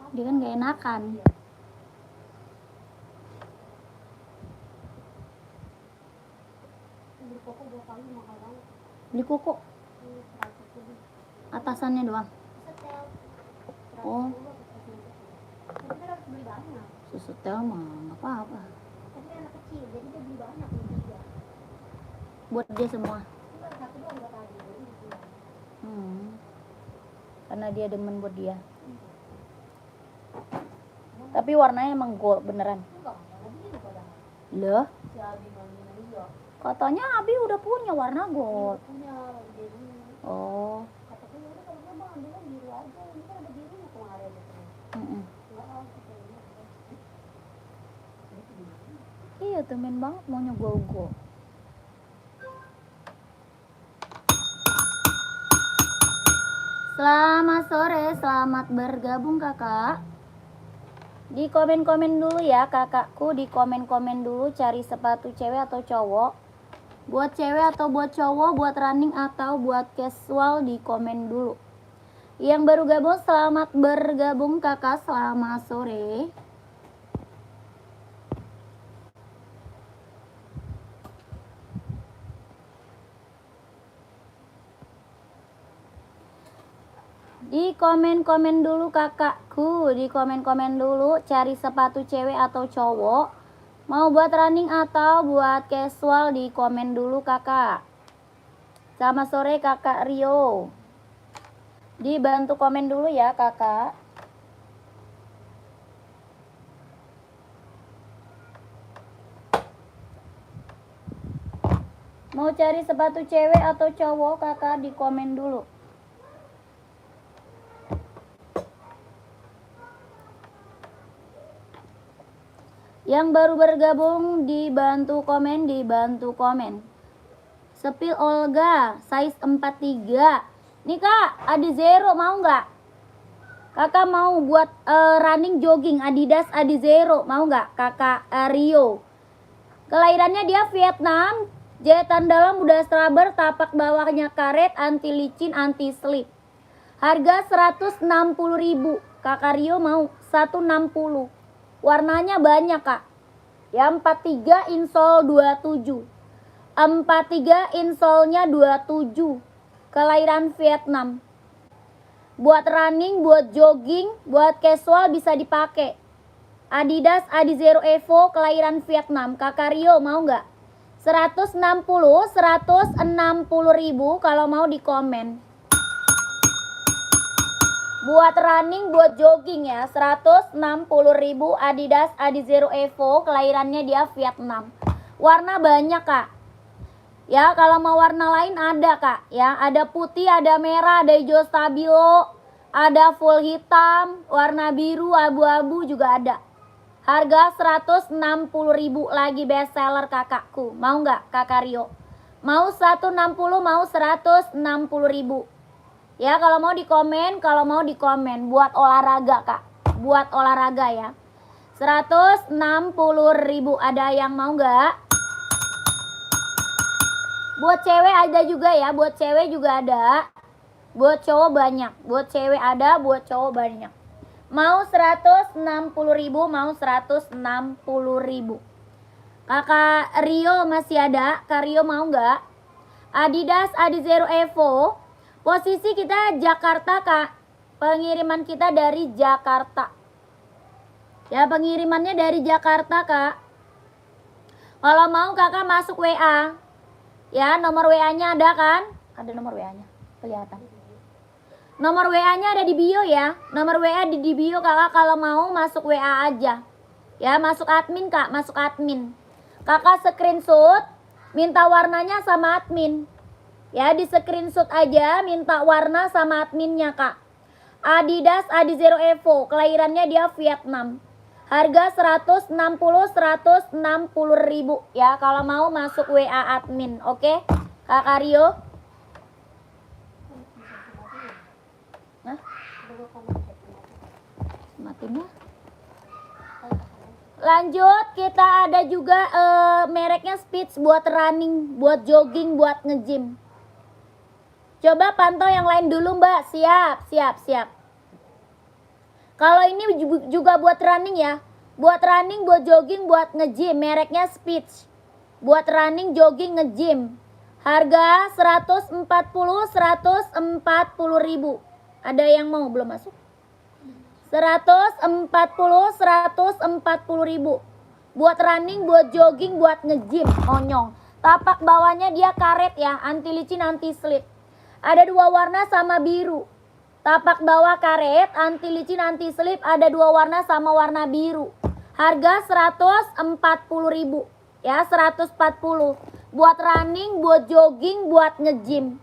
Dia kan gak enakan. Beli koko. Atasannya doang. Oh. Sesetel mah nggak apa-apa. Buat dia semua. Karena dia demen buat dia. Tapi warnanya emang gold beneran. Loh? Katanya Abi udah punya warna gold. Oh. Iya, temen banget maunya gold. Selamat sore, selamat bergabung kakak. Di komen-komen dulu ya kakakku, di komen-komen dulu cari sepatu cewek atau cowok. Buat cewek atau buat cowok, buat running atau buat casual, di komen dulu. Yang baru gabung selamat bergabung kakak, selamat sore. Di komen-komen dulu kakakku, di komen-komen dulu cari sepatu cewek atau cowok. Mau buat running atau buat casual, di komen dulu kakak. Selamat sore kakak Rio. Dibantu komen dulu ya kakak. Mau cari sepatu cewek atau cowok kakak, di komen dulu. Yang baru bergabung dibantu komen, dibantu komen. Sepil Olga, size 43. Nih kak, ada zero mau nggak? Kakak mau buat running jogging Adidas Adi Zero, mau nggak kakak Rio? Kelahirannya dia Vietnam, jahitan dalam udah straber, tapak bawahnya karet, anti licin, anti slip. Harga 160.000. Kakak Rio mau 160. Warnanya banyak kak. Ya 43 insole 27. 43 insolnya 27. Kelahiran Vietnam. Buat running, buat jogging, buat casual bisa dipakai. Adidas Adi Zero Evo kelahiran Vietnam. Kakak Rio mau nggak? 160.000 kalau mau di komen. Buat running, buat jogging ya, 160.000 Adidas Adi Zero Evo, kelahirannya dia Vietnam. Warna banyak kak. Ya, kalau mau warna lain ada kak. Ya, ada putih, ada merah, ada hijau stabilo, ada full hitam, warna biru, abu-abu juga ada. Harga 160.000 lagi best seller kakakku. Mau nggak kakak Rio? Mau 160, mau 160.000. Ya, kalau mau di komen, buat olahraga kak, buat olahraga ya. 160.000, ada yang mau nggak? Buat cewek ada juga ya, buat cewek juga ada. Buat cowok banyak, buat cewek ada, buat cowok banyak. Mau 160.000, mau 160.000. Kakak Rio masih ada, Kak Rio mau nggak? Adidas Adi Zero Evo. Posisi kita Jakarta kak, pengiriman kita dari Jakarta. Ya, pengirimannya dari Jakarta kak. Kalau mau kakak masuk WA. Ya, nomor WA-nya ada kan? Ada nomor WA-nya, kelihatan. Nomor WA-nya ada di bio ya. Nomor WA di bio kakak, kalau mau masuk WA aja. Ya, masuk admin kak, masuk admin. Kakak screenshot, minta warnanya sama admin. Ya, di screenshot aja, minta warna sama adminnya kak. Adidas Adi Zero Evo, kelahirannya dia Vietnam. Harga 160.000 ya, kalau mau masuk WA admin. Oke, kakak Rio. Matiin. Lanjut, kita ada juga mereknya Spitz buat running, buat jogging, buat nge-gym. Coba pantau yang lain dulu mbak. Siap. Kalau ini juga buat running ya. Buat running, buat jogging, buat nge-gym. Mereknya Speech. Buat running, jogging, nge-gym. Harga 140 ribu. Ada yang mau belum masuk? 140 ribu. Buat running, buat jogging, buat nge-gym. Onyong. Tapak bawahnya dia karet ya. Anti licin, anti slip. Ada 2 warna sama biru. Tapak bawah karet, anti licin, anti slip. Ada 2 warna sama warna biru. Harga 140 ribu. Ya, 140. Buat running, buat jogging, buat nge-gym.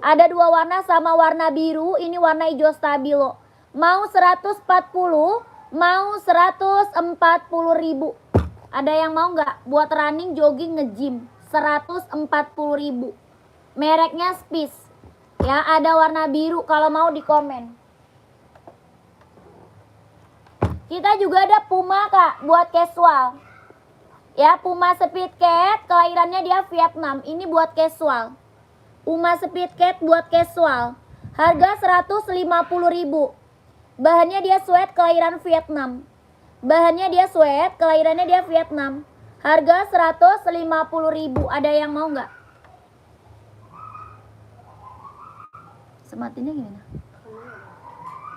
Ada 2 warna sama warna biru. Ini warna hijau stabilo. Mau 140, mau 140 ribu. Ada yang mau nggak? Buat running, jogging, nge-gym. 140 ribu. Mereknya Speech. Ya, ada warna biru, kalau mau di komen. Kita juga ada Puma kak, buat casual. Ya, Puma Speed Cat, kelahirannya dia Vietnam. Ini buat casual. Puma Speed Cat buat casual. Harga 150 ribu. Bahannya dia sweat, kelahiran Vietnam. Bahannya dia sweat, kelahirannya dia Vietnam. Harga 150 ribu. Ada yang mau nggak? Sematinnya gimana?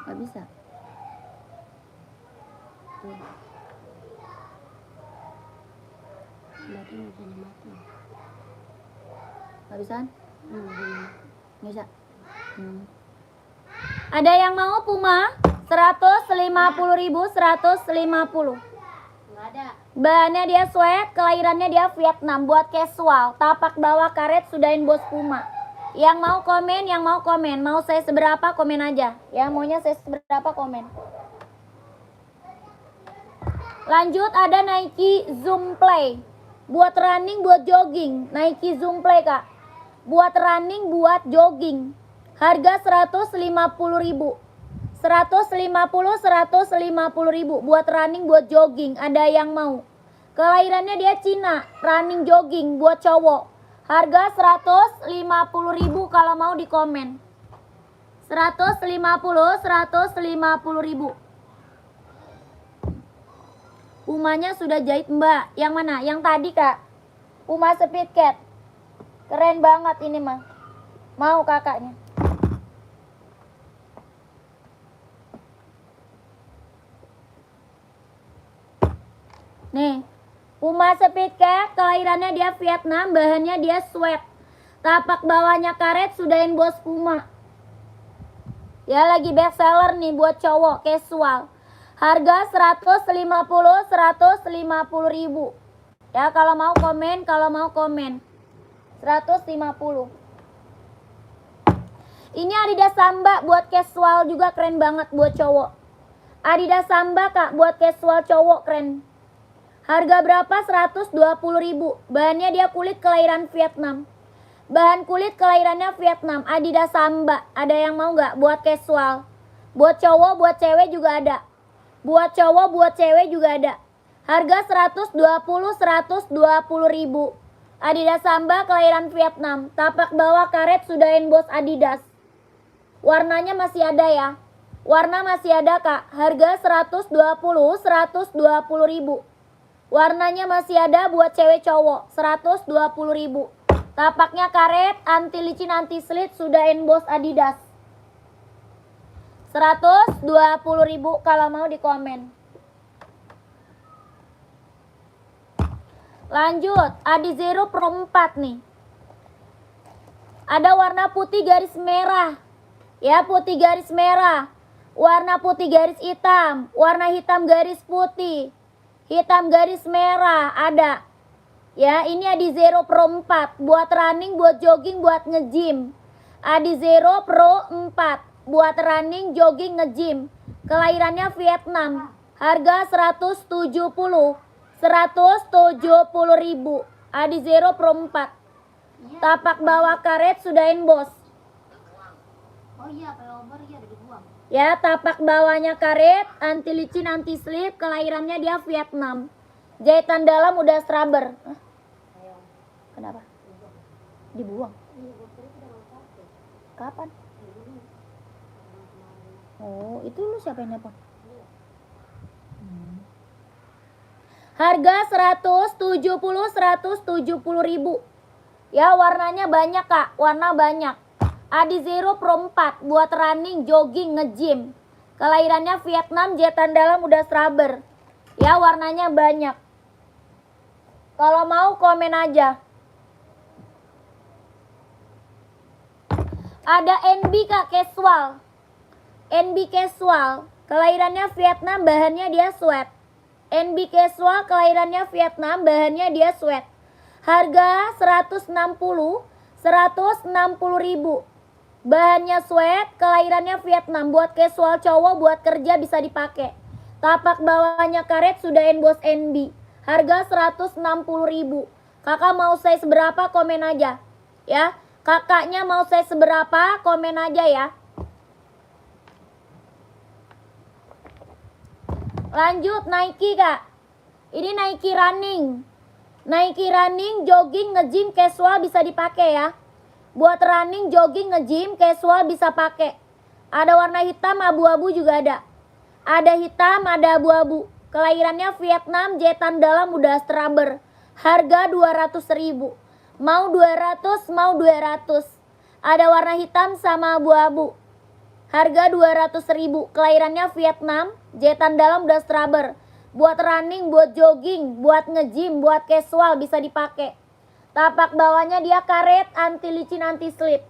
Gak bisa. Gak bisa? Gak bisa. Ada yang mau Puma? 150 ribu, 150. Gak ada. Bahannya dia sweat, kelahirannya dia Vietnam. Buat casual. Tapak bawah karet, sudahin bos Puma. Yang mau komen, yang mau komen. Mau saya seberapa, komen aja. Yang maunya saya seberapa, komen. Lanjut, ada Nike Zoom Play. Buat running, buat jogging. Nike Zoom Play kak. Buat running, buat jogging. Harga 150 ribu. 150 ribu. Buat running, buat jogging. Ada yang mau? Kelahirannya dia Cina. Running, jogging, buat cowok. Harga 150 ribu, kalau mau di komen. 150 ribu. Pumanya sudah jahit mbak. Yang mana? Yang tadi kak. Puma Speed Cat. Keren banget ini mah. Mau kakaknya. Nih. Puma Speed Cat, kelahirannya dia Vietnam, bahannya dia sweat. Tapak bawahnya karet, sudahin bos Puma. Ya, lagi best seller nih buat cowok, casual. Harga 150 ribu. Ya, kalau mau komen, 150. Ini Adidas Samba buat casual juga keren banget buat cowok. Adidas Samba kak, buat casual cowok keren. Harga berapa? 120 ribu. Bahannya dia kulit kelahiran Vietnam. Bahan kulit kelahirannya Vietnam. Adidas Samba. Ada yang mau nggak? Buat casual. Buat cowok, buat cewek juga ada. Buat cowok, buat cewek juga ada. Harga 120 ribu. Adidas Samba kelahiran Vietnam. Tapak bawah karet, sudahin bos Adidas. Warnanya masih ada ya. Warna masih ada kak. Harga 120 ribu. Warnanya masih ada buat cewek cowok. 120 ribu. Tapaknya karet, anti licin, anti slit, sudahin bos Adidas. 120 ribu, kalau mau di komen. Lanjut, Adizero Pro 4 nih. Ada warna putih garis merah. Ya, putih garis merah. Warna putih garis hitam. Warna hitam garis putih. Hitam garis merah ada. Ya, ini Adizero Pro 4. Buat running, buat jogging, buat nge-gym. Adizero Pro 4. Buat running, jogging, nge-gym. Kelahirannya Vietnam. Harga 170 ribu. Adizero Pro 4. Tapak bawah karet, sudahin bos. Oh iya, pullover ya udah dibuang. Ya, tapak bawahnya karet, anti licin, anti slip, kelahirannya dia Vietnam. Jahitan dalam udah scrubber. Hah? Kenapa? Dibuang. Kapan? Oh, itu lu siapa yang nelpon? Harga 170 ribu. Ya, warnanya banyak Kak, warna banyak. Adi Zero Pro 4 buat running, jogging, nge-gym. Kelahirannya Vietnam, jetan dalam udah rubber. Ya, warnanya banyak. Kalau mau komen aja. Ada NB Kak, casual. NB casual, kelahirannya Vietnam, bahannya dia sweat. NB casual, kelahirannya Vietnam, bahannya dia sweat. Harga 160 ribu. Bahannya sweat, kelahirannya Vietnam. Buat casual cowok, buat kerja bisa dipakai. Tapak bawahnya karet, sudah emboss NB. Harga 160 ribu. Kakak mau size berapa, komen aja. Ya, kakaknya mau size berapa, komen aja ya. Lanjut Nike Kak. Ini Nike running. Nike running, jogging, nge-gym, casual bisa dipakai ya. Buat running, jogging, nge-gym, casual bisa pakai. Ada warna hitam, abu-abu juga ada. Ada hitam, ada abu-abu. Kelahirannya Vietnam, jetan dalam udah rubber. Harga 200 ribu. Mau 200, mau 200. Ada warna hitam sama abu-abu. Harga 200 ribu. Kelahirannya Vietnam, jetan dalam udah rubber. Buat running, buat jogging, buat nge-gym, buat casual bisa dipakai. Tapak bawahnya dia karet, anti licin, anti slip.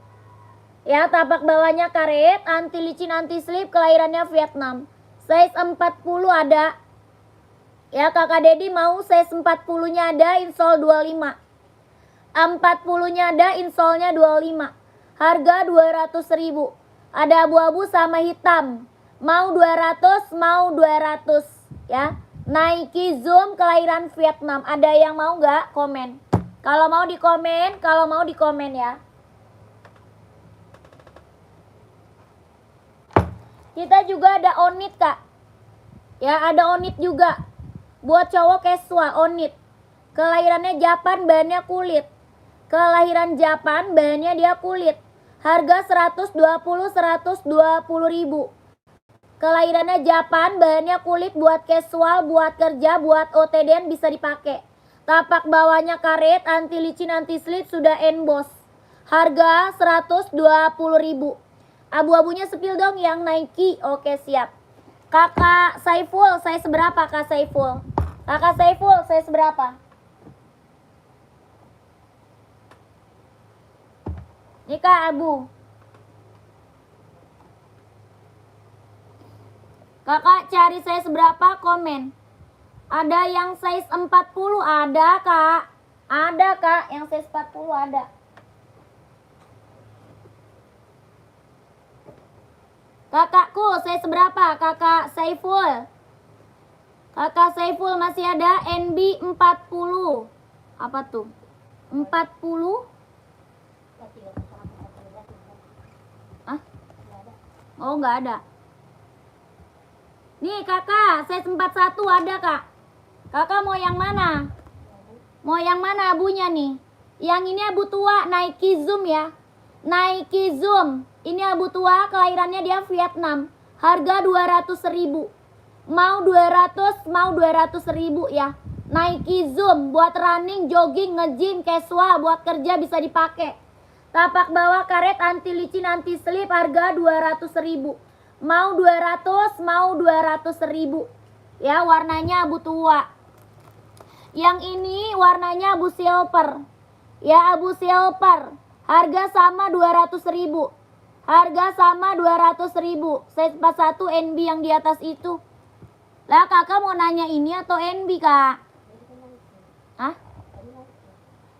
Ya, tapak bawahnya karet, anti licin, anti slip, kelahirannya Vietnam. Size 40 ada. Ya, Kakak Dedi mau size 40-nya ada, insole 25. 40-nya ada, insole-nya 25. Harga 200 ribu. Ada abu-abu sama hitam. Mau 200, mau 200. Ya, Nike Zoom kelahiran Vietnam. Ada yang mau nggak? Komen. Kalau mau di komen, kalau mau di komen ya. Kita juga ada Onit Kak. Ya, ada Onit juga. Buat cowok casual, Onit. Kelahirannya Japan, bahannya kulit. Kelahiran Japan, bahannya dia kulit. Harga 120 ribu. Kelahirannya Japan, bahannya kulit, buat casual, buat kerja, buat OTD bisa dipakai. Tapak bawahnya karet, anti licin, anti slip, sudah emboss. Harga 120 ribu. Abu-abunya sepil dong yang Nike. Oke, siap. Kakak Saiful, saya seberapa Kak Saiful? Kakak Saiful, saya seberapa? Ini Kak Abu. Kakak cari size berapa, komen. Ada yang size 40, ada Kak. Ada Kak, yang size 40 ada. Kakakku, size berapa? Kakak Saiful. Kakak Saiful masih ada NB 40. Apa tuh? 40? Ah? Oh, nggak ada. Nih kakak, size 41 ada Kak. Kakak mau yang mana? Mau yang mana abunya nih? Yang ini abu tua, Nike Zoom ya. Nike Zoom. Ini abu tua, kelahirannya dia Vietnam. Harga 200 ribu. Mau 200, mau 200 ribu ya. Nike Zoom buat running, jogging, nge-gym, casual, buat kerja bisa dipakai. Tapak bawah karet, anti licin, anti slip, harga 200 ribu. Mau 200, mau 200 ribu. Ya, warnanya abu tua. Yang ini warnanya abu silver. Ya, abu silver. Harga sama 200 ribu. Harga sama 200 ribu. Size 41 NB yang di atas itu. Lah kakak mau nanya ini atau NB Kak? Hah?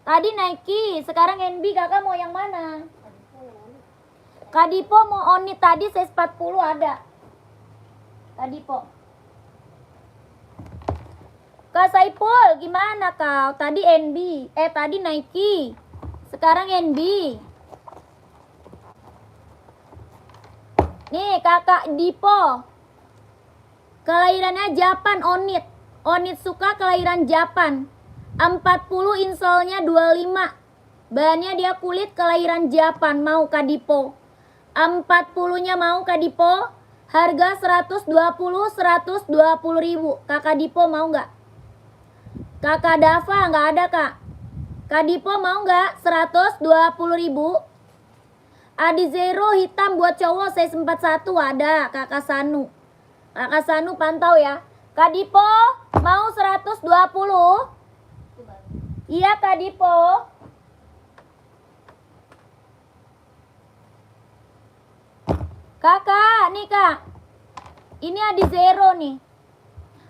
Tadi Nike, sekarang NB, kakak mau yang mana? Kadipo mau Onit, tadi size 40 ada. Kadipo. Kak Saipul, gimana kau? Tadi NB, tadi Nike. Sekarang NB. Nih kakak Dipo. Kelahirannya Japan, Onit. Onit suka kelahiran Japan. 40 insolnya 25. Bahannya dia kulit, kelahiran Japan. Mau Kadipo. 40-nya mau Kadipo. Harga 120 ribu. Kakak Dipo mau nggak? Kakak Dava nggak ada kak. Kak Dipo mau nggak? 120.000. Adi Zero hitam buat cowok size 41 ada. Kakak Sanu. Kakak Sanu pantau ya. Kak Dipo mau 120? Iya Kak Dipo. Kakak, nih kak. Ini Adi Zero nih.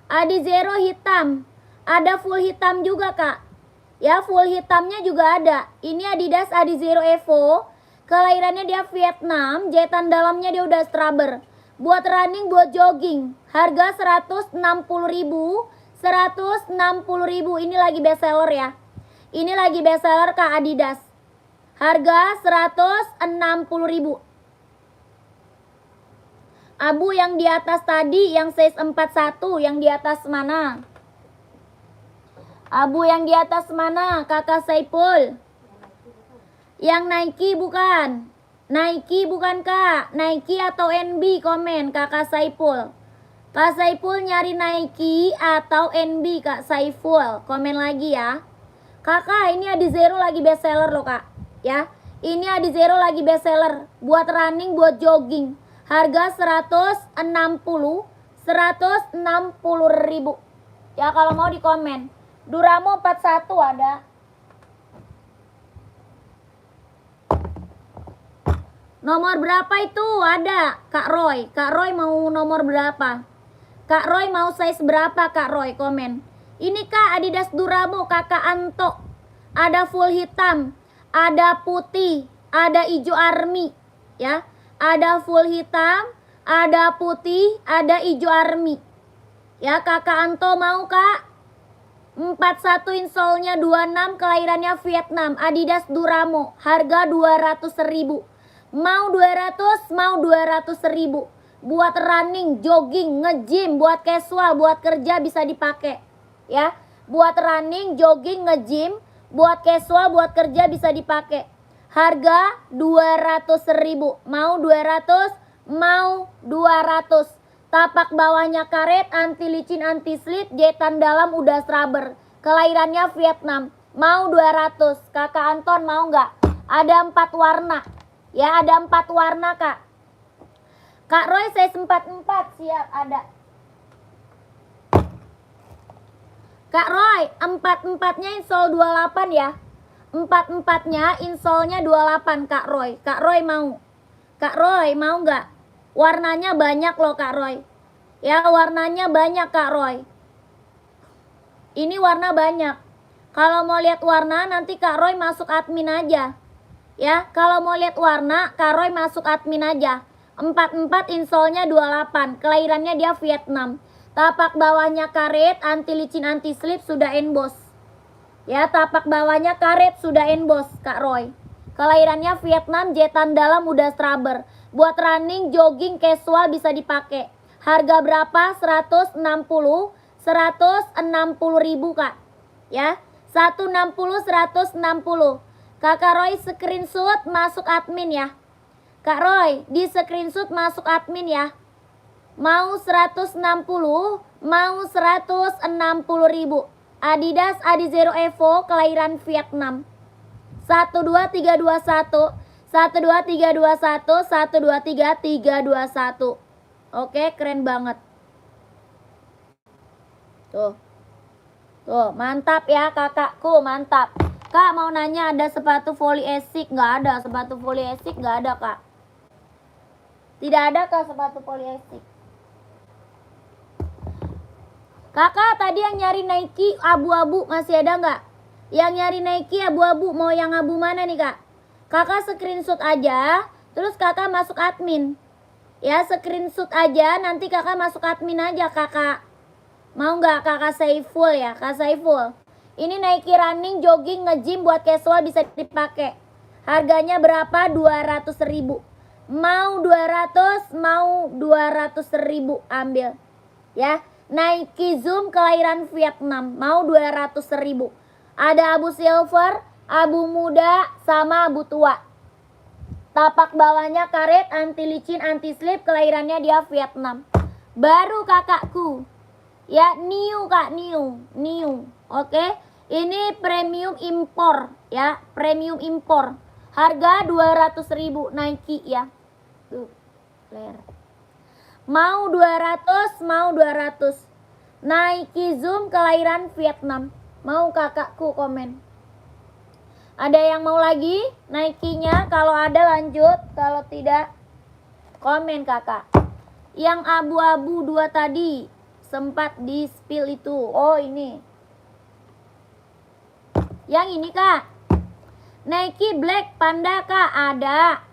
Adi Zero hitam. Ada full hitam juga kak. Ya full hitamnya juga ada. Ini Adidas Adi Zero Evo. Kelahirannya dia Vietnam. Jahitan dalamnya dia udah strabber. Buat running, buat jogging. Harga 160.000. 160.000. Ini lagi best seller ya. Ini lagi best seller kak Adidas. Harga 160.000. Abu yang di atas tadi, yang size 41, yang di atas mana? Abu yang di atas mana? Kakak Saipul. Yang Nike bukan? Nike bukan kak? Nike atau NB komen Kakak Saipul. Kak Saipul nyari Nike atau NB Kak Saiful. Komen lagi ya. Kakak ini Adi Zero lagi best seller loh kak. Ya, ini Adi Zero lagi best seller. Buat running, buat jogging. Harga 160.000. Ya kalau mau di komen. Duramo 41 ada. Nomor berapa itu? Ada Kak Roy. Kak Roy mau nomor berapa? Kak Roy mau size berapa Kak Roy? Komen. Ini Kak Adidas Duramo Kakak Anto. Ada full hitam, ada putih, ada hijau army. Ya. Ada full hitam, ada putih, ada hijau army. Ya, Kakak Anto mau kak? 41 insole-nya 26, kelahirannya Vietnam. Adidas Duramo, harga 200.000. Mau 200, mau 200.000. Buat running, jogging, nge-gym, buat casual, buat kerja bisa dipakai. Ya, buat running, jogging, nge-gym, buat casual, buat kerja bisa dipakai. Harga 200.000. Mau 200, mau 200. Tapak bawahnya karet, anti licin, anti slip, jahitan dalam udah strabber. Kelahirannya Vietnam. Mau 200. Kakak Anton mau nggak? Ada 4 warna. Ya, ada 4 warna kak. Kak Roy size 44 siap ada. Kak Roy 44-nya insole 28 ya. 44-nya insole-nya 28 Kak Roy. Kak Roy mau? Kak Roy mau nggak? Warnanya banyak loh Kak Roy. Ya warnanya banyak Kak Roy. Ini warna banyak. Kalau mau lihat warna nanti Kak Roy masuk admin aja. Ya kalau mau lihat warna Kak Roy masuk admin aja. 44 insole-nya 28. Kelahirannya dia Vietnam. Tapak bawahnya karet, anti licin, anti slip, sudah emboss. Ya, tapak bawahnya karet, sudah emboss, Kak Roy. Kelahirannya Vietnam, jahitan dalam udah strabber. Buat running, jogging, casual bisa dipakai. Harga berapa? 160. 160.000, Kak. Ya, 160, 160. Kakak Roy screenshot masuk admin ya. Kak Roy, di screenshot masuk admin ya. Mau 160, mau 160.000. Adidas Adi Zero Evo, kelahiran Vietnam. 12321, 12321, 12321. Oke, keren banget. Tuh. Tuh, mantap ya kakakku, mantap. Kak mau nanya ada sepatu volley Asics? Nggak ada, sepatu volley Asics nggak ada kak. Tidak ada kak sepatu volley Asics. Kakak tadi yang nyari Nike abu-abu masih ada nggak? Yang nyari Nike abu-abu mau yang abu mana nih kak? Kakak screenshot aja, terus kakak masuk admin. Ya screenshot aja, nanti kakak masuk admin aja kakak. Mau nggak kakak Saiful ya, kak Saiful? Ini Nike running, jogging, nge-gym buat casual bisa dipakai. Harganya berapa? 200.000. Mau 200, mau 200.000 ambil. Ya. Nike Zoom kelahiran Vietnam, mau 200.000. Ada abu silver, abu muda, sama abu tua. Tapak bawahnya karet, anti licin, anti slip, kelahirannya dia Vietnam. Baru kakakku. Ya, new Kak, new. Oke. Ini premium impor ya, premium impor. Harga 200.000 Nike ya. Tuh, ler. Mau 200, mau 200. Nike Zoom kelahiran Vietnam. Mau kakakku komen. Ada yang mau lagi Nike-nya? Kalau ada lanjut, kalau tidak komen kakak. Yang abu-abu 2 tadi sempat di spill itu. Oh ini. Yang ini kak. Nike Black Panda kak ada.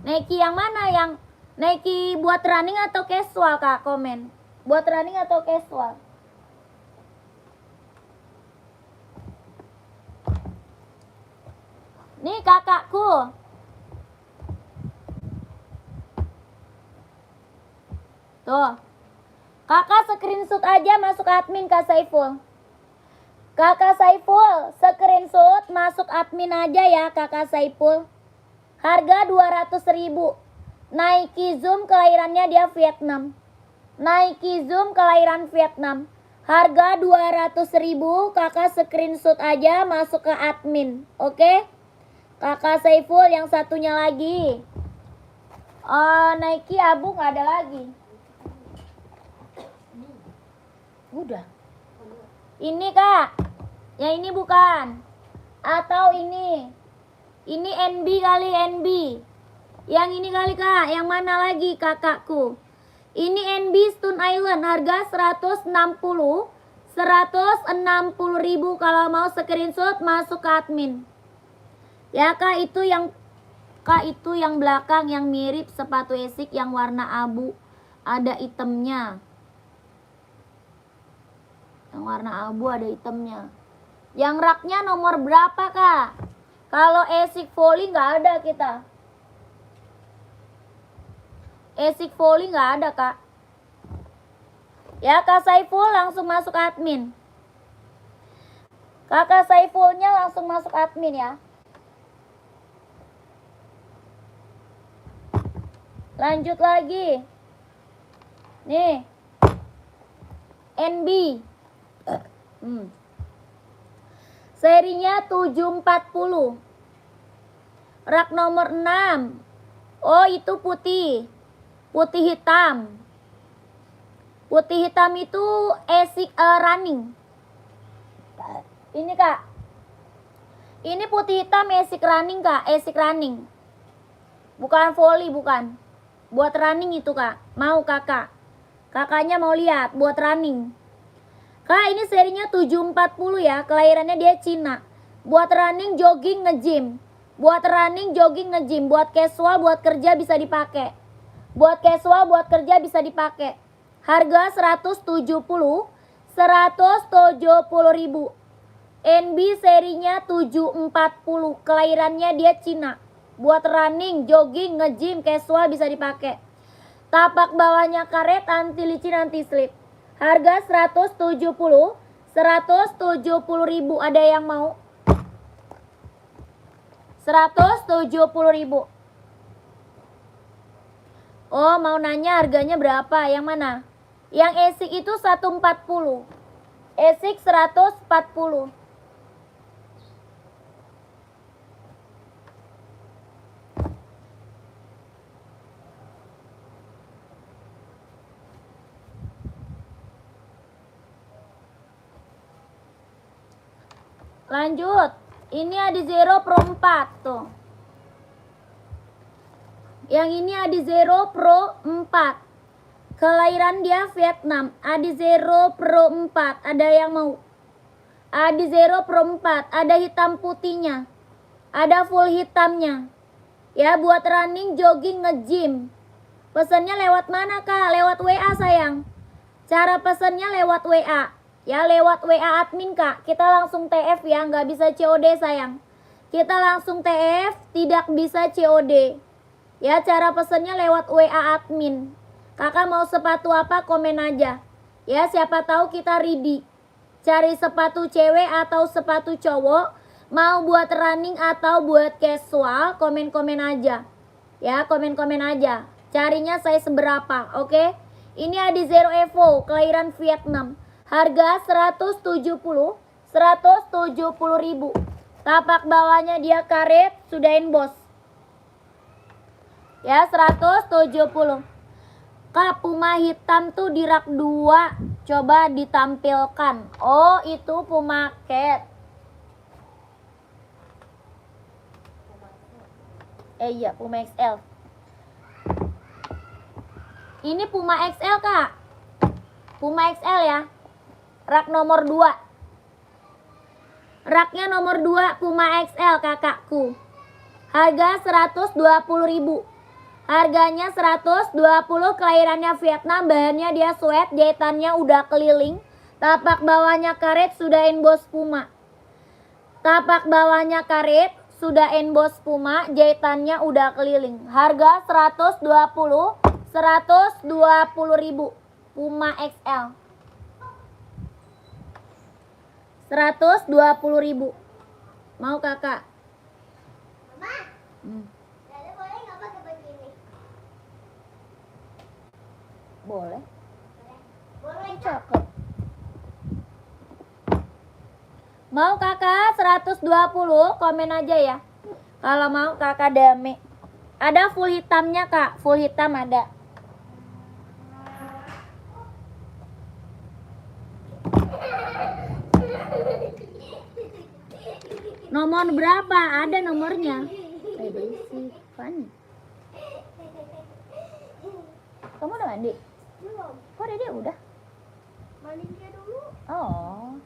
Nike yang mana? Yang Nike buat running atau casual kak? Komen. Buat running atau casual? Nih kakakku. Tuh. Kakak screenshot aja masuk admin Kak Saiful. Kakak Saiful screenshot masuk admin aja ya Kakak Saiful. Harga 200.000. Nike Zoom kelahirannya dia Vietnam. Nike Zoom kelahiran Vietnam. Harga 200.000. Kakak screenshot aja masuk ke admin. Oke? Kakak Saiful yang satunya lagi. Nike abu nggak ada lagi. Udah. Ini kak. Yang ini bukan. Atau ini. Ini NB kali NB. Yang ini kali kak. Yang mana lagi kakakku? Ini NB Stone Island. Harga 160. 160.000 kalau mau screenshot masuk ke admin. Ya kak itu yang belakang yang mirip sepatu Asics yang warna abu. Ada itemnya. Yang warna abu ada itemnya. Yang raknya nomor berapa kak? Kalau Asics Volley nggak ada kita. Asics Volley nggak ada kak. Ya Kak Saiful langsung masuk admin. Kakak Saifulnya langsung masuk admin ya. Lanjut lagi. Nih. NB. Serinya 740. Rak nomor 6. Oh itu putih. Putih hitam. Putih hitam itu Asics running. Ini kak. Ini putih hitam Asics running kak. Asics running. Bukan volley bukan. Buat running itu kak. Mau kakak. Kakaknya mau lihat buat running. Kak ini serinya 740 ya. Kelahirannya dia Cina. Buat running, jogging, nge-gym. Buat running, jogging, nge-gym. Buat casual, buat kerja bisa dipakai. Buat casual, buat kerja bisa dipakai. Harga 170. 170.000. NB serinya 740. Kelahirannya dia Cina. Buat running, jogging, nge-gym, casual bisa dipakai. Tapak bawahnya karet, anti licin, anti slip. Harga 170. 170.000. Ada yang mau? 170.000. Oh mau nanya harganya berapa? Yang mana? Yang Asics itu 140. Asics 140. Lanjut. Ini Adizero Pro 4 tuh. Yang ini Adizero Pro 4. Kelahiran dia Vietnam. Adizero Pro 4. Ada yang mau? Adizero Pro 4. Ada hitam putihnya. Ada full hitamnya. Ya buat running, jogging, nge-gym. Pesannya lewat mana kak? Lewat WA sayang. Cara pesannya lewat WA. Ya lewat WA admin kak. Kita langsung TF ya. Nggak bisa COD sayang. Kita langsung TF. Tidak bisa COD. Ya cara pesannya lewat WA admin. Kakak mau sepatu apa komen aja. Ya siapa tahu kita ready. Cari sepatu cewek atau sepatu cowok. Mau buat running atau buat casual. Komen-komen aja. Ya komen-komen aja. Carinya saya seberapa. Oke. Ini Adizero Evo. Kelahiran Vietnam. Harga 170. 170.000. Tapak bawahnya dia karet, sudah emboss. Ya, 170. Kak, Puma hitam tuh di rak 2. Coba ditampilkan. Oh, itu Puma Cat. Iya, Puma XL. Ini Puma XL, Kak. Puma XL ya. Rak nomor 2. Raknya nomor 2 Puma XL kakakku. Harga 120.000. Harganya 120, kelahirannya Vietnam, bahannya dia sweat, jahitannya udah keliling. Tapak bawahnya karet, sudah emboss Puma. Tapak bawahnya karet, sudah emboss Puma, jahitannya udah keliling. Harga 120. 120.000. Puma XL. 120.000. Mau kakak? Mama, Dada boleh nggak pakai baju ini? Boleh. Boleh. Cakep. Mau kakak 120, komen aja ya. Kalau mau kakak dame. Ada full hitamnya kak, full hitam ada. Nomor berapa? Ada nomornya. Basic Fanny. Kamu udah mandi? Belum. Kok Dede udah? Mandi dia dulu. Oh.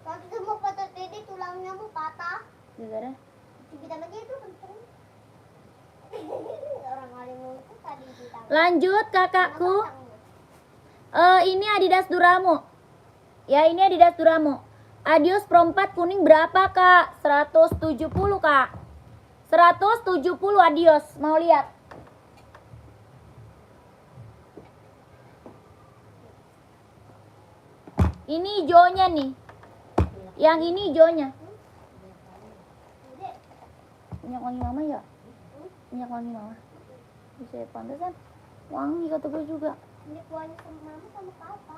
Kalau kita mau patah Dede, tulangnya mau patah. Gara-gara? Vitamin D itu penting. Orang alim itu tadi vitamin. Lanjut kakakku. Ini Adidas Duramo. Ya, ini Adidas Duramo. Adios Pro 4 kuning berapa kak? 170 kak. 170 Adios. Mau lihat? Ini hijaunya nih. Yang ini hijaunya. Minyak wangi mama ya? Minyak wangi mama. Bisa pantesan. Wangi kata gue juga. Minyak wangi sama mama sama papa.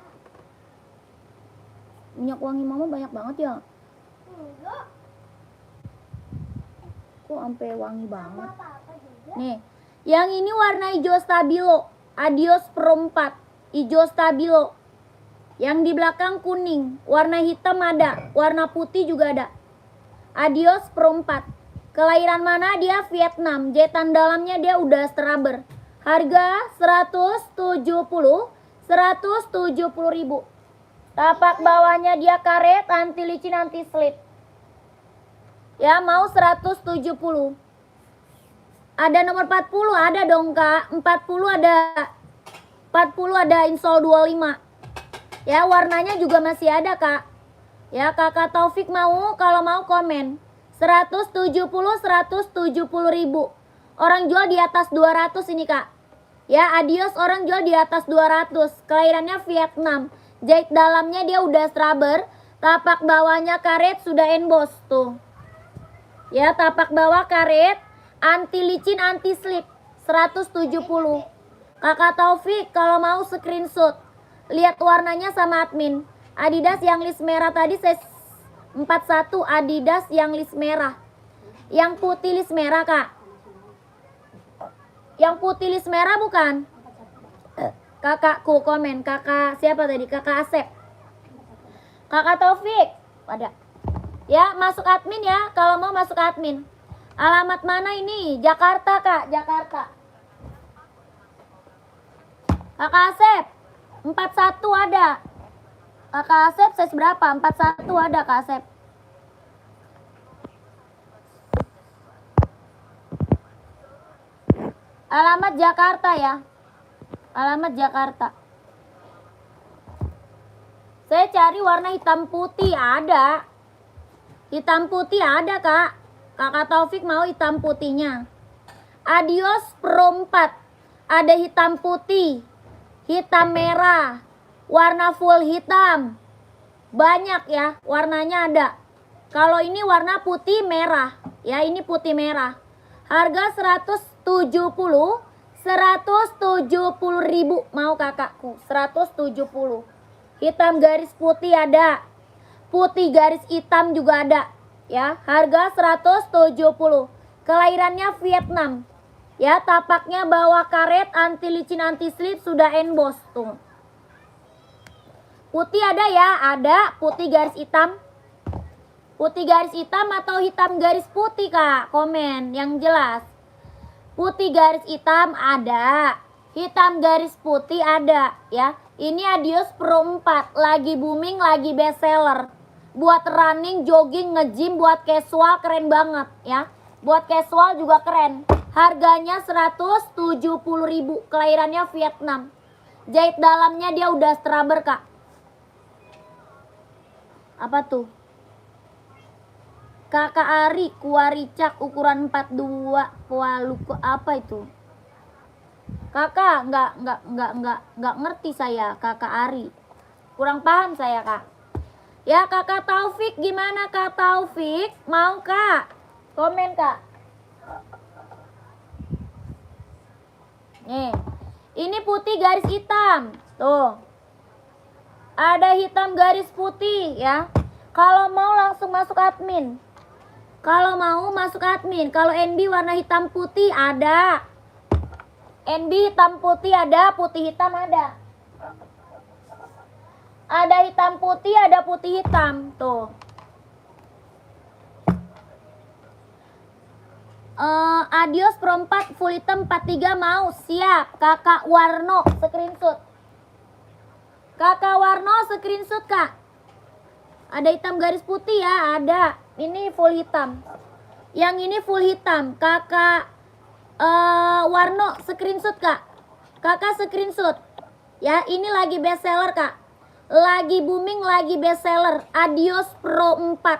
Minyak wangi mama banyak banget ya? Enggak. Kok sampai wangi banget? Sama papa juga. Nih, yang ini warna hijau stabilo. Adios Pro 4. Hijau stabilo. Yang di belakang kuning. Warna hitam ada. Warna putih juga ada. Adios Pro 4. Kelahiran mana dia? Vietnam. Jahitan dalamnya dia udah straber. Harga 170. 170.000. Tapak bawahnya dia karet, anti licin, anti slip. Ya, mau 170. Ada nomor 40, ada dong kak. 40 ada. 40 ada insol 25. Ya, warnanya juga masih ada kak. Ya, kakak Taufik mau, kalau mau komen. 170, 170.000. Orang jual di atas 200 ini kak. Ya, Adios orang jual di atas 200. Kelahirannya Vietnam. Jahit dalamnya dia udah straber. Tapak bawahnya karet, sudah emboss tuh. Ya, tapak bawah karet, anti licin, anti slip. 170. Kakak Taufik kalau mau screenshot. Lihat warnanya sama admin. Adidas yang list merah tadi saya 41 Adidas yang list merah. Yang putih list merah kak. Yang putih list merah bukan? Kakakku komen. Kakak siapa tadi? Kakak Asep. Kakak Taufik. Ada. Ya masuk admin ya. Kalau mau masuk admin. Alamat mana ini? Jakarta kak. Jakarta. Kakak Asep. 41 ada. Kakak Asep size berapa? 41 ada Kak Asep. Alamat Jakarta ya. Alamat Jakarta. Saya cari warna hitam putih ada. Hitam putih ada kak. Kakak Taufik mau hitam putihnya. Adios Pro 4. Ada hitam putih. Hitam merah. Warna full hitam. Banyak ya, warnanya ada. Kalau ini warna putih merah, ya ini putih merah. Harga 170.000, mau kakakku, 170. Hitam garis putih ada. Putih garis hitam juga ada, ya. Harga 170. Kelahirannya Vietnam. Ya, tapaknya bawah karet, anti licin, anti slip, sudah emboss tuh. Putih ada ya, ada putih garis hitam. Putih garis hitam atau hitam garis putih, Kak? Komen yang jelas. Putih garis hitam ada, hitam garis putih ada, ya. Ini Adios Pro 4, lagi booming, lagi best seller. Buat running, jogging, nge-gym, buat casual keren banget, ya. Buat casual juga keren. Harganya 170.000, kelahirannya Vietnam. Jahit dalamnya dia udah straber, Kak. Apa tuh? Kakak Ari, kuaricak ukuran 42, kualuku apa itu? Kakak nggak ngerti saya, Kakak Ari. Kurang paham saya, Kak. Ya, Kakak Taufik gimana, Kak Taufik? Mau, Kak? Komen, Kak. Nih, ini putih garis hitam. Tuh. Ada hitam garis putih ya. Kalau mau langsung masuk admin. Kalau mau masuk admin. Kalau NB warna hitam putih ada. NB hitam putih ada, putih hitam ada. Ada hitam putih, ada putih hitam. Tuh. Adios Pro 4 full hitam 43 mau. Siap. Kakak Warno screenshot. Kakak Warno screenshot, Kak. Ada hitam garis putih ya, ada. Ini full hitam. Yang ini full hitam. Kakak Warno screenshot, Kak. Kakak screenshot. Ya, ini lagi best seller, Kak. Lagi booming, lagi best seller. Adios Pro 4.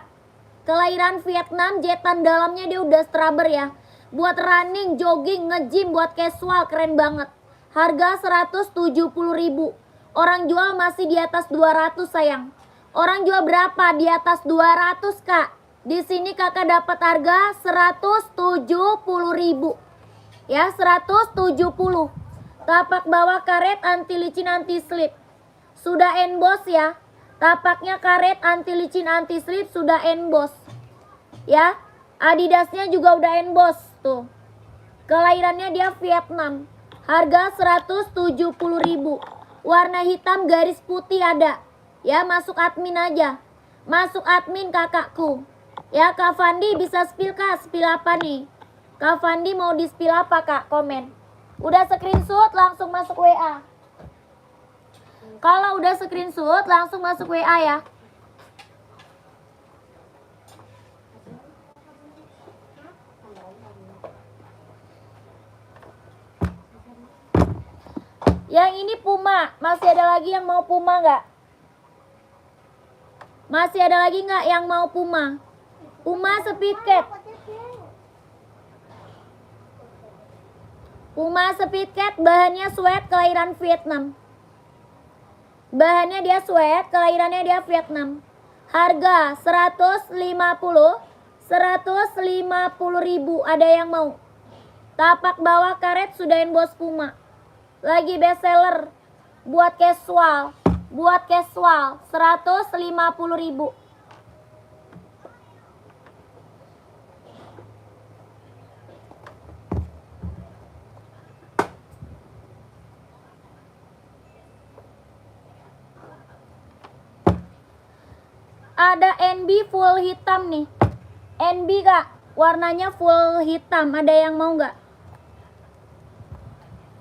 Kelahiran Vietnam, jetan dalamnya dia udah straber ya. Buat running, jogging, nge-gym, buat casual keren banget. Harga 170.000. Orang jual masih di atas 200 sayang. Orang jual berapa? Di atas 200, Kak. Di sini Kakak dapat harga 170.000. Ya, 170. Tapak bawah karet, anti licin, anti slip. Sudah emboss ya. Tapaknya karet, anti licin, anti slip, sudah emboss. Ya. Adidasnya juga udah emboss tuh. Kelahirannya dia Vietnam. Harga 170.000. Warna hitam garis putih ada. Ya, masuk admin aja. Masuk admin kakakku. Ya, Kak Fandi bisa spill, Kak. Spill apa nih? Kak Fandi mau di spill apa, Kak? Komen. Udah screenshot langsung masuk WA. Kalau udah screenshot langsung masuk WA ya. Yang ini Puma, masih ada lagi yang mau Puma nggak? Masih ada lagi nggak yang mau Puma? Puma Speedcat. Puma Speedcat, bahannya sweat, kelahiran Vietnam. Bahannya dia sweat, kelahirannya dia Vietnam. Harga 150.000. Ada yang mau? Tapak bawah karet sudah emboss Puma. Lagi best seller. Buat casual. 150.000. Ada NB full hitam nih. NB, Kak, warnanya full hitam. Ada yang mau nggak?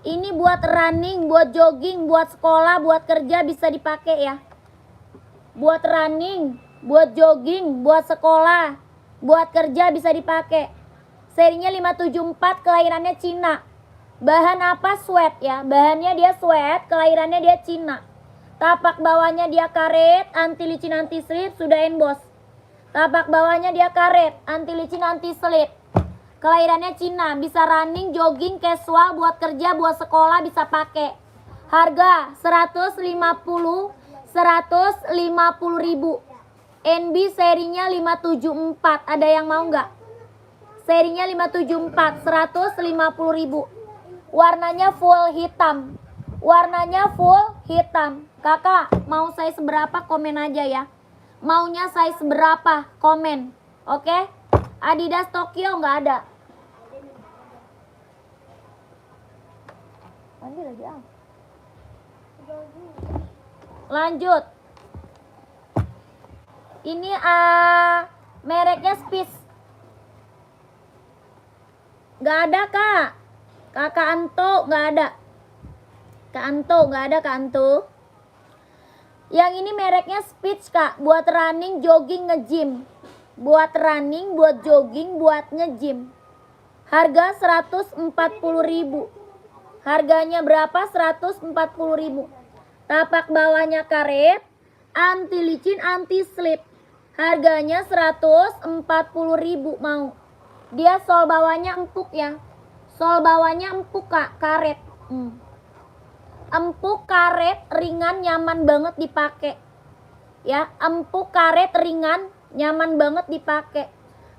Ini buat running, buat jogging, buat sekolah, buat kerja bisa dipakai ya. Buat running, buat jogging, buat sekolah, buat kerja bisa dipakai. Serinya 574, kelahirannya Cina. Bahan apa? Sweat ya. Bahannya dia sweat, kelahirannya dia Cina. Tapak bawahnya dia karet, anti licin, anti slip, sudah emboss. Tapak bawahnya dia karet, anti licin, anti slip. Kelahirannya Cina, bisa running, jogging, casual, buat kerja, buat sekolah bisa pakai. Harga 150.000. 150.000. NB serinya 574. Ada yang mau nggak? Serinya 574, 150.000. Warnanya full hitam. Warnanya full hitam. Kakak, mau size berapa? Komen aja ya. Maunya size berapa? Komen. Oke? Adidas Tokyo nggak ada. Lanjut. Ini mereknya Spice. Nggak ada, Kak. Kakak Anto nggak ada. Kak Anto nggak ada, Kak Anto. Yang ini mereknya Spice, Kak. Buat running, jogging, nge-gym. Buat running, buat jogging, buat nge-gym. Harga 140.000. Harganya berapa? 140.000. Tapak bawahnya karet, anti licin, anti slip. Harganya 140.000 mau. Dia sol bawahnya empuk ya. Sol bawahnya empuk, Kak, karet. Empuk, karet, ringan, nyaman banget dipakai. Ya, empuk, karet, ringan, nyaman banget dipakai.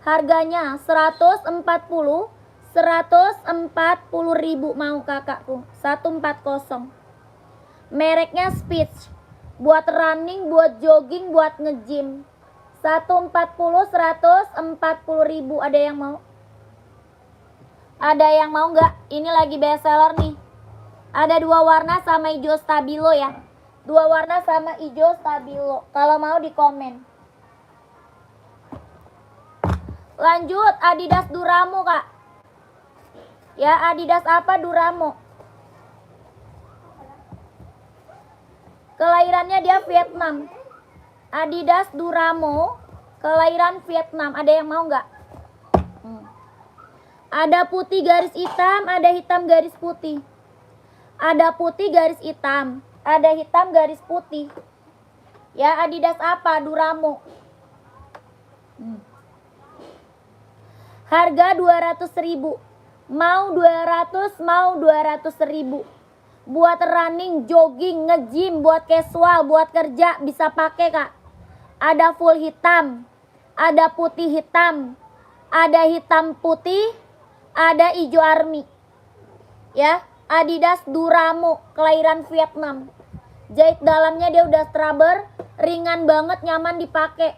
Harganya 140.000 mau kakakku. 140. Mereknya Spice. Buat running, buat jogging, buat nge-gym. 140.000. Ada yang mau? Ada yang mau nggak? Ini lagi best seller nih. Ada 2 warna sama hijau stabilo ya. 2 warna sama hijau stabilo. Kalau mau di komen. Lanjut, Adidas Duramo, Kak. Ya, Adidas apa? Duramo. Kelahirannya dia Vietnam. Adidas Duramo, kelahiran Vietnam. Ada yang mau nggak? Ada putih garis hitam, ada hitam garis putih. Ada putih garis hitam, ada hitam garis putih. Ya, Adidas apa? Duramo. Harga 200.000. Mau 200, mau 200.000. Buat running, jogging, nge-gym, buat casual, buat kerja bisa pakai, Kak. Ada full hitam, ada putih hitam, ada hitam putih, ada hijau army. Ya, Adidas Duramo, kelahiran Vietnam. Jahit dalamnya dia udah rubber, ringan banget, nyaman dipakai.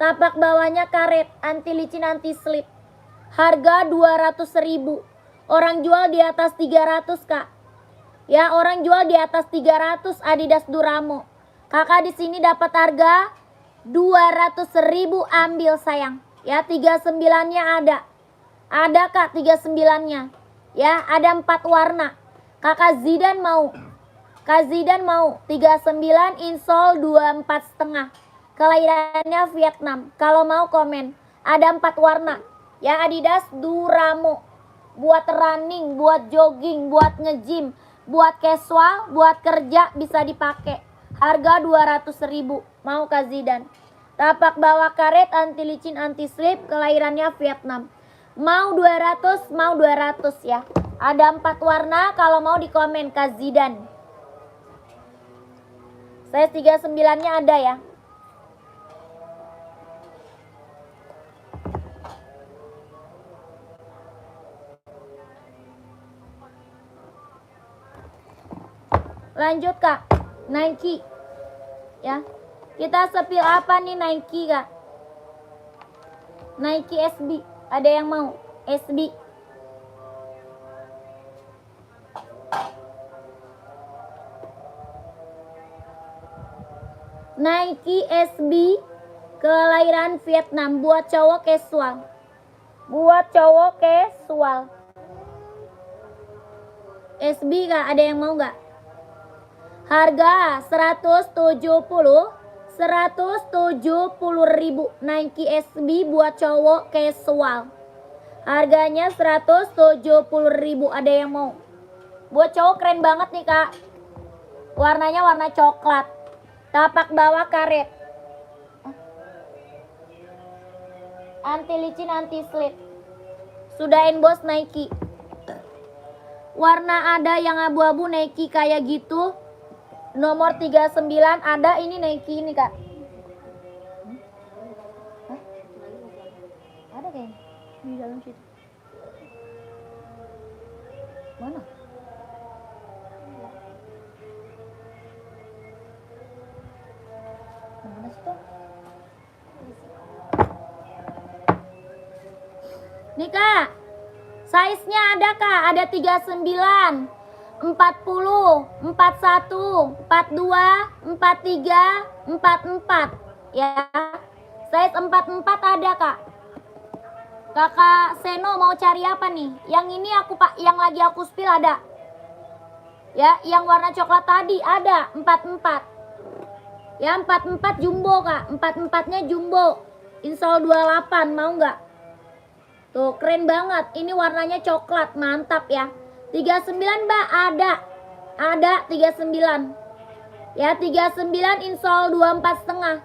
Tapak bawahnya karet, anti licin, anti slip. Harga 200.000. Orang jual di atas 300, Kak. Ya, orang jual di atas 300 Adidas Duramo. Kakak di sini dapat harga 200.000, ambil sayang. Ya, 39-nya ada. Ada, Kak, 39-nya. Ya, ada 4 warna. Kakak Zidan mau. Kak Zidan mau 39 insole 24,5. Kelahirannya Vietnam. Kalau mau komen. Ada 4 warna. Ya, Adidas Duramo. Buat running, buat jogging, buat nge-gym, buat casual, buat kerja bisa dipakai. Harga 200.000. Mau Kak Zidan. Tapak bawah karet, anti licin, anti slip, kelahirannya Vietnam. Mau 200, mau 200 ya. Ada 4 warna, kalau mau di komen Kak Zidan. Size 39-nya ada ya. Lanjut, Kak. Nike. Ya. Kita sepil apa nih Nike, Kak? Nike SB. Ada yang mau? SB. Nike SB, kelahiran Vietnam, buat cowok casual. Buat cowok casual. SB, Kak, ada yang mau nggak? Harga 170.000 Nike SB buat cowok casual. Harganya 170.000. Ada yang mau? Buat cowok keren banget nih, Kak. Warnanya warna coklat. Tapak bawah karet. Anti licin, anti slip. Sudah emboss Nike. Warna ada yang abu-abu Nike kayak gitu. Nomor 39 ada, ini Nike ini kak. Hah? Ada kayaknya di dalam situ. Mana? Mana sih tuh? Nih kak, size-nya ada kak, ada 39, 40, 41, 42, 43, 44 ya. Size 44 ada kak. Kakak Seno mau cari apa nih? Yang ini aku pak, yang lagi aku spill ada. Ya, yang warna coklat tadi ada 44. Ya 44 jumbo kak, 44-nya jumbo. Insole 28 mau nggak? Tuh keren banget, ini warnanya coklat, mantap ya. 39 mbak, ada 39. Ya 39 insole 24 setengah.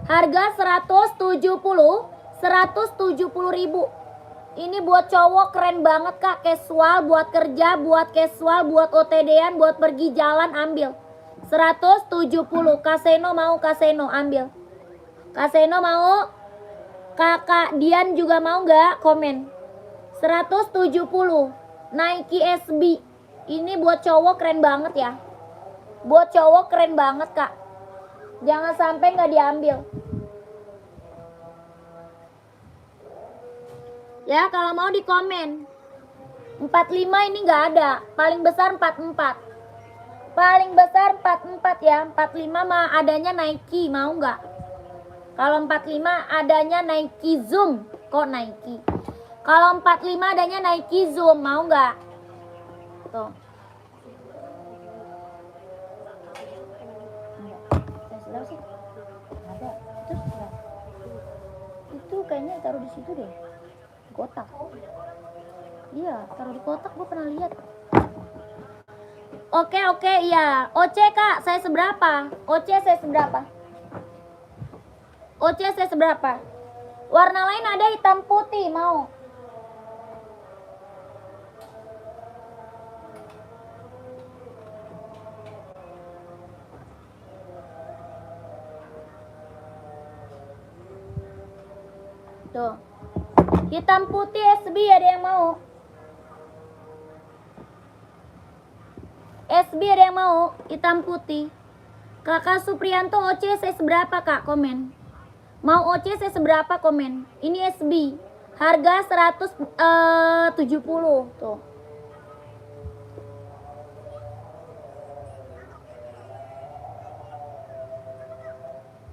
Harga 170 ribu. Ini buat cowok keren banget kak, casual, buat kerja, buat casual, buat OTD-an, buat pergi jalan ambil. 170. Kaseno mau, Kaseno ambil. Kaseno mau, kakak Dian juga mau nggak? Komen. 170. Nike SB. Ini buat cowok keren banget ya. Buat cowok keren banget kak. Jangan sampai nggak diambil. Ya kalau mau di komen. 45 ini nggak ada. Paling besar 44. Paling besar 44 ya. 45 mah adanya Nike, mau nggak? Kalau 45 adanya Nike Zoom. Kok Nike? Kalau 45 adanya Nike Zoom, mau nggak? Tuh. Enggak. Sih? Ada. Itu kayaknya taruh di situ deh. Kotak. Iya, taruh di kotak, gue pernah lihat. Oke, iya. OC kak, saya seberapa? OC saya seberapa? OC saya seberapa? Warna lain ada hitam putih, mau? Tuh. Hitam putih SB ada yang mau? SB ada yang mau? Hitam putih. Kakak Suprianto OC saya seberapa kak? Komen. Mau OC saya seberapa? Komen. Ini SB. Harga 170. Tuh.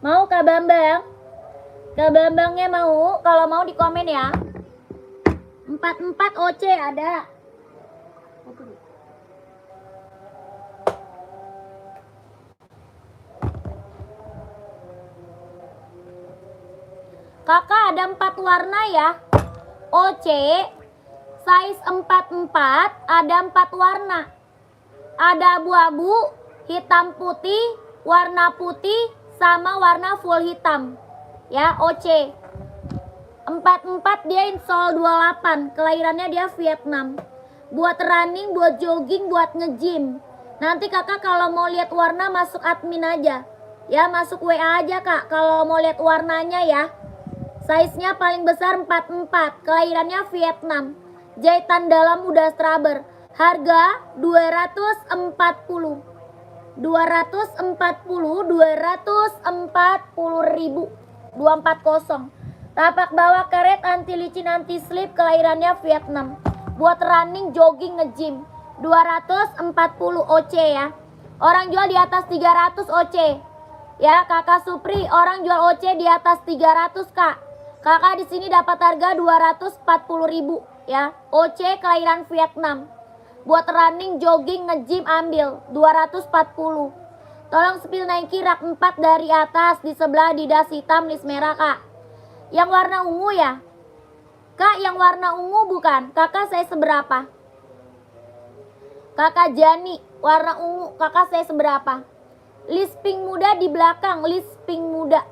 Mau Kak Bambang? Kak Bambangnya mau? Kalau mau di komen ya. 44 OC ada. Kakak ada 4 warna ya. OC size 44 ada 4 warna. Ada abu-abu, hitam putih, warna putih, sama warna full hitam. Ya, OC 44 dia insole 28. Kelahirannya dia Vietnam. Buat running, buat jogging, buat nge-gym. Nanti kakak kalau mau lihat warna masuk admin aja. Ya, masuk WA aja kak kalau mau lihat warnanya ya. Size-nya paling besar 44. Kelahirannya Vietnam. Jahitan dalam udah straber. Harga 240 ribu. 240. Tapak bawah karet, anti licin, anti slip, kelahirannya Vietnam. Buat running, jogging, nge-gym. 240 OC ya. Orang jual di atas 300 OC. Ya, Kakak Supri, orang jual OC di atas 300 kak. Kakak di sini dapat harga 240 ribu ya. OC kelahiran Vietnam. Buat running, jogging, nge-gym ambil 240. Tolong spill Nike rak 4 dari atas, di sebelah didas hitam list merah kak. Yang warna ungu ya? Kak yang warna ungu bukan? Kakak saya seberapa? Kakak Jani warna ungu, kakak saya seberapa? List pink muda di belakang, list pink muda.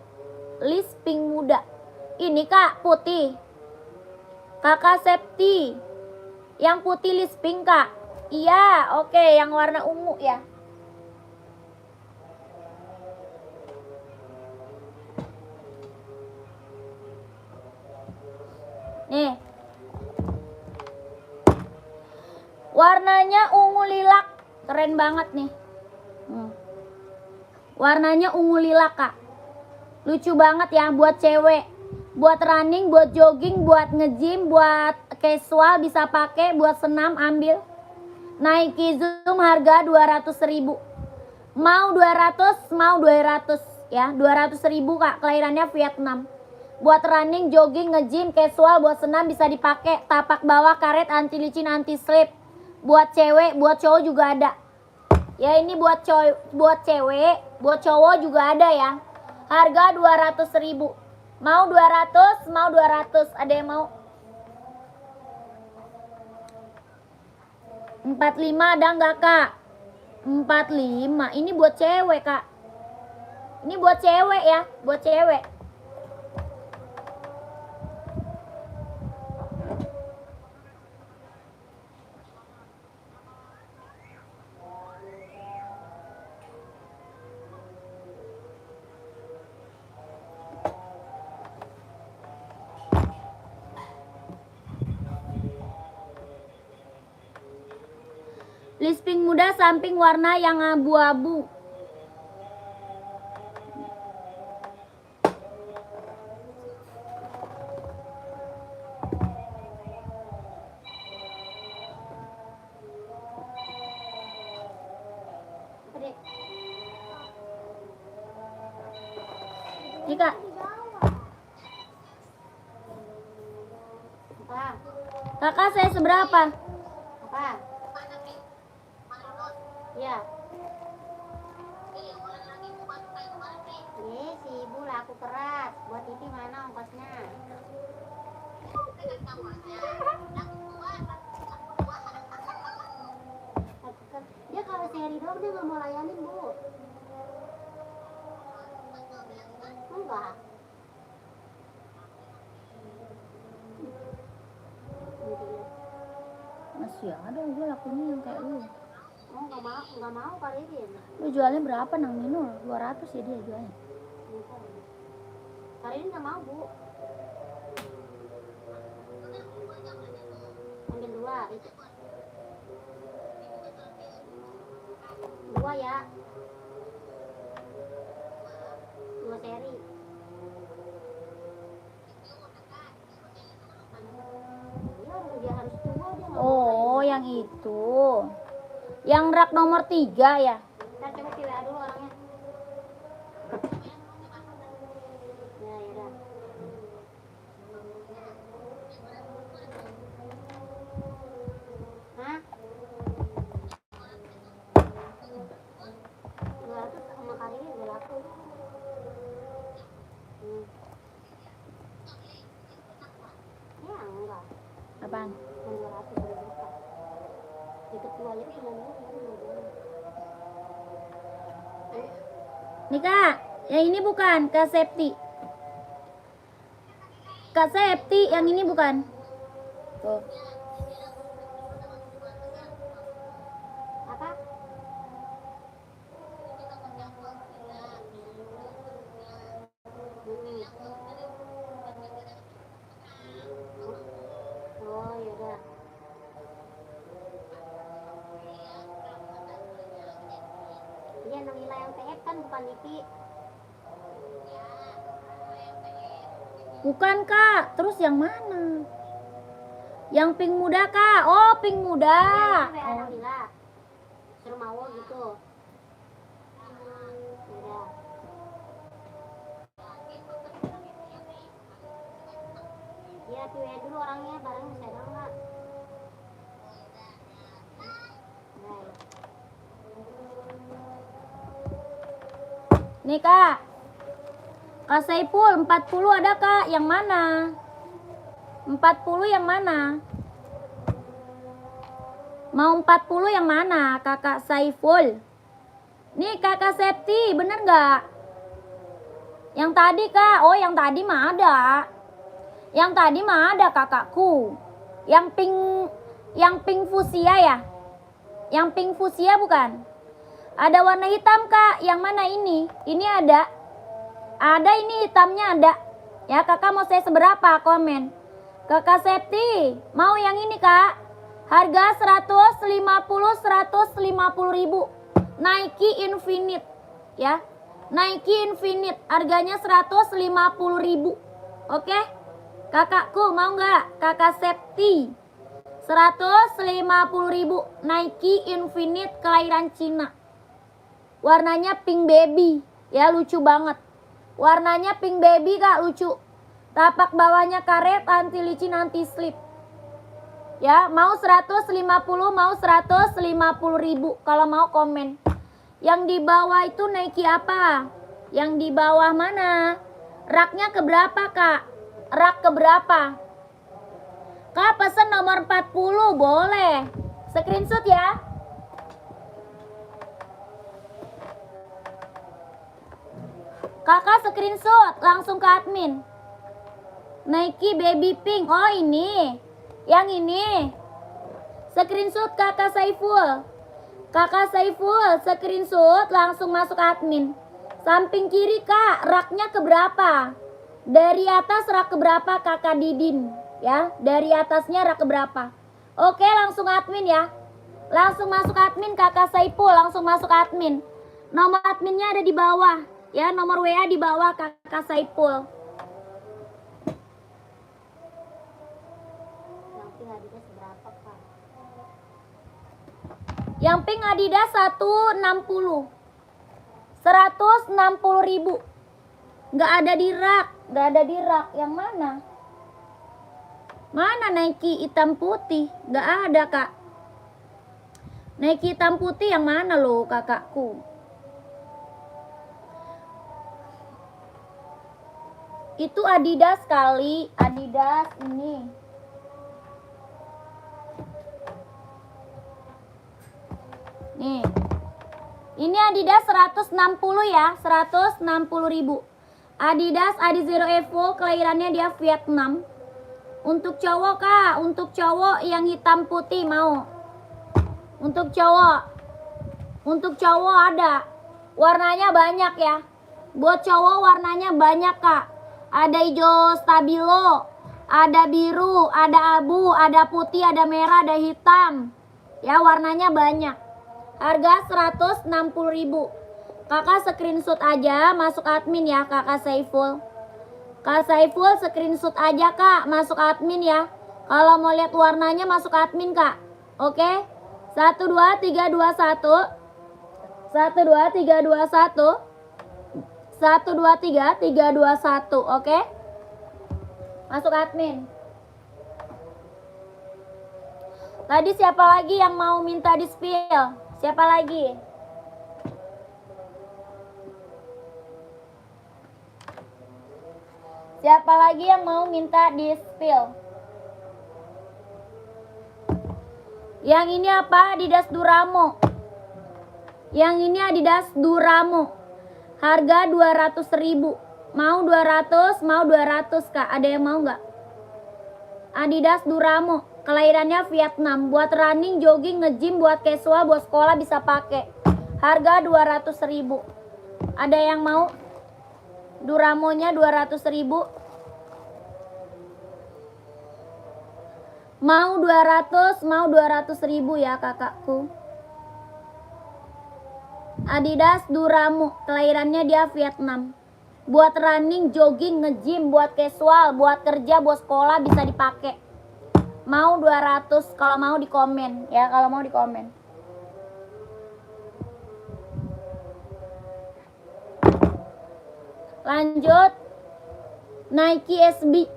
List pink muda. Ini kak putih. Kakak Septi. Yang putih list pink kak. Iya, oke, yang warna ungu ya. Nih. Warnanya ungu lilac. Keren banget nih. Warnanya ungu lilac, Kak. Lucu banget ya buat cewek. Buat running, buat jogging, buat nge-gym, buat casual bisa pakai, buat senam ambil. Nike Zoom harga 200.000. Mau 200, mau 200 ya. 200.000 Kak, kelahirannya Vietnam. Buat running, jogging, nge-gym, casual, buat senam bisa dipakai. Tapak bawah, karet, anti licin, anti slip. Buat cewek, buat cowok juga ada. Ya ini buat cewek, buat cowok juga ada ya. Harga 200.000. Mau 200, mau 200. Ada yang mau? 45 ada nggak, Kak? 45. Ini buat cewek, Kak. Ini buat cewek ya, buat cewek. Lisping muda samping warna yang abu-abu. Nih, Kak. Kakak saya seberapa? Apa? Ya. Nih si ibu laku keras. Buat Titi mana ongkosnya? Dia kalau sehari doang dia nggak mau layanin, Bu. Enggak. Masih ada gue lakunya yang kayak lu. Oh, nggak mau kali dia. Lu jualnya berapa Nang Minul? 200 ya dia jualnya. Kali ini nggak mau, Bu. Ambil 2 itu. 2 ya. 2 seri. Iya, dia harus tua dia. Oh, yang itu. Yang rak nomor 3 ya? Ntar coba pilih dulu orangnya. Ya, ya. Hah? 200 sama kali ini udah laku. Ya, enggak. Apaan? 200 udah buka. Itu tua aja cuma ini. Nih, Kak. Yang ini bukan Kak Septi. Kak Septi, yang ini bukan. Tuh. Apa? Oh, yaudah. Iya, Nabila yang PF kan bukan Lipi. Bukan, Kak. Terus yang mana? Yang pink muda, Kak. Oh, pink muda. Itu WA Nabila. Suruh mau gitu. Yaudah. Iya, pilih dulu orangnya, barang bisa ada nggak? Baik. Nih, Kak. Kak Saiful 40 ada, Kak? Yang mana? 40 yang mana? Mau 40 yang mana, Kakak Saiful? Nih, Kakak Septi, bener nggak? Yang tadi, Kak. Oh, yang tadi mah ada. Yang tadi mah ada, kakakku. Yang pink fuchsia ya? Yang pink fuchsia bukan? Ada warna hitam, Kak. Yang mana ini? Ini ada. Ada, ini hitamnya ada. Ya, kakak mau saya seberapa? Komen. Kakak Septi, mau yang ini kak? Harga 150 ribu. Nike Infinite ya. Nike Infinite harganya 150 ribu. Oke? Kakakku mau nggak? Kakak Septi 150 ribu. Nike Infinite kelahiran Cina. Warnanya pink baby ya, lucu banget. Warnanya pink baby kak, lucu. Tapak bawahnya karet, anti licin, anti slip. Ya, mau 150, mau 150 ribu. Kalau mau komen. Yang di bawah itu Nike apa? Yang di bawah mana? Raknya keberapa kak? Rak keberapa? Kak pesen nomor 40, boleh. Screenshot ya. Kakak screenshot langsung ke admin. Nike baby pink. Oh ini. Yang ini. Screenshot kakak Saiful. Kakak Saiful screenshot langsung masuk admin. Samping kiri kak, raknya keberapa? Dari atas rak keberapa kakak Didin? Ya, dari atasnya rak keberapa? Oke, langsung admin ya. Langsung masuk admin kakak Saiful, langsung masuk admin. Nomor adminnya ada di bawah. Ya, nomor WA di bawah kakak Saiful. Yang pink Adidas 160. 160 ribu. Nggak ada di rak. Nggak ada di rak. Yang mana? Mana Nike hitam putih? Nggak ada kak. Nike hitam putih yang mana loh kakakku? Itu Adidas kali. Adidas ini. Nih. Ini Adidas 160 ya, 160 ribu. Adidas Adizero Evo, kelahirannya dia Vietnam. Untuk cowok kak, untuk cowok yang hitam putih mau. Untuk cowok ada. Warnanya banyak ya. Buat cowok warnanya banyak kak. Ada hijau stabilo, ada biru, ada abu, ada putih, ada merah, ada hitam. Ya warnanya banyak. Harga 160 ribu. Kakak screenshot aja masuk admin ya kakak Saiful. Kak Saiful screenshot aja kak masuk admin ya. Kalau mau lihat warnanya masuk admin kak. Oke? 1 2 3 2 1. 1 2 3 2 1. 1 2 3 3 2 1. Oke? Masuk admin. Tadi siapa lagi yang mau minta di spill? Siapa lagi? Siapa lagi yang mau minta di spill? Yang ini apa? Adidas Duramo. Yang ini Adidas Duramo. Harga 200 ribu. Mau 200, mau 200 kak. Ada yang mau nggak? Adidas Duramo. Kelahirannya Vietnam. Buat running, jogging, nge-gym, buat casual, buat sekolah bisa pakai. Harga 200 ribu. Ada yang mau? Duramonya 200 ribu. Mau 200 ribu ya kakakku. Adidas Duramo. Kelahirannya dia Vietnam. Buat running, jogging, nge-gym, buat casual, buat kerja, buat sekolah bisa dipakai. Mau 200, kalau mau di komen ya, kalau mau di komen. Lanjut. Nike SB.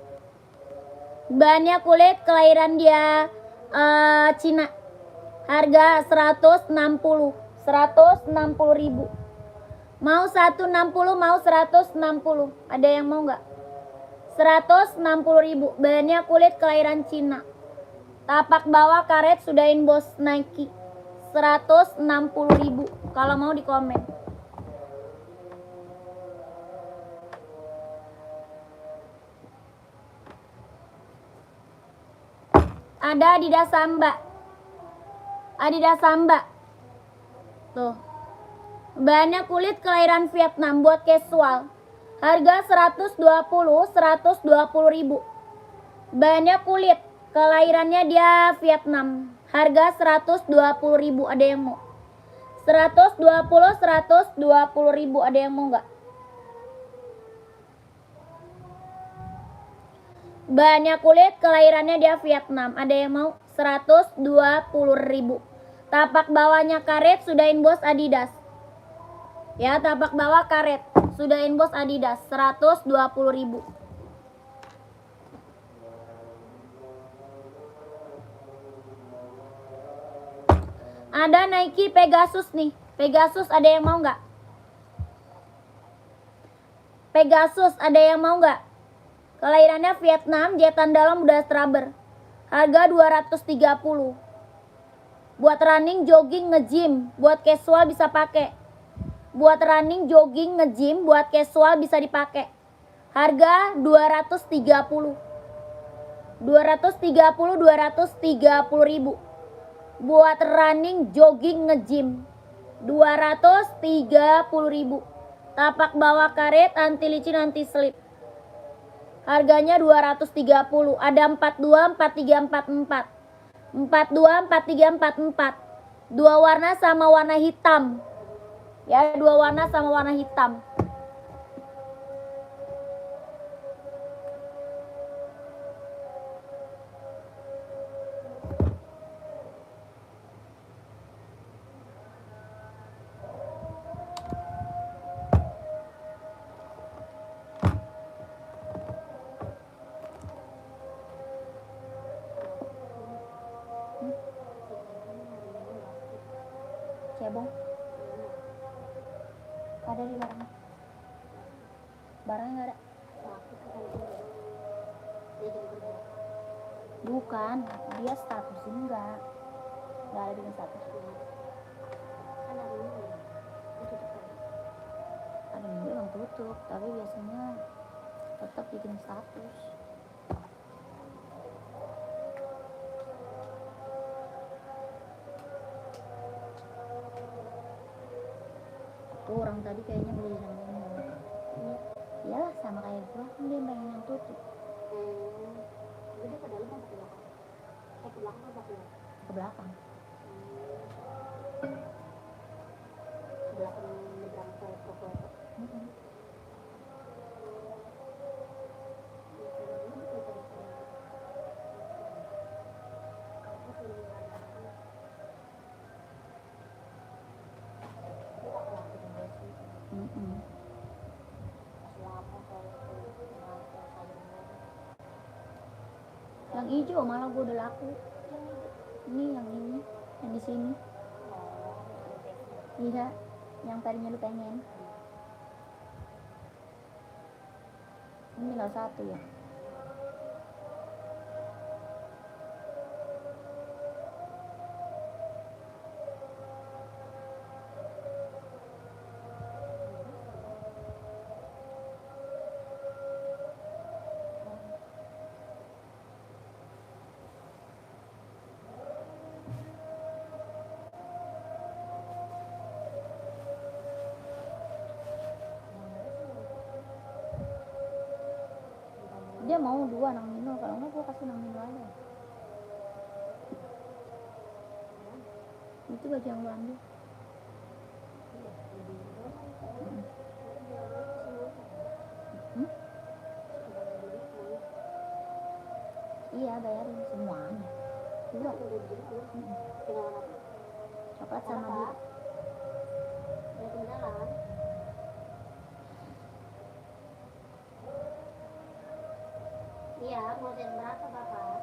Bahannya kulit, kelahiran dia Cina. Harga 160 ribu. Mau 160, mau 160. Ada yang mau nggak? 160 ribu. Bahannya kulit, kelahiran Cina. Tapak bawah karet, sudah inbox Nike. 160 ribu. Kalau mau di komen. Ada Adidas Samba. Adidas Samba. Tuh. Bahannya kulit, kelahiran Vietnam, buat casual. Harga 120 ribu. Bahannya kulit. Kelahirannya dia Vietnam. Harga 120.000. Ada yang mau? 120.000. Ada yang mau nggak? Bahannya kulit. Kelahirannya dia Vietnam. Ada yang mau? 120.000. Tapak bawahnya karet. Sudahin bos Adidas. Ya, tapak bawah karet. Sudahin bos Adidas. 120.000. Ada Nike Pegasus nih. Pegasus ada yang mau nggak? Pegasus ada yang mau nggak? Kelahirannya Vietnam, jahitan dalam udah rubber. Harga 230. Buat running, jogging, nge-gym, buat casual bisa pakai. Buat running, jogging, nge-gym, buat casual bisa dipakai. Harga 230. 230.000. Buat running, jogging, nge-gym 230.000. Tapak bawah karet, anti licin, anti slip. Harganya 230. Ada 42, 43, 44. 42, 43, 44. Dua warna sama warna hitam. Ya, dua warna sama warna hitam. Cebong. Ada di barangnya. Barangnya nggak ada. Bukan, dia status enggak. Nggak ada bikin status. Ada minggu emang tutup, tapi biasanya tetap bikin status. Tuh orang tadi kayaknya beli yang ini. Iyalah sama kayak gua, kan dia pengen yang tutup. Jadi ke dalam apa ke belakang? Ke belakang apa ke belakang? Ke belakang. Ke belakang nyebrang ke toko itu. Yang hijau malah gue udah laku. Ini yang di sini. Iya, yang tadinya lu pengen. Ini tinggal satu ya. Dia mau 2 nang mino, kalau enggak gue kasih nang mino aja. Itu baju yang lu ambil. Iya, bayarin semuanya. 2. Coklat sama biru. Ya kenalan. Iya, mau sen berapa Bapak?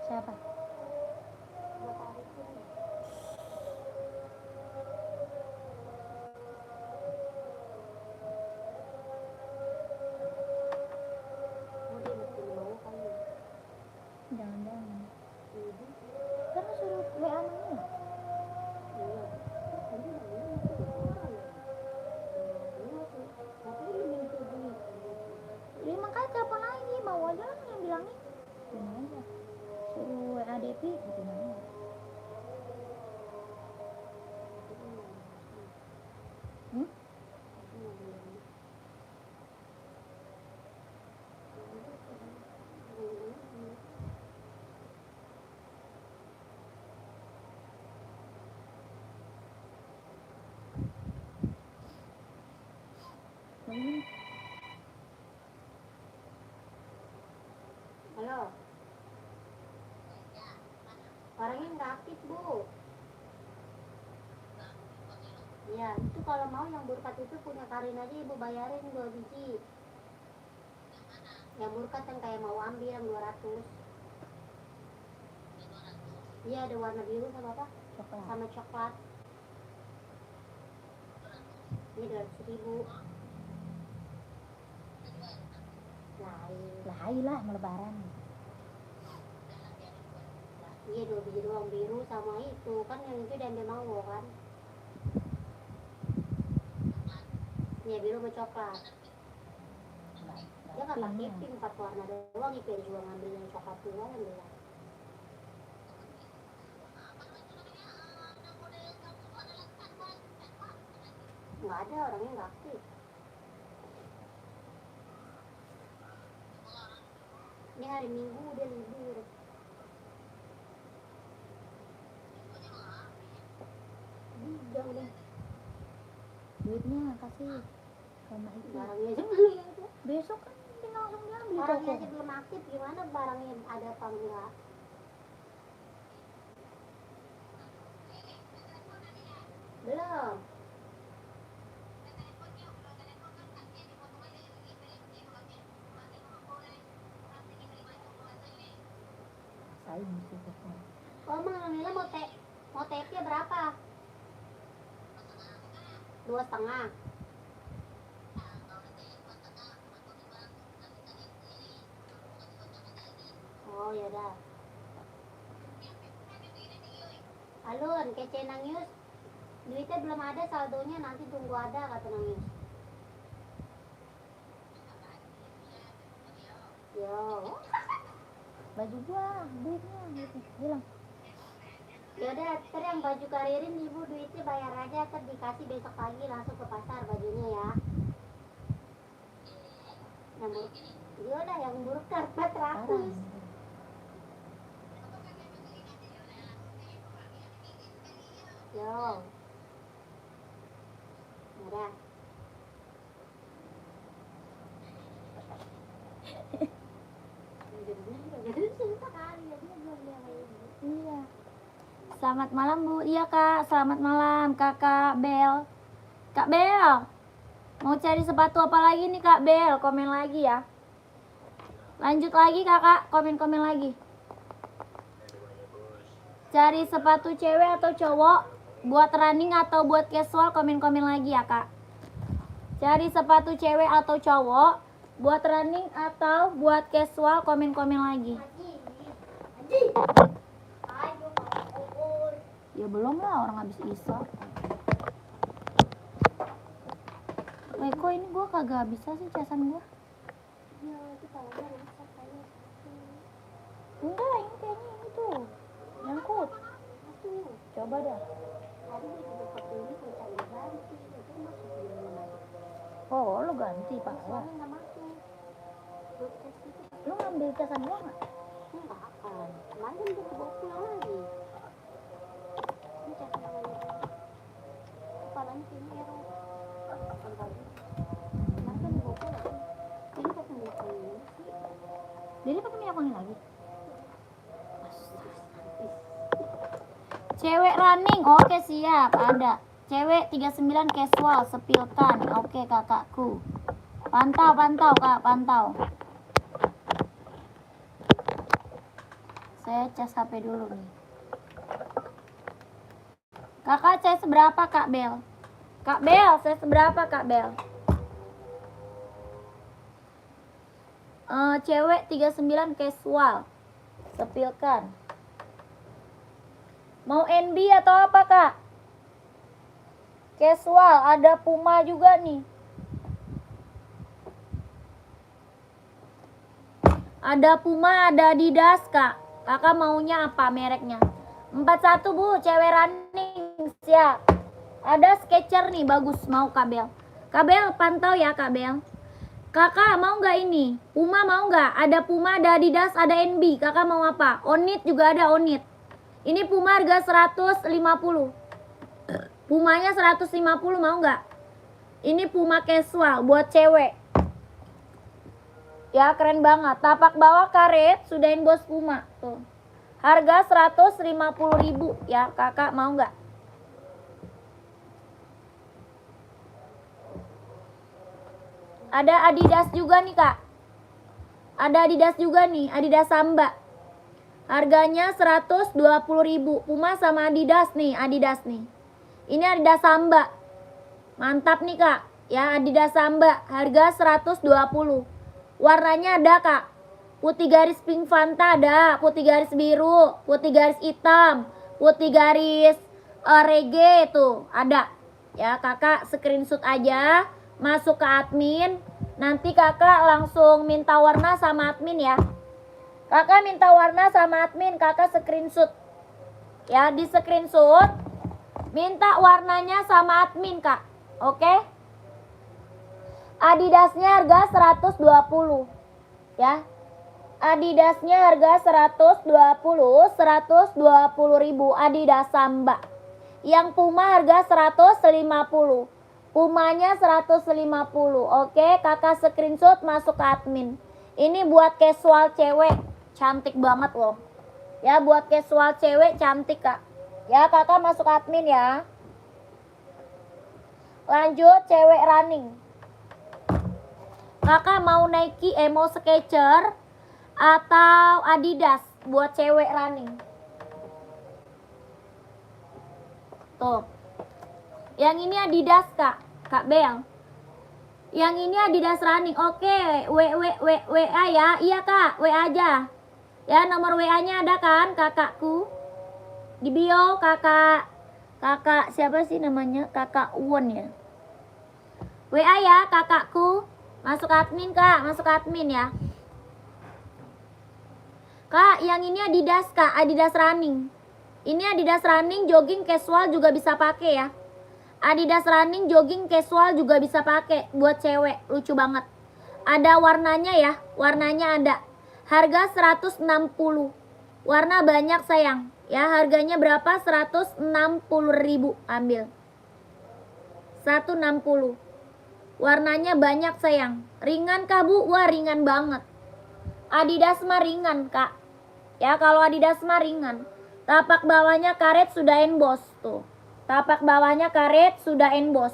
Siapa? Cepi gitu namanya. Hmm? Halo. Orangnya nggak aktif, Bu. Ya, itu kalau mau yang burkat itu punya Karin aja Ibu bayarin 2 biji. Yang burkat yang kayak mau ambil yang 200. Iya, ada warna biru sama apa? Coklat. Sama coklat. Ini 200.000. Lain lah mau lebaran. Iya 2 biji doang biru sama itu kan yang itu diambil mango kan. Iya biru sama coklat. Dia nggak pakai pink 4 warna doang. Ipe juga ngambil yang coklat tua yang bilang. Nggak ada orangnya nggak aktif. Ini hari Minggu udah libur. Jangan deh. Duitnya kasih sama itu. Barangnya aja belum ada. Besok kan tinggal langsung diambil Barangnya toko. aja belum aktif gimana barangnya ada apa enggak? Belum. Saing sih toko. Oh, Mang Nila mau tape-nya berapa? 2,5. Oh ya dah. Alun, kece Nangius. Duitnya belum ada saldonya, nanti tunggu ada kata Nangius. Yo. Baju gua, duitnya gitu. Bilang. Yaudah, ntar yang baju Karirin ibu duitnya bayar aja, ntar dikasih besok pagi langsung ke pasar bajunya ya. Yang buruk, yaudah yang buruk karpet 400. Yo. Udah. Iya. Selamat malam Bu. Iya Kak, selamat malam Kakak Bel. Kak Bel, mau cari sepatu apa lagi nih Kak Bel? Komen lagi ya. Lanjut lagi Kakak, komen-komen lagi. Cari sepatu cewek atau cowok? Buat running atau buat casual? Komen-komen lagi ya Kak. Cari sepatu cewek atau cowok? Buat running atau buat casual? Komen-komen lagi. Ya belum lah, orang habis isya. Kok ini gua kagak bisa sih casan gua? Enggak, ini kayaknya ini tuh nyangkut. Coba dah. Oh, lu ganti Pak. Lu ngambil casan gua nggak? Enggak akan. Kemarin dia bawa pulang lagi. Ini casan namanya. Kepalanya kayaknya error. Kemarin kan dibawa pulang. Ini pakai minyak wangi sih. Jadi pakai minyak wangi lagi. Cewek running, oke siap, ada. Cewek 39 casual, sepilkan. Oke kakakku. Pantau, pantau Kak, pantau. Saya cas HP dulu nih. Kakak saya seberapa Kak Bel? Kak Bel, saya seberapa Kak Bel? Cewek 39 casual, sepilkan. Mau NB atau apa Kak? Casual, ada Puma juga nih. Ada Puma, ada Adidas Kak. Kakak maunya apa mereknya? 41 Bu, cewek running. Siap. Ada Skechers nih, bagus. Mau Kak Bel. Kak Bel pantau ya Kak Bel. Kakak mau nggak ini? Puma mau nggak? Ada Puma, ada Adidas, ada NB. Kakak mau apa? Onit juga ada Onit. Ini Puma harga 150. Pumanya 150 mau nggak? Ini Puma casual buat cewek. Ya keren banget. Tapak bawah karet sudah inbox Puma tuh. Harga 150.000 ya. Kakak mau nggak? Ada Adidas juga nih Kak. Ada Adidas juga nih, Adidas Samba. Harganya 120.000. Puma sama Adidas nih, Adidas nih. Ini Adidas Samba. Mantap nih Kak. Ya Adidas Samba, harga 120. Warnanya ada Kak. Putih garis pink Fanta ada, putih garis biru, putih garis hitam, putih garis reggae itu ada. Ya Kakak screenshot aja, masuk ke admin. Nanti Kakak langsung minta warna sama admin ya. Kakak minta warna sama admin, Kakak screenshot. Ya di screenshot, minta warnanya sama admin Kak. Oke? Adidasnya harga 120 ya. Adidasnya harga 120.000 Adidas Samba. Yang Puma harga 150. Pumanya 150. Oke, Kakak screenshot masuk ke admin. Ini buat casual cewek, cantik banget loh. Ya, buat casual cewek cantik Kak. Ya, Kakak masuk admin ya. Lanjut cewek running. Kakak mau Nike, mau Skechers atau Adidas buat cewek running. Tuh. Yang ini Adidas Kak, Kak Bel. Yang ini Adidas running. Oke, WA ya. Iya Kak, WA aja. Ya, nomor WA-nya ada kan kakakku? Di bio kakak siapa sih namanya? Kakak Won ya. WA ya kakakku. Masuk admin Kak, masuk admin ya. Kak, yang ini Adidas Kak, Adidas running. Ini Adidas running jogging casual juga bisa pakai ya. Adidas running jogging casual juga bisa pakai buat cewek, lucu banget. Ada warnanya ya, warnanya ada. Harga 160. Warna banyak sayang. Ya, harganya berapa? 160.000 ambil. 160. Warnanya banyak sayang. Ringan kah Bu? Wah ringan banget. Adidas mah ringan Kak. Ya kalau Adidas mah ringan. Tapak bawahnya karet sudah emboss tuh. Tapak bawahnya karet sudah emboss.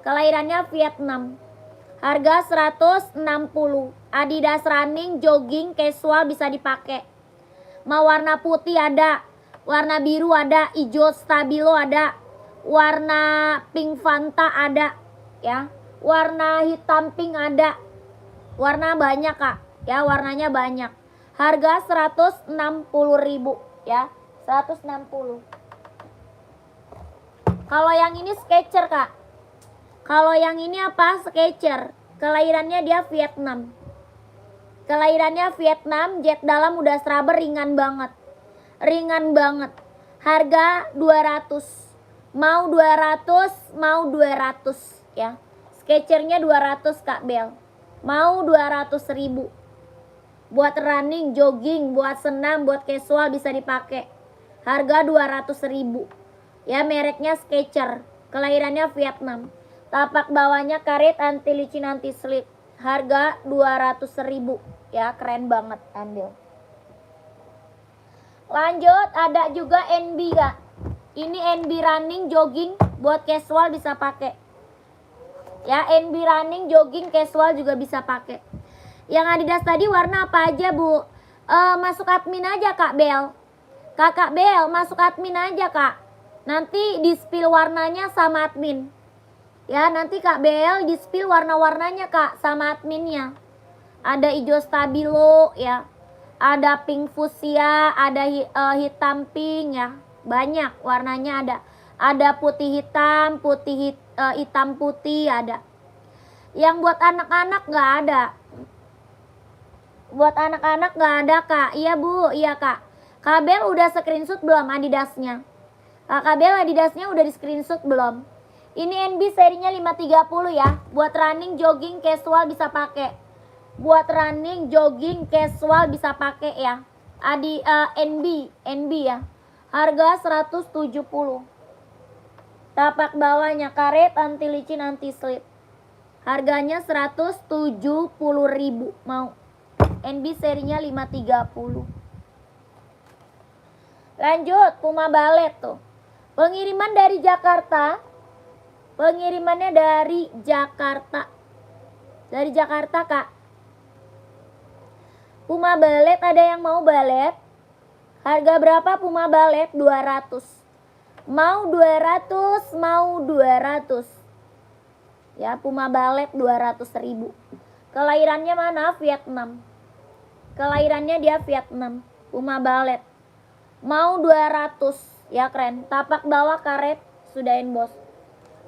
Kelahirannya Vietnam. Harga 160. Adidas running jogging casual bisa dipakai. Mau warna putih ada, warna biru ada, hijau stabilo ada, warna pink Fanta ada ya. Warna hitam pink ada. Warna banyak Kak. Ya, warnanya banyak. Harga 160.000 ya. 160. Kalau yang ini Skechers Kak. Kalau yang ini apa? Skechers. Kelahirannya dia Vietnam. Kelahirannya Vietnam, jet dalam udah rubber, ringan banget. Ringan banget. Harga 200. Mau 200, mau 200 ya. Skechers-nya 200 Kak Bel. Mau 200.000. Buat running, jogging, buat senam, buat casual bisa dipakai. Harga 200.000. Ya, mereknya Skechers. Kelahirannya Vietnam. Tapak bawahnya karet, anti licin, anti slip. Harga 200.000. Ya, keren banget, ambil. Lanjut, ada juga NB Kak. Ini NB running, jogging, buat casual bisa pakai. Ya, NB running, jogging, casual juga bisa pakai. Yang Adidas tadi warna apa aja Bu? Masuk admin aja Kak Bel. Kakak Bel, masuk admin aja Kak. Nanti di spill warnanya sama admin. Ya, nanti Kak Bel di spill warna-warnanya Kak sama adminnya. Ada hijau stabilo ya. Ada pink fuchsia, ada hitam pink ya. Banyak warnanya ada. Ada putih hitam, hitam putih ada. Yang buat anak-anak nggak ada. Buat anak-anak nggak ada Kak. Iya Bu, iya Kak. Kabel udah screenshot belum Adidasnya? Kabel Adidasnya udah di screenshot belum? Ini NB serinya 530 ya. Buat running, jogging, casual bisa pakai. Buat running, jogging, casual bisa pakai ya. NB ya. Harga 170. Tapak bawahnya karet, anti licin, anti slip. Harganya 170.000. Mau? NB serinya 530. Lanjut, Puma Ballet tuh. Pengiriman dari Jakarta. Pengirimannya dari Jakarta. Dari Jakarta, Kak. Puma Ballet, ada yang mau balet? Harga berapa Puma Ballet? 200. Mau 200, mau 200. Ya, Puma Ballet 200.000. Kelahirannya mana? Vietnam. Kelahirannya dia Vietnam. Puma Ballet. Mau 200. Ya keren. Tapak bawah karet sudahin bos.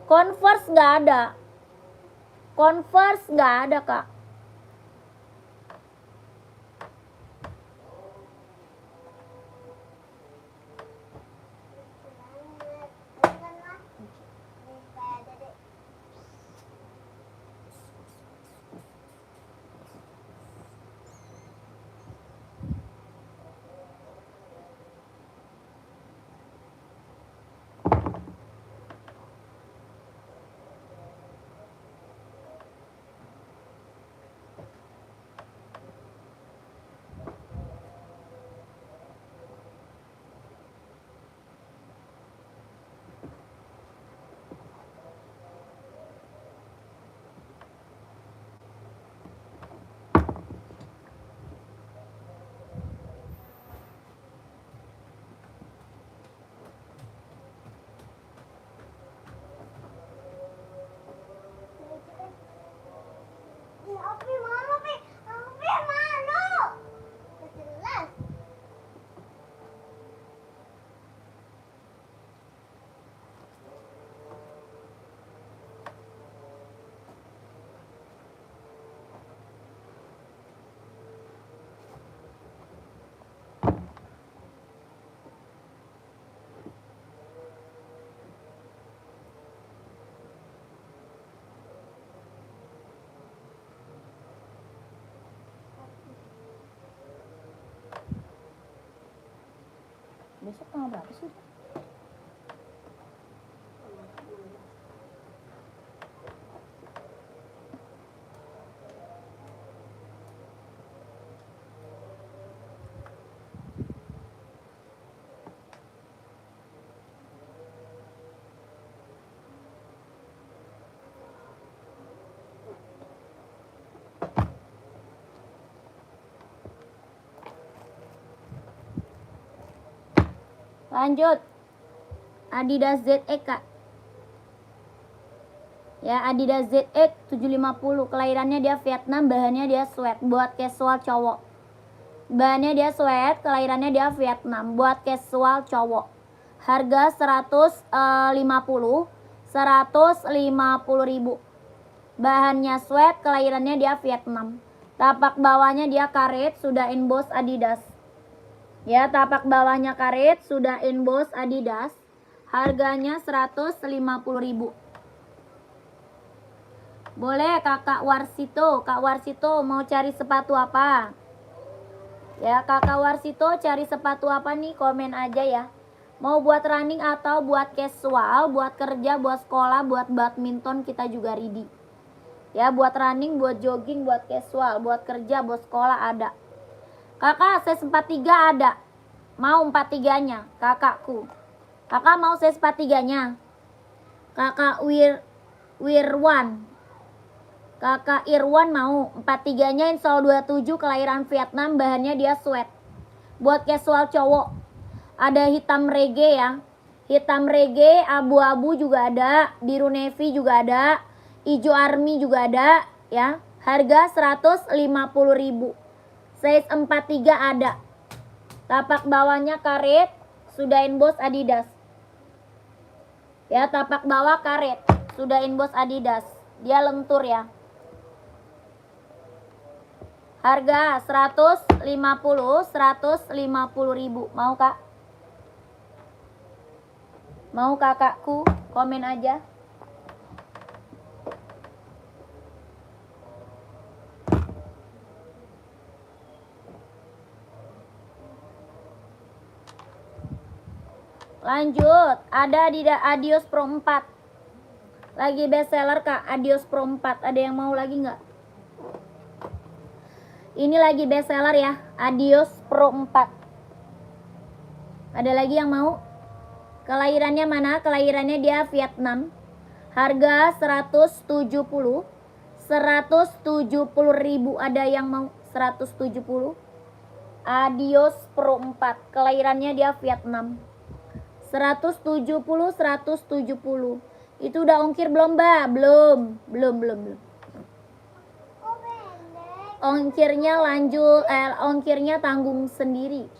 Converse nggak ada. Converse nggak ada Kak. Besok tanggal berapa sih? Lanjut. Adidas ZX Kak. Ya, Adidas ZX 750. Kelahirannya dia Vietnam, bahannya dia sweat. Buat casual cowok. Bahannya dia sweat, kelahirannya dia Vietnam. Buat casual cowok. Harga 150. 150.000. Bahannya sweat, kelahirannya dia Vietnam. Tapak bawahnya dia karet, sudah emboss Adidas. Ya, tapak bawahnya karet, sudah emboss Adidas. Harganya 150.000. Boleh Kakak Warsito. Kak Warsito mau cari sepatu apa? Ya, Kakak Warsito cari sepatu apa nih? Komen aja ya. Mau buat running atau buat casual, buat kerja, buat sekolah, buat badminton kita juga ready. Ya, buat running, buat jogging, buat casual, buat kerja, buat sekolah ada. Kakak size 43 ada. Mau 43-nya, kakakku. Kakak mau size 43-nya. Kakak Wirwan. Kakak Irwan mau 43-nya install 27 kelahiran Vietnam, bahannya dia sweat. Buat casual cowok. Ada hitam reggae ya. Hitam reggae, abu-abu juga ada, biru navy juga ada, hijau army juga ada ya. Harga 150.000. Size 43 ada. Tapak bawahnya karet, sudah emboss Adidas. Ya, tapak bawah karet, sudah emboss Adidas. Dia lentur ya. Harga 150.000. Mau Kak? Mau kakakku? Komen aja. Lanjut, ada di Adios Pro 4. Lagi best seller Kak, Adios Pro 4. Ada yang mau lagi nggak? Ini lagi best seller ya, Adios Pro 4. Ada lagi yang mau? Kelahirannya mana? Kelahirannya dia Vietnam. Harga 170. 170.000. Ada yang mau? 170. Adios Pro 4. Kelahirannya dia Vietnam. 170. Itu udah ongkir belum, Mbak? Belum. Ongkirnya lanjut, ongkirnya tanggung sendiri.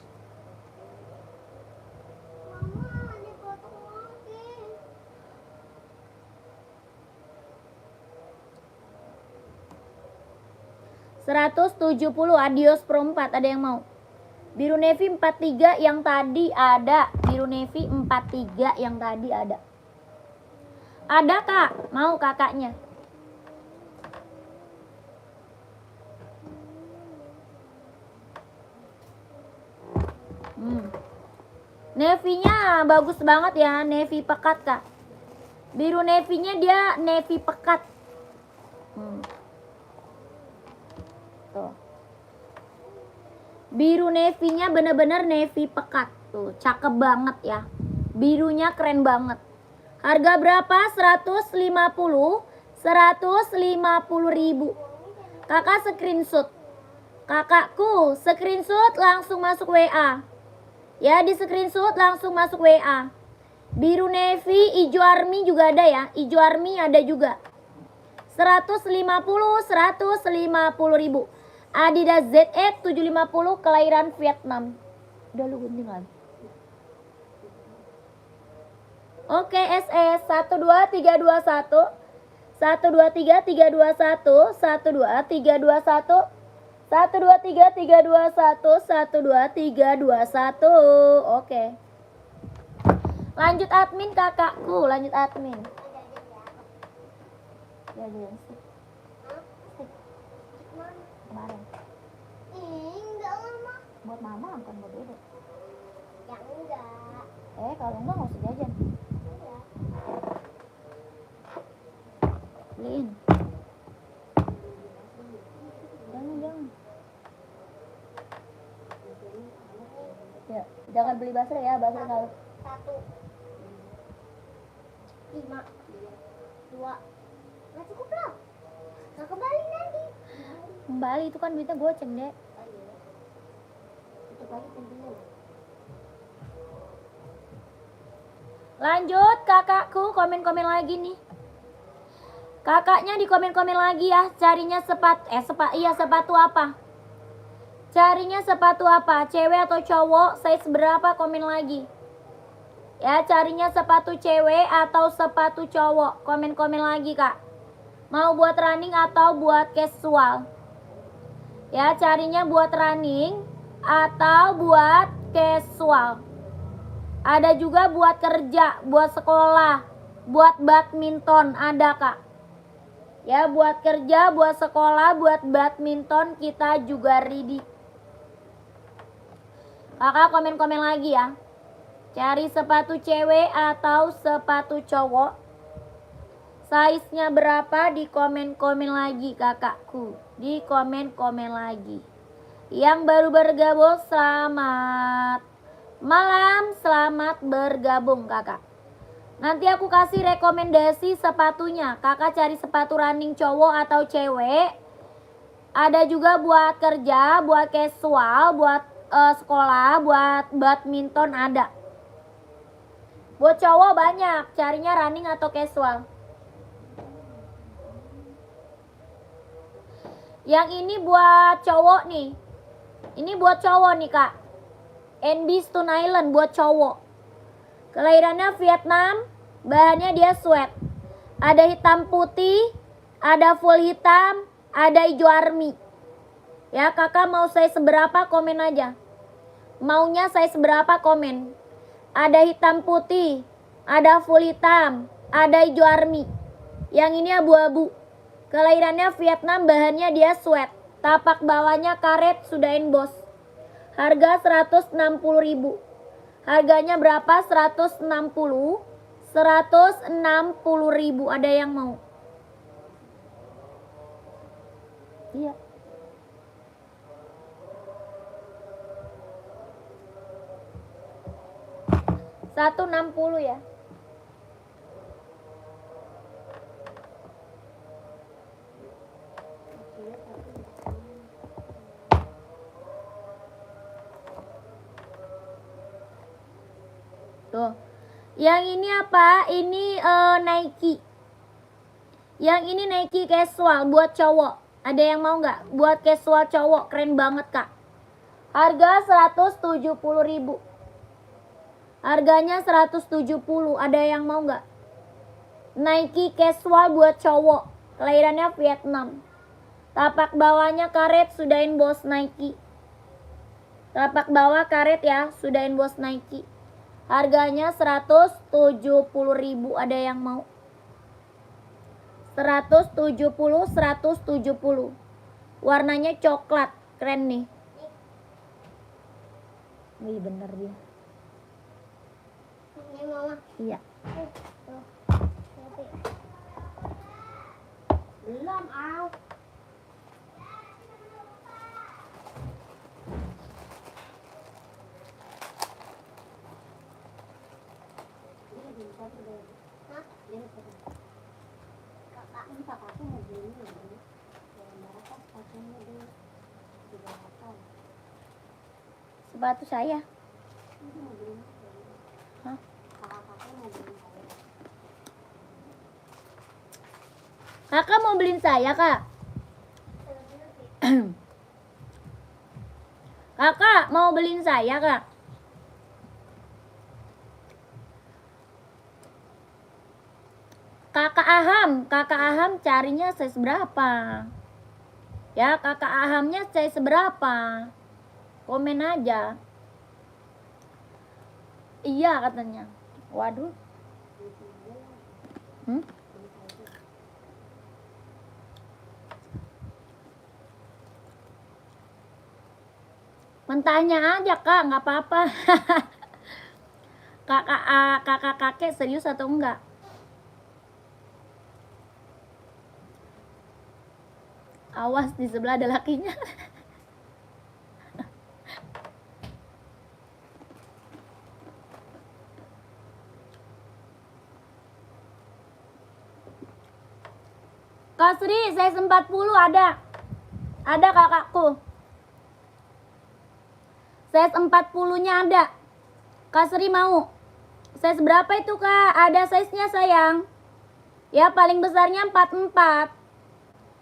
$170 Adios Pro 4. Ada yang mau? Biru navy 43 yang tadi ada. Biru navy 43 yang tadi ada. Ada Kak, mau kakaknya? Navy-nya bagus banget ya, navy pekat Kak. Biru navy-nya dia navy pekat. Tuh. Biru navy-nya bener-bener navy pekat. Tuh, cakep banget ya. Birunya keren banget. Harga berapa? 150. 150.000. Kakak screenshot. Kakakku screenshot langsung masuk WA. Ya, di screenshot langsung masuk WA. Biru navy, hijau army juga ada ya. Hijau army ada juga. 150.000. Adidas ZX 750 kelahiran Vietnam. Udah lu gunting lagi. Oke, SS 12321. 12321. 12321. 12321. 12321. Oke. Lanjut admin kakakku, lanjut admin. Ya, kemarin. Enggak lama. Buat mama bukan buat Dede. Ya enggak. Kalau enggak nggak usah jajan. Iya. Beliin. Jangan. Ya, jangan beli basre ya, basre kalau 1 5 2 nggak cukup loh. Nggak kembali nanti. kembali itu kan duitnya goceng, Dek. Oh iya. Tutup lagi pintunya. Lanjut kakakku, komen-komen lagi nih. Kakaknya di komen-komen lagi ya, carinya sepatu apa? Carinya sepatu apa? Cewek atau cowok? Size berapa? Komen lagi. Ya, carinya sepatu cewek atau sepatu cowok? Komen-komen lagi, Kak. Mau buat running atau buat casual? Ya, carinya buat running atau buat casual. Ada juga buat kerja, buat sekolah, buat badminton, ada Kak. Ya, buat kerja, buat sekolah, buat badminton kita juga ready. Kakak komen-komen lagi ya. Cari sepatu cewek atau sepatu cowok? Size-nya berapa? Di komen-komen lagi kakakku. Di komen-komen lagi. Yang baru bergabung, selamat malam, selamat bergabung kakak. Nanti aku kasih rekomendasi sepatunya. Kakak cari sepatu running cowok atau cewek. Ada juga buat kerja, buat casual, buat sekolah, buat badminton ada. Buat cowok banyak, carinya running atau casual. Yang ini buat cowok nih. Ini buat cowok nih kak. NB Stone Island buat cowok. Kelahirannya Vietnam, bahannya dia sweat. Ada hitam putih, ada full hitam, ada hijau army. Ya, kakak mau size seberapa komen aja. Maunya size seberapa komen. Ada hitam putih, ada full hitam, ada hijau army. Yang ini abu-abu. Kelahirannya Vietnam, bahannya dia sweat. Tapak bawahnya karet, sudah emboss. Harga 160.000. Harganya berapa? 160. 160.000. Ada yang mau? Iya. 160 ya. Tuh. Yang ini apa? Ini Nike. Yang ini Nike casual buat cowok. Ada yang mau nggak? Buat casual cowok keren banget, Kak. Harga 170.000. Harganya 170. Ada yang mau nggak? Nike casual buat cowok. Kelahirannya Vietnam. Tapak bawahnya karet, sudah emboss Nike. Tapak bawah karet ya, sudah emboss Nike. Harganya 170.000. Ada yang mau? 170, 170. Warnanya coklat, keren nih. Wih, bener dia. Ini mama. Iya. Belum, Au. Hah? Kakakku mau beli ini. Berapa sepatunya deh? 300. Sepatu saya. Ini mau beli ini. Hah? Kakakku mau beli ini. Kakak mau beliin saya, Kak? Kakak mau beliin saya, Kak? Kakak Aham carinya size berapa? Ya, kakak Ahamnya size berapa? Komen aja. Iya katanya. Waduh. Mentahnya aja, Kak, nggak apa-apa. Kakak kakek serius atau enggak? Awas, di sebelah ada lakinya. Kak Sri, size 40 ada. Ada kakakku. Size 40-nya ada. Kak Sri mau? Size berapa itu, Kak? Ada size-nya, sayang. Ya, paling besarnya 44.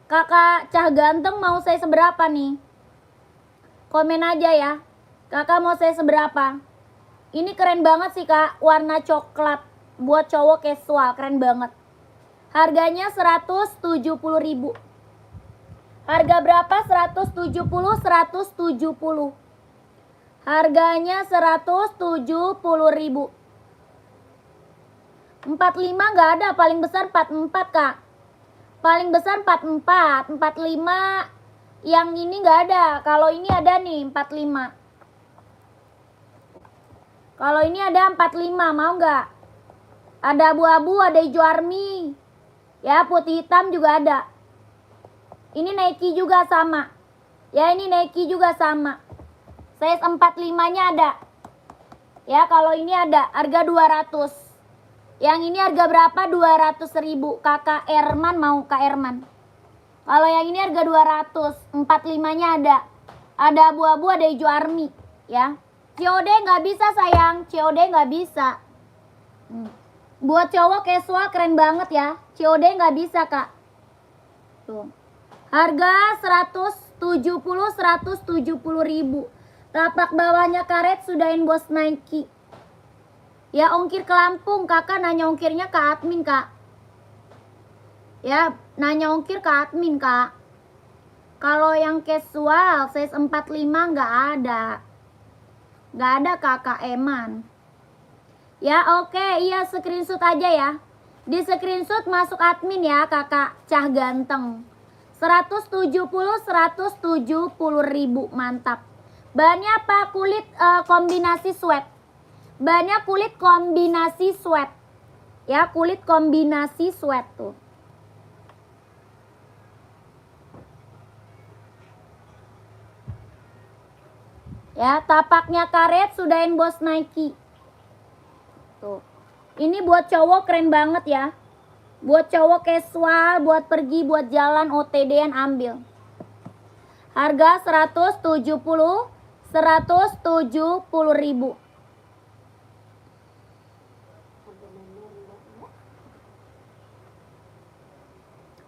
Kakak Cah Ganteng mau size seberapa nih? Komen aja ya. Kakak mau size seberapa? Ini keren banget sih, Kak. Warna coklat. Buat cowok casual. Keren banget. Harganya 170.000. Harga berapa? 170, 170. Harganya 170.000. 45 nggak ada, paling besar 44, Kak. Paling besar 44, 45 yang ini nggak ada. Kalau ini ada nih 45. Kalau ini ada 45, mau nggak? Ada abu-abu, ada hijau army. Ya, putih hitam juga ada. Ini Nike juga sama. Ya, ini Nike juga sama. Size 45-nya ada. Ya, kalau ini ada harga 200. Yang ini harga berapa? 200.000. Kakak Erman mau, Kak Erman. Kalau yang ini harga 200. 45-nya ada. Ada abu-abu, ada hijau army, ya. COD nggak bisa, sayang. COD nggak bisa. Buat cowok casual keren banget ya. COD nggak bisa, Kak. Tuh. Harga 170, 170.000. Tapak bawahnya karet, sudah emboss Nike. Ya, ongkir ke Lampung. Kakak nanya ongkirnya ke admin, Kak. Ya, nanya ongkir ke admin, Kak. Kalau yang casual size 45 nggak ada. Nggak ada kakak Eman. Ya oke, iya screenshot aja ya. Di screenshot masuk admin ya kakak Cah Ganteng. 170 ribu, mantap. Bahannya apa? Kulit kombinasi sweat. Bahannya kulit kombinasi sweat. Ya, kulit kombinasi sweat tuh. Ya, tapaknya karet sudah emboss Nike. Tuh. Ini buat cowok keren banget ya. Buat cowok casual, buat pergi, buat jalan OTD-an ambil. Harga 170 ribu.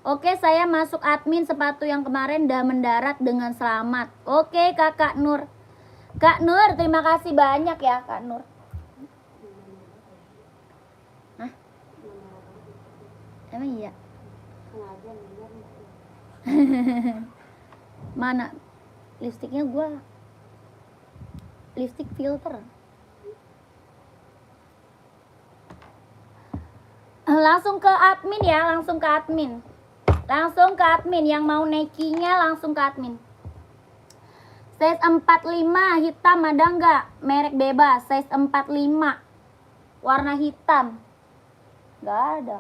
Oke, saya masuk admin sepatu yang kemarin udah mendarat dengan selamat. Oke, Kakak Nur. Kak Nur, terima kasih banyak ya, Kak Nur. Hah? Emang iya? Mana? Lipstiknya gua lipstik filter. Langsung ke admin ya, langsung ke admin. Langsung ke admin yang mau Nike-nya langsung ke admin. Size 45 hitam ada nggak? Merek bebas, size 45 warna hitam. Nggak ada.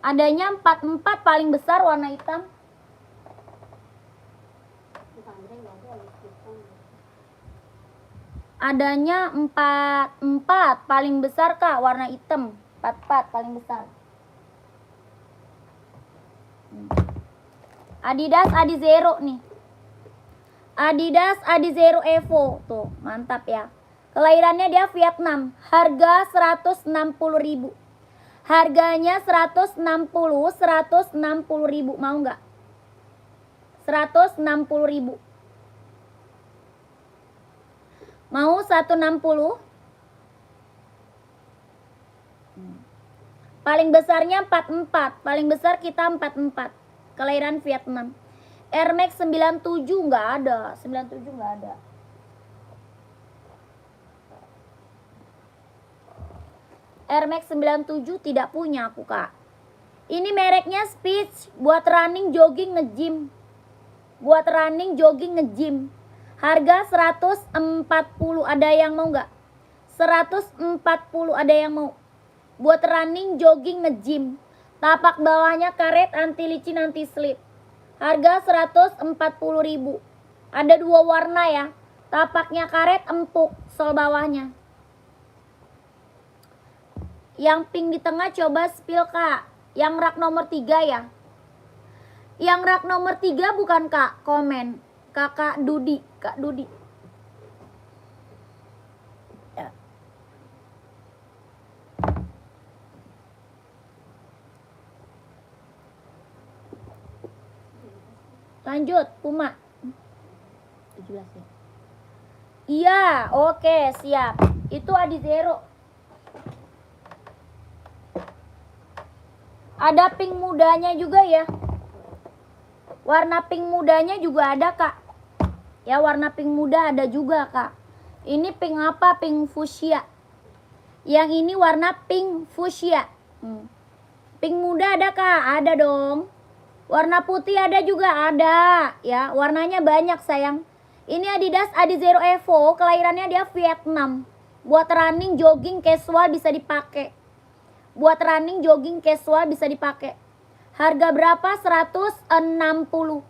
Adanya 44 paling besar warna hitam. Adanya 44 paling besar Kak, warna hitam. 44 paling besar. Adidas Adizero nih. Adidas Adizero Evo tuh, mantap ya. Kelahirannya dia Vietnam. Harga 160 ribu. Harganya 160 ribu. Mau nggak? 160 ribu. Mau 160? Paling besarnya 44. Paling besar kita 44. Kelahiran Vietnam. Air Max 97 nggak ada. 97 nggak ada. Air Max 97 tidak punya aku Kak. Ini mereknya Speech. Buat running, jogging, nge-gym. Buat running, jogging, nge-gym. Harga 140. Ada yang mau nggak? 140 ada yang mau. Buat running, jogging, nge-gym. Tapak bawahnya karet, anti licin, anti slip. Harga 140 ribu. Ada 2 warna ya. Tapaknya karet, empuk. Sol bawahnya. Yang pink di tengah coba spill Kak. Yang rak nomor 3 ya. Yang rak nomor 3 bukan Kak. Komen. Kakak Dudi. Kak Dudi. Ya. Lanjut, Puma. 17 ya. Iya, oke, siap. Itu Adizero. Ada pink mudanya juga ya. Warna pink mudanya juga ada Kak. Ya, warna pink muda ada juga Kak. Ini pink apa? Pink fuchsia. Yang ini warna pink fuchsia. Pink muda ada Kak? Ada dong. Warna putih ada juga, ada ya. Warnanya banyak sayang. Ini Adidas Adizero Evo. Kelahirannya dia Vietnam. Buat running, jogging, casual bisa dipakai. Buat running, jogging, casual bisa dipakai. Harga berapa? 160. 160.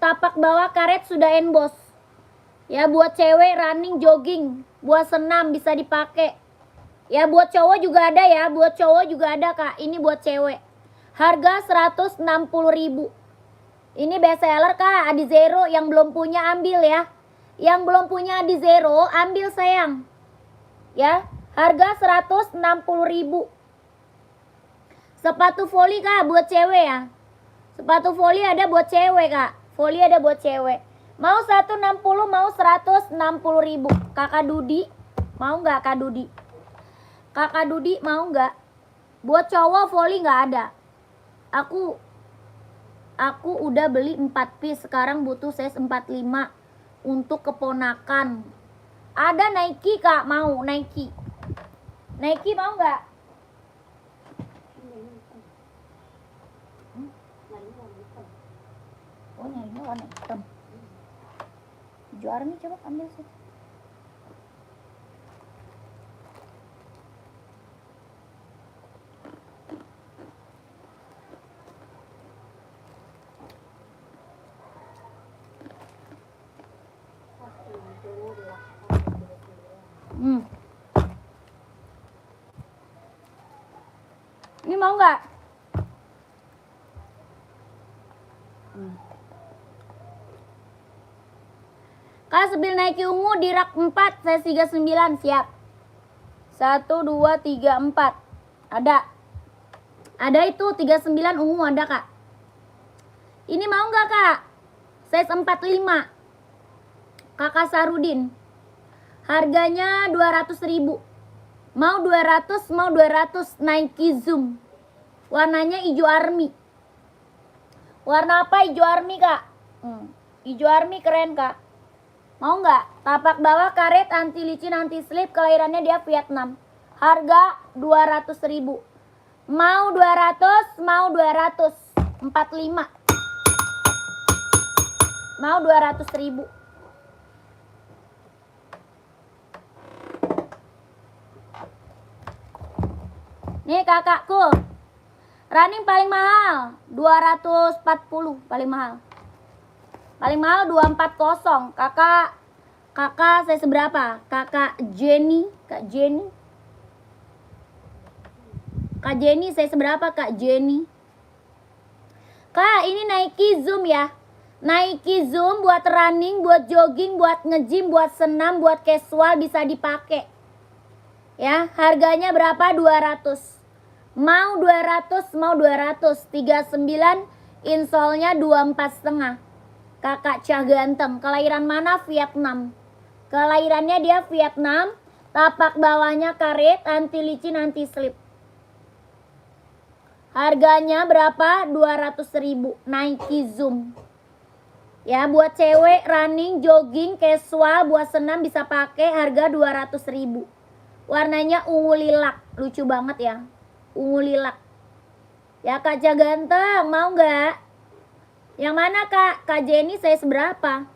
Tapak bawah karet sudah emboss. Ya, buat cewek running, jogging, buat senam bisa dipakai. Ya, buat cowok juga ada ya. Buat cowok juga ada Kak. Ini buat cewek. Harga 160 ribu. Ini best seller Kak. Adizero yang belum punya ambil ya. Yang belum punya Adizero ambil sayang. Ya. Harga 160 ribu. Sepatu voli Kak buat cewek ya. Sepatu voli ada buat cewek Kak. Voli ada buat cewek. Mau 160, mau 160 ribu. Kakak Dudi. Mau nggak Kak Dudi? Kakak Dudi mau nggak? Buat cowok voli nggak ada. Aku Aku udah beli 4 piece, sekarang butuh size 45 untuk keponakan. Ada Nike Kak, mau Nike. Nike mau nggak? Oh nyarinya warna hitam. Hijau army coba ambil sih. Ini mau nggak? Kak, sebil Nike ungu di rak 4 size 39 siap. 1 2 3 4. Ada. Ada itu 39 ungu ada Kak. Ini mau nggak Kak? Size 45. Kakak Sarudin. Harganya 200.000. Mau 200, mau 200 Nike Zoom. Warnanya hijau army. Warna apa hijau army Kak? Hijau army keren Kak. Mau nggak? Tapak bawah karet, anti licin, anti slip, kelahirannya dia Vietnam. Harga 200.000. Mau 200, mau 200. 45. Mau 200.000. Nih kakakku. Running paling mahal 240 paling mahal. Paling mahal 240. Kakak saya seberapa? Kakak Jenny, Kak Jenny. Kak Jenny saya seberapa Kak Jenny? Kak, ini Nike Zoom ya. Nike Zoom buat running, buat jogging, buat nge-gym, buat senam, buat casual bisa dipakai. Ya, harganya berapa? 200. Mau 200, mau 200. 39, insolnya 24,5. Kakak Cah Ganteng. Kelahiran mana? Vietnam. Kelahirannya dia Vietnam. Tapak bawahnya karet, anti licin, anti slip. Harganya berapa? 200.000. Nike Zoom. Ya, buat cewek running, jogging, casual, buat senam bisa pakai. Harga 200.000. Warnanya ungu lilac. Lucu banget ya. Ungu lilac. Ya Kak Cah Ganteng, mau nggak? Yang mana Kak? Kak Jenny size berapa?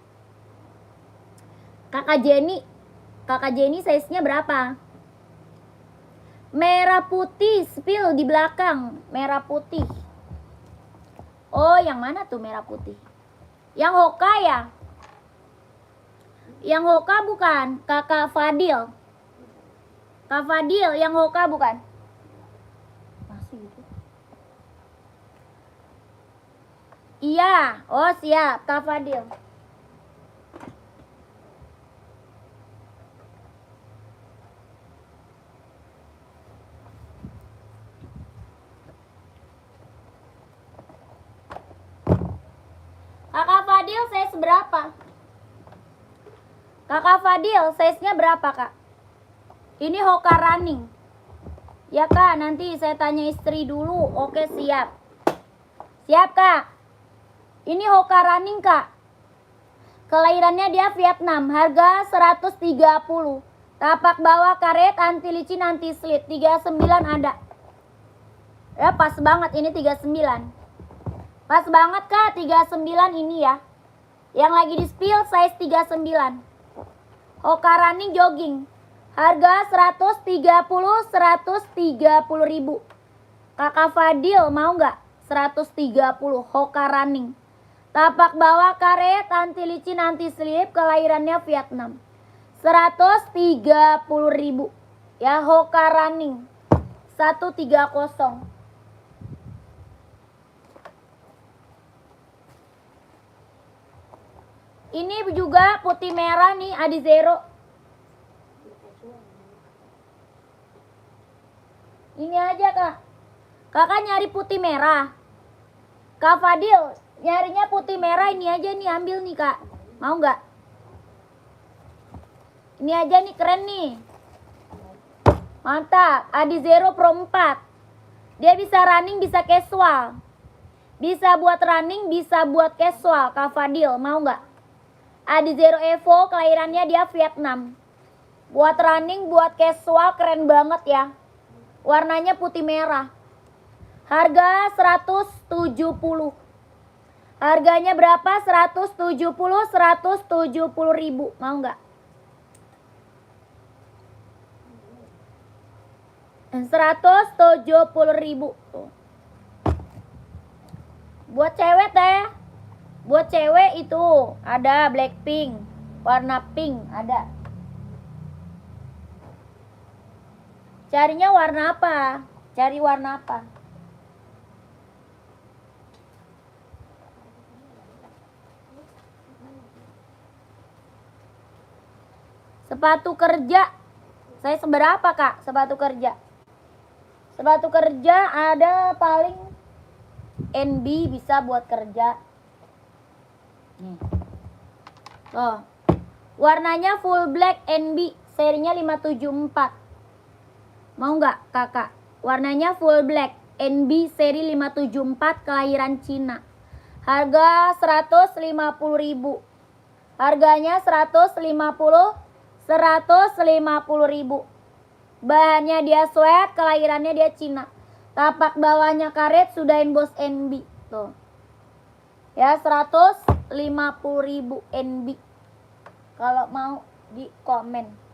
Kakak Jenny size-nya berapa? Merah putih, spill di belakang. Merah putih. Oh, yang mana tuh merah putih? Yang Hoka ya? Yang Hoka bukan? Kakak Fadil. Kak Fadil, yang Hoka bukan? Masih gitu. Iya, oh siap, Kak Fadil. Kakak Fadil size berapa? Kakak Fadil size-nya berapa Kak? Ini Hoka running. Ya Kak, nanti saya tanya istri dulu. Oke siap. Siap Kak. Ini Hoka running Kak. Kelahirannya dia Vietnam. Harga 130. Tapak bawah karet, anti licin, anti slip. 39 ada. Ya pas banget ini 39. Pas banget Kak 39 ini ya. Yang lagi di spill size 39. Hoka running jogging. Harga 130.000. Kakak Fadil mau nggak? 130 Hoka running. Tapak bawah karet, anti licin, anti slip, kelahirannya Vietnam. 130.000. Ya Hoka running. 130. Ini juga putih merah nih, Adizero. Ini aja Kak. Kakak nyari putih merah. Kak Fadil nyarinya putih merah, ini aja nih, ambil nih Kak. Mau nggak? Ini aja nih, keren nih. Mantap, Adizero Pro 4. Dia bisa running, bisa casual. Bisa buat running, bisa buat casual. Kak Fadil, mau nggak? Adi Zero Evo, kelahirannya dia Vietnam. Buat running, buat casual, keren banget ya. Warnanya putih merah. Harga 170. Harganya berapa? 170, 170 ribu. Mau nggak? 170 ribu. Tuh. Buat cewek teh. Buat cewek itu ada Blackpink. Warna pink ada. Carinya warna apa? Cari warna apa? Sepatu kerja. Saya seberapa, Kak? Sepatu kerja. Sepatu kerja ada paling NB bisa buat kerja. Nih. Tuh. Warnanya full black NB, serinya 574. Mau nggak, Kakak? Warnanya full black NB seri 574 kelahiran Cina. Harga 150 ribu. Harganya 150 ribu. Bahannya dia sweat, kelahirannya dia Cina. Tapak bawahnya karet, sudah emboss NB. Tuh. Ya, 150 ribu NB. Kalau mau di komen.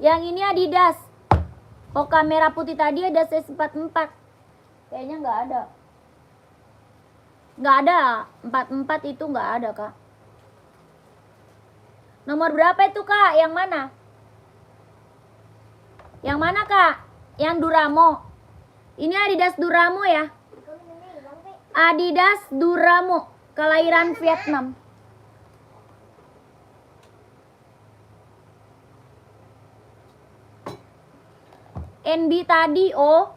Yang ini Adidas. Oh, kamera putih tadi ada size 44. Kayaknya nggak ada. Nggak ada. 44 itu nggak ada, Kak. Nomor berapa itu, Kak? Yang mana? Yang mana, Kak? Yang Duramo. Ini Adidas Duramo ya. Adidas Duramo. Kelahiran Vietnam. NB tadi, oh.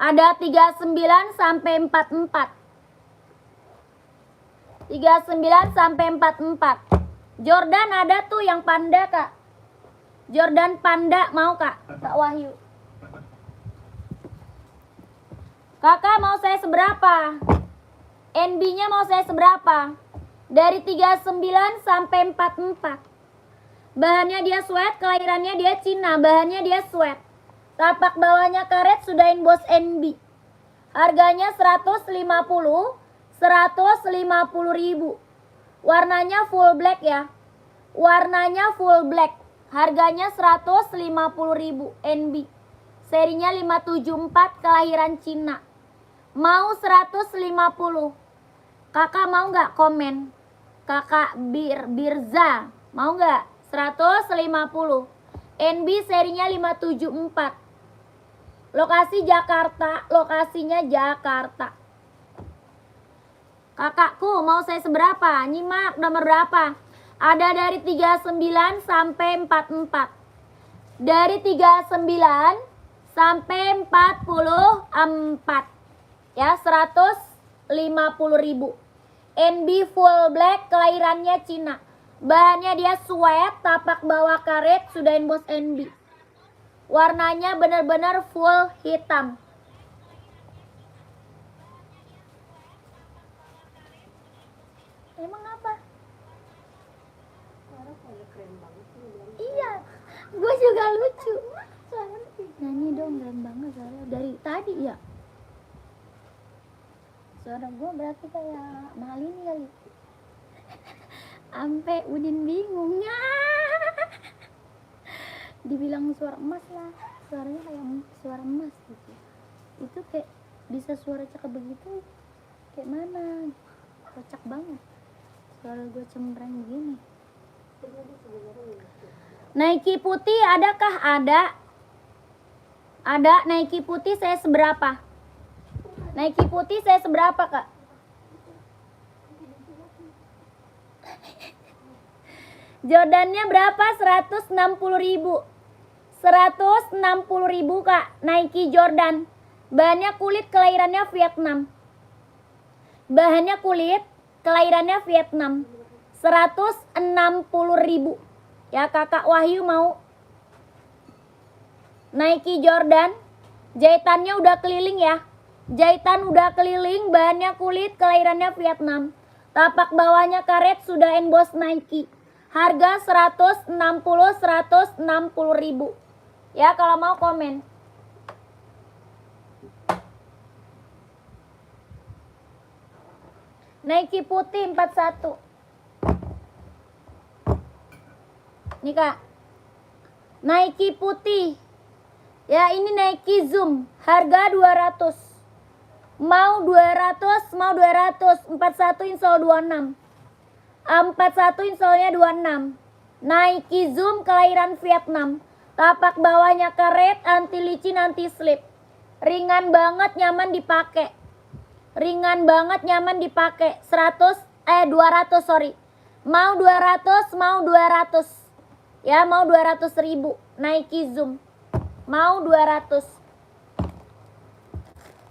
Ada 39 sampai 44. 39 sampai 44. Jordan ada tuh yang panda, Kak. Jordan panda mau, Kak? Kak Wahyu. Kakak mau saya seberapa? NB-nya mau saya seberapa? Dari 39 sampai 44. Bahannya dia sweat, kelahirannya dia Cina. Bahannya dia sweat. Tapak bawahnya karet, sudah emboss NB. Harganya 150 ribu. Warnanya full black ya. Warnanya full black. Harganya 150 ribu NB. Serinya 574 kelahiran Cina. Mau 150. Kakak mau nggak komen? Kakak Birza mau nggak? 150. NB serinya 574. Lokasi Jakarta. Lokasinya Jakarta. Kakakku mau saya seberapa? Nyimak nomor berapa? Ada dari 39 sampai 44. Dari 39 sampai 44. Ya, 150 ribu. NB full black, kelahirannya Cina. Bahannya dia sweat, tapak bawah karet, sudah emboss NB. Warnanya benar-benar full hitam. Emang apa? Iya, gue juga lucu. Nyanyi dong, keren banget soalnya. Dari tadi ya. Suara gue berarti kayak Malini kali. Ampe Udin bingungnya. Dibilang suara emas lah. Suaranya kayak suara emas gitu. Itu kayak bisa suara cakep begitu. Kayak mana? Kocak banget. Suara gue cempreng gini. Nike putih adakah? Ada. Ada Nike putih saya seberapa? Nike putih saya seberapa, Kak? Jordannya berapa? 160 ribu. 160 ribu, Kak. Nike Jordan. Bahannya kulit, kelahirannya Vietnam. Bahannya kulit, kelahirannya Vietnam. 160 ribu. Ya, Kakak Wahyu mau. Nike Jordan. Jahitannya udah keliling ya. Jahitan udah keliling, bahannya kulit, kelahirannya Vietnam. Tapak bawahnya karet, sudah emboss Nike. Harga 160 ribu. Ya, kalau mau komen. Nike putih 41. Nih Kak. Nike putih. Ya, ini Nike Zoom. Harga 200. Mau 200, mau 200. 41 insole 26. 41 insolnya 26. Nike Zoom kelahiran Vietnam. Tapak bawahnya karet, anti licin, anti slip. Ringan banget, nyaman dipakai. Ringan banget, nyaman dipakai. 200 sorry. Mau 200, mau 200. Ya, mau 200 ribu. Nike Zoom. Mau 200.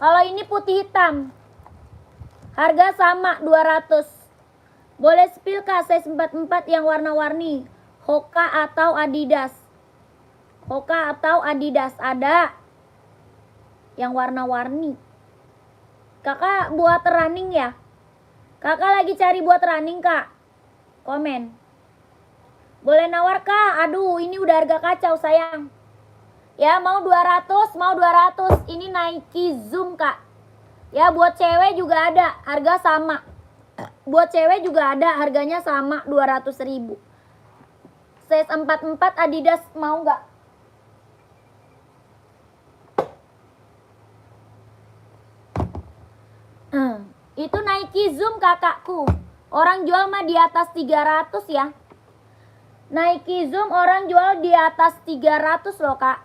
Kalau ini putih hitam. Harga sama 200. Boleh spill Kak, size 44 yang warna-warni. Hoka atau Adidas. Hoka atau Adidas ada. Yang warna-warni. Kakak buat running ya? Kakak lagi cari buat running Kak? Komen. Boleh nawar Kak? Aduh, ini udah harga kacau sayang. Ya, mau 200, mau 200. Ini Nike Zoom Kak. Ya, buat cewek juga ada, harga sama. Buat cewek juga ada, harganya sama 200 ribu. Size 44 Adidas mau nggak? Itu Nike Zoom kakakku. Orang jual mah di atas 300 ya. Nike Zoom orang jual di atas 300 loh kak.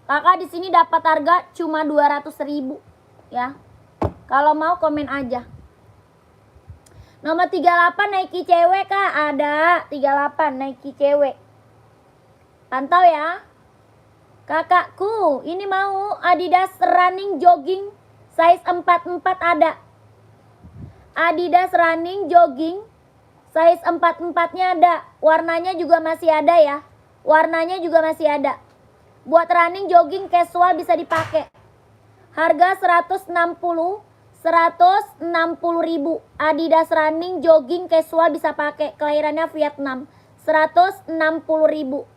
Kakak di sini dapat harga cuma 200 ribu ya. Kalau mau komen aja. Nomor 38 Nike cewek kak, ada 38 Nike cewek. Pantau ya. Kakakku, ini mau Adidas running jogging size 44 ada. Adidas running jogging size 44-nya ada. Warnanya juga masih ada ya. Warnanya juga masih ada. Buat running jogging casual bisa dipakai. Harga 160 ribu. Adidas running jogging casual bisa pakai. Kelahirannya Vietnam. 160 ribu.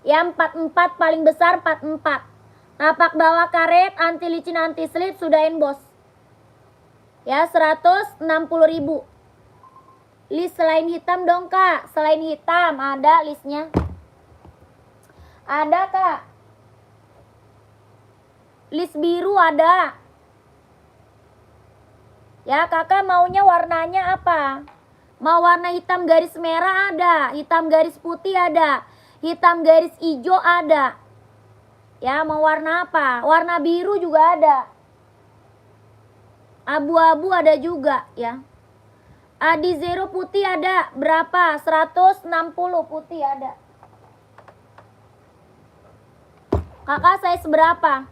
Ya 44 paling besar 44. Tapak bawah karet, anti licin, anti slip, sudah emboss. Ya 160 ribu. List selain hitam dong kak. Selain hitam ada listnya. Ada kak. List biru ada. Ya kakak maunya warnanya apa? Mau warna hitam garis merah ada. Hitam garis putih ada. Hitam garis hijau ada. Ya mau warna apa? Warna biru juga ada. Abu-abu ada juga ya. Adizero putih ada. Berapa? 160 putih ada. Kakak size berapa?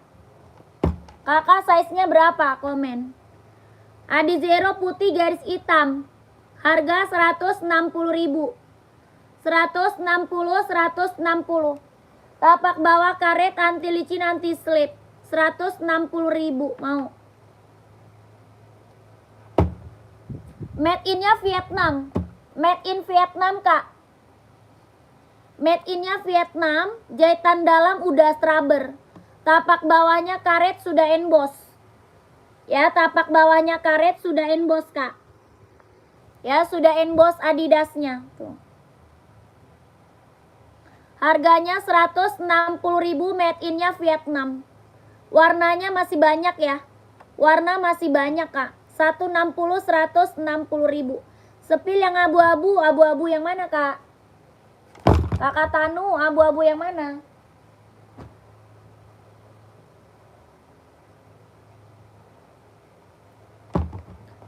Kakak size-nya berapa? Komen. Adizero putih garis hitam. Harga 160 ribu. 160. Tapak bawah karet, anti licin, anti slip. 160 ribu. Mau. Made in-nya Vietnam. Made in Vietnam kak. Made in-nya Vietnam. Jahitan dalam udah strabber. Tapak bawahnya karet sudah emboss. Ya tapak bawahnya karet sudah emboss kak. Ya sudah emboss Adidasnya. Tuh. Harganya 160 ribu, made in-nya Vietnam. Warnanya masih banyak ya. Warna masih banyak kak. 160 ribu. Sepil yang abu-abu. Abu-abu yang mana kak? Kakak Tanu, abu-abu yang mana?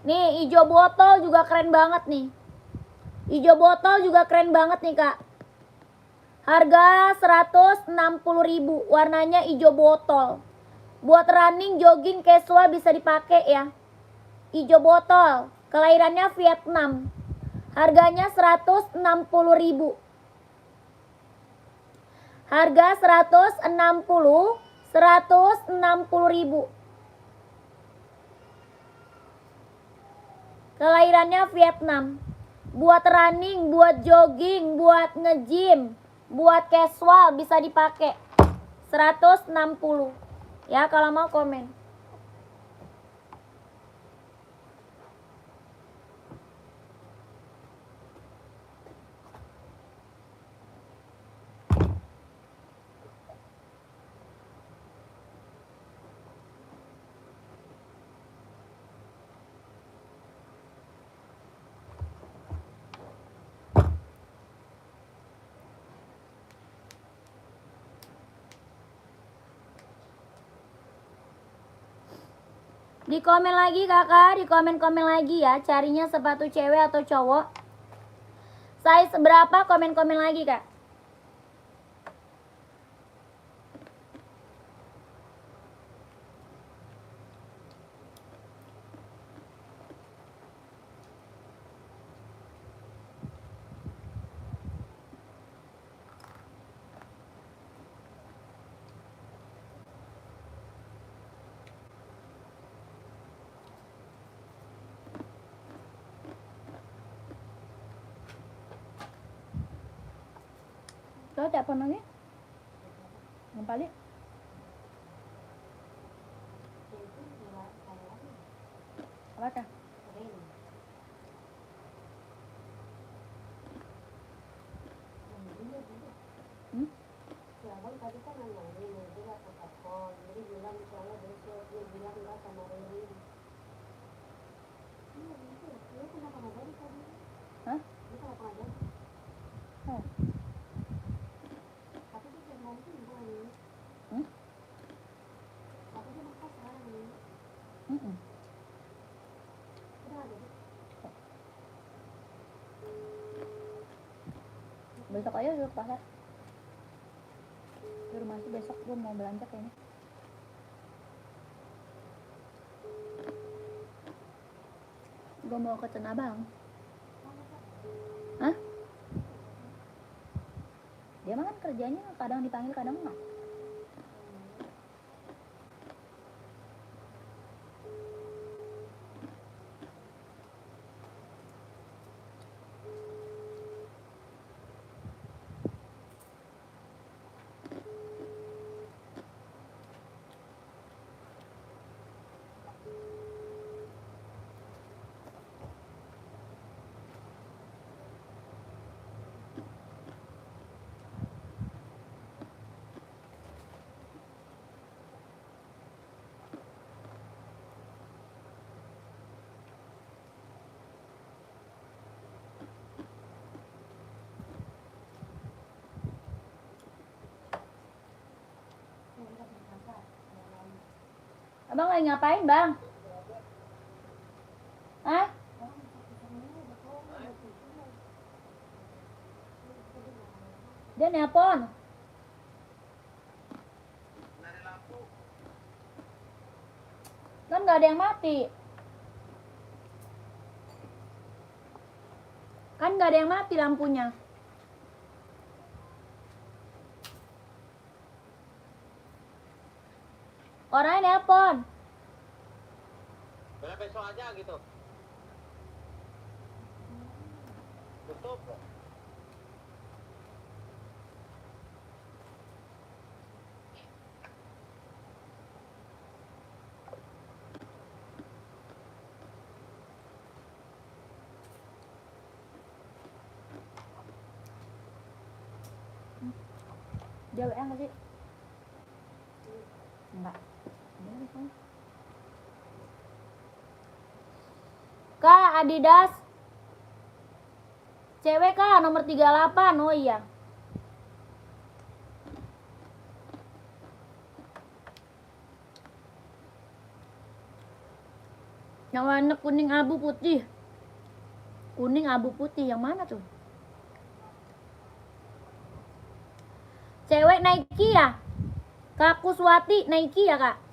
Nih hijau botol juga keren banget nih. Hijau botol juga keren banget nih kak. Harga 160 ribu. Warnanya hijau botol. Buat running, jogging, casual bisa dipakai ya. Hijau botol. Kelahirannya Vietnam. Harganya 160 ribu. Harga 160.000. Kelahirannya Vietnam. Buat running, buat jogging, buat nge-gym, buat casual bisa dipakai. 160. Ya, kalau mau komen. Di komen lagi kakak, di komen-komen lagi ya. Carinya sepatu cewek atau cowok. Size berapa, komen-komen lagi kak. Kau tak pernah ni? Nampak ni? Apa kah? Ya abang tadi kan nanyain dia nggak ke telepon, jadi bilang soalnya besok dia bilang nggak sama Riri. Iya gitu, dia kenapa nggak jadi tadi? Hah? Dia kenapa nggak jadi? Oh. Tapi dia belum mungkin bukan? Tapi dia makan sekarang ini. Udah nggak jadi? Besok aja dulu ke pasar. Di rumah sih besok gue mau belanja kayaknya. Gue mau ke Tanah Abang. Hah? Dia mah kan kerjanya kadang dipanggil kadang enggak. Abang lagi ngapain bang? Hah? Dia nelpon. Kan gak ada yang mati. Kan gak ada yang mati lampunya. Orangnya nelpon. Boleh besok aja gitu. Tutup. Dia WA nggak sih? Enggak. Kak, Adidas. Cewek kak, nomor 38. Oh iya. Yang warna kuning abu putih. Kuning abu putih yang mana tuh? Cewek Nike ya? Kak Kuswati Nike ya kak?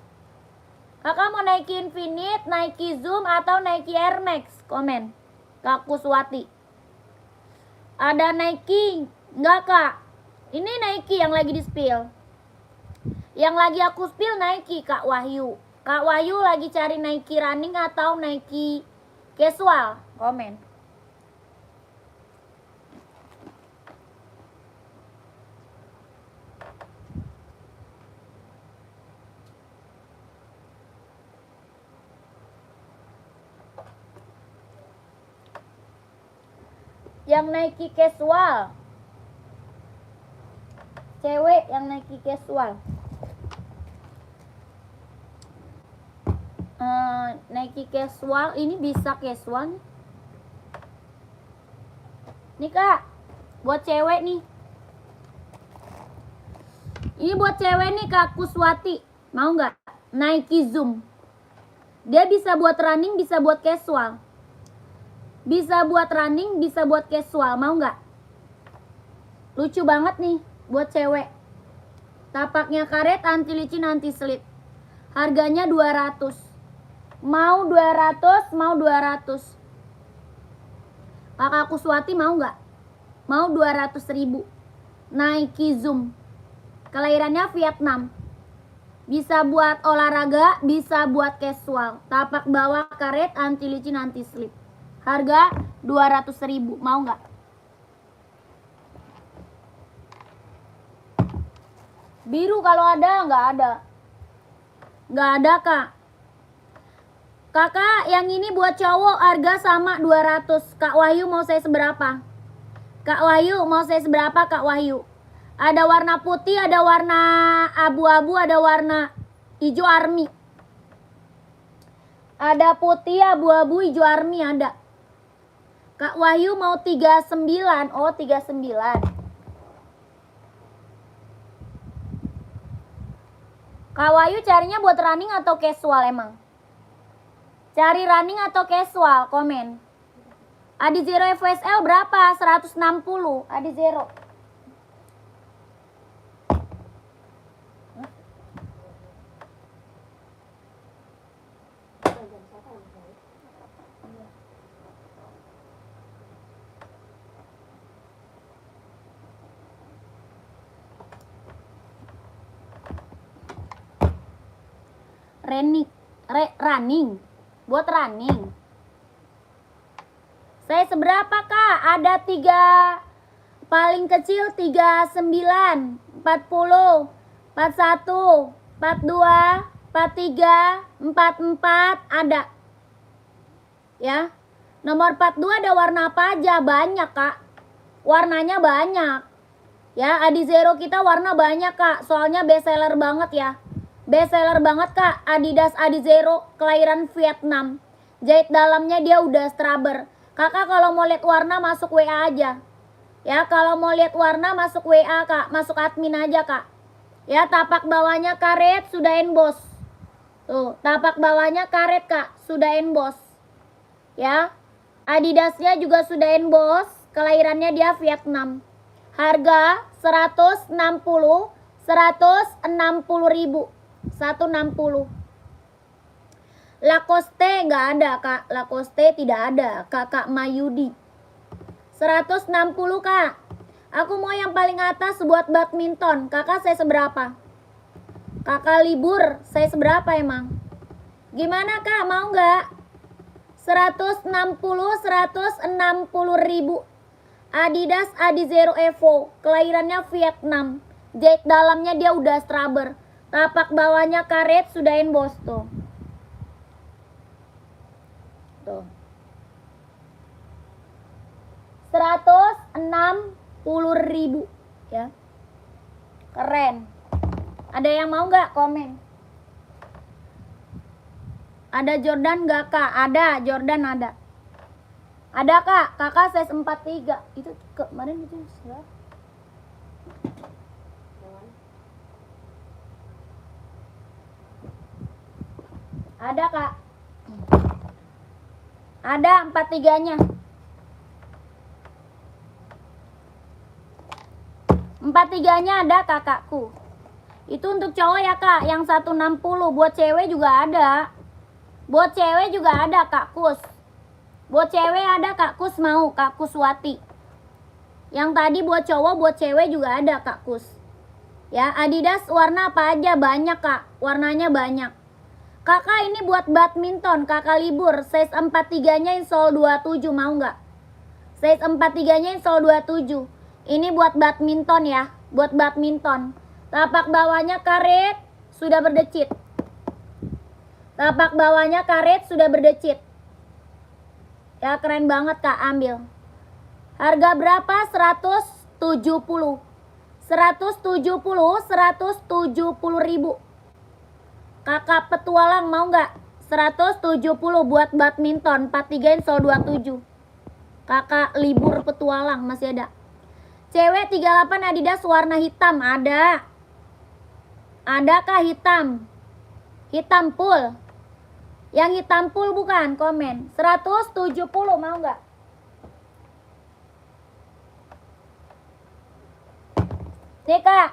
Kakak mau Nike Infinite, Nike Zoom atau Nike Air Max? Komen. Kak Kuswati. Ada Nike enggak kak? Ini Nike yang lagi di spill. Yang lagi aku spill Nike Kak Wahyu. Kak Wahyu lagi cari Nike running atau Nike casual? Komen. Yang Nike casual. Cewek yang Nike casual. Nike casual ini bisa casual nih. Nih Kak, buat cewek nih. Ini buat cewek nih Kak Kuswati. Mau nggak? Nike Zoom. Dia bisa buat running, bisa buat casual. Bisa buat running, bisa buat casual. Mau nggak? Lucu banget nih buat cewek. Tapaknya karet, anti licin, anti slip. Harganya 200. Mau 200, mau 200. Kakak Kuswati mau nggak? Mau 200.000. Nike Zoom. Kelahirannya Vietnam. Bisa buat olahraga, bisa buat casual. Tapak bawah karet, anti licin, anti slip. Harga 200.000. Mau nggak? Biru kalau ada, nggak ada. Nggak ada Kak. Kakak yang ini buat cowok harga sama 200. Kak Wahyu mau saya seberapa? Kak Wahyu mau saya seberapa Kak Wahyu? Ada warna putih, ada warna abu-abu, ada warna hijau army. Ada putih, abu-abu, hijau army ada. Kak Wahyu mau 39. Oh 39. Kak Wahyu carinya buat running atau casual emang? Cari running atau casual? Komen. Adi Zero FSL berapa? 160. Adi Zero. Running. Buat running. Saya seberapa Kak? Ada 3. Paling kecil 39, 40, 41, 42, 43, 44 ada. Ya. Nomor 42 ada warna apa aja? Banyak Kak. Warnanya banyak. Ya, Adi Zero kita warna banyak Kak. Soalnya best seller banget ya. Best seller banget Kak. Adidas Adi Zero kelahiran Vietnam. Jahit dalamnya dia udah straber. Kakak kalau mau lihat warna masuk WA aja. Ya, kalau mau lihat warna masuk WA Kak. Masuk admin aja Kak. Ya, tapak bawahnya karet sudah emboss. Tuh, tapak bawahnya karet Kak. Sudah emboss. Ya. Adidasnya juga sudah emboss. Kelahirannya dia Vietnam. Harga 160 160.000. 160. Lacoste nggak ada Kak. Lacoste tidak ada. Kakak Mayudi 160 Kak. Aku mau yang paling atas buat badminton. Kakak saya seberapa? Kakak libur saya seberapa emang? Gimana Kak, mau nggak? 160.000. Adidas Adi Zero Evo. Kelahirannya Vietnam. Jahit dalamnya dia udah straber. Tapak bawahnya karet sudah emboss tuh. Tuh. 160.000 ya. Keren. Ada yang mau nggak? Komen. Ada Jordan nggak Kak? Ada, Jordan ada. Ada Kak, kakak size 43. Itu kemarin itu ya. Ada Kak. Ada 43-nya. 43-nya ada kakakku. Itu untuk cowok ya Kak, yang 160. Buat cewek juga ada. Buat cewek juga ada Kak Kus. Buat cewek ada Kak Kus mau, Kak Kuswati. Yang tadi buat cowok, buat cewek juga ada Kak Kus. Ya, Adidas warna apa aja? Banyak Kak, warnanya banyak. Kakak ini buat badminton, kakak libur. Size 43-nya insole 27, mau nggak? Size 43-nya insole 27. Ini buat badminton ya, buat badminton. Tapak bawahnya karet, sudah berdecit. Tapak bawahnya karet, sudah berdecit. Ya, keren banget Kak, ambil. Harga berapa? 170. 170 ribu. Kakak petualang mau nggak? 170 buat badminton 43 insole 27. Kakak libur petualang masih ada. Cewek 38 Adidas warna hitam ada. Adakah hitam? Hitam full. Yang hitam full bukan? Komen. 170 mau nggak? Nih Kak.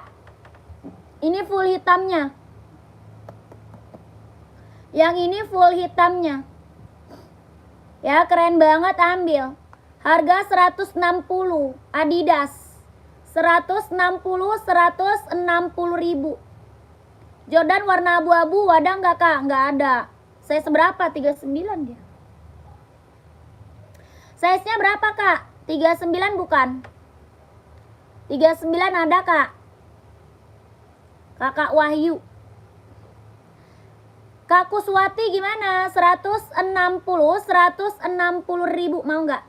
Ini full hitamnya. Yang ini full hitamnya. Ya, keren banget, ambil. Harga 160 Adidas. 160 ribu. Jordan warna abu-abu ada nggak Kak? Nggak ada. Size berapa? 39 dia. Size-nya berapa Kak? 39 bukan? 39 ada Kak. Kakak Wahyu. Kak Kuswati gimana? 160 ribu mau nggak?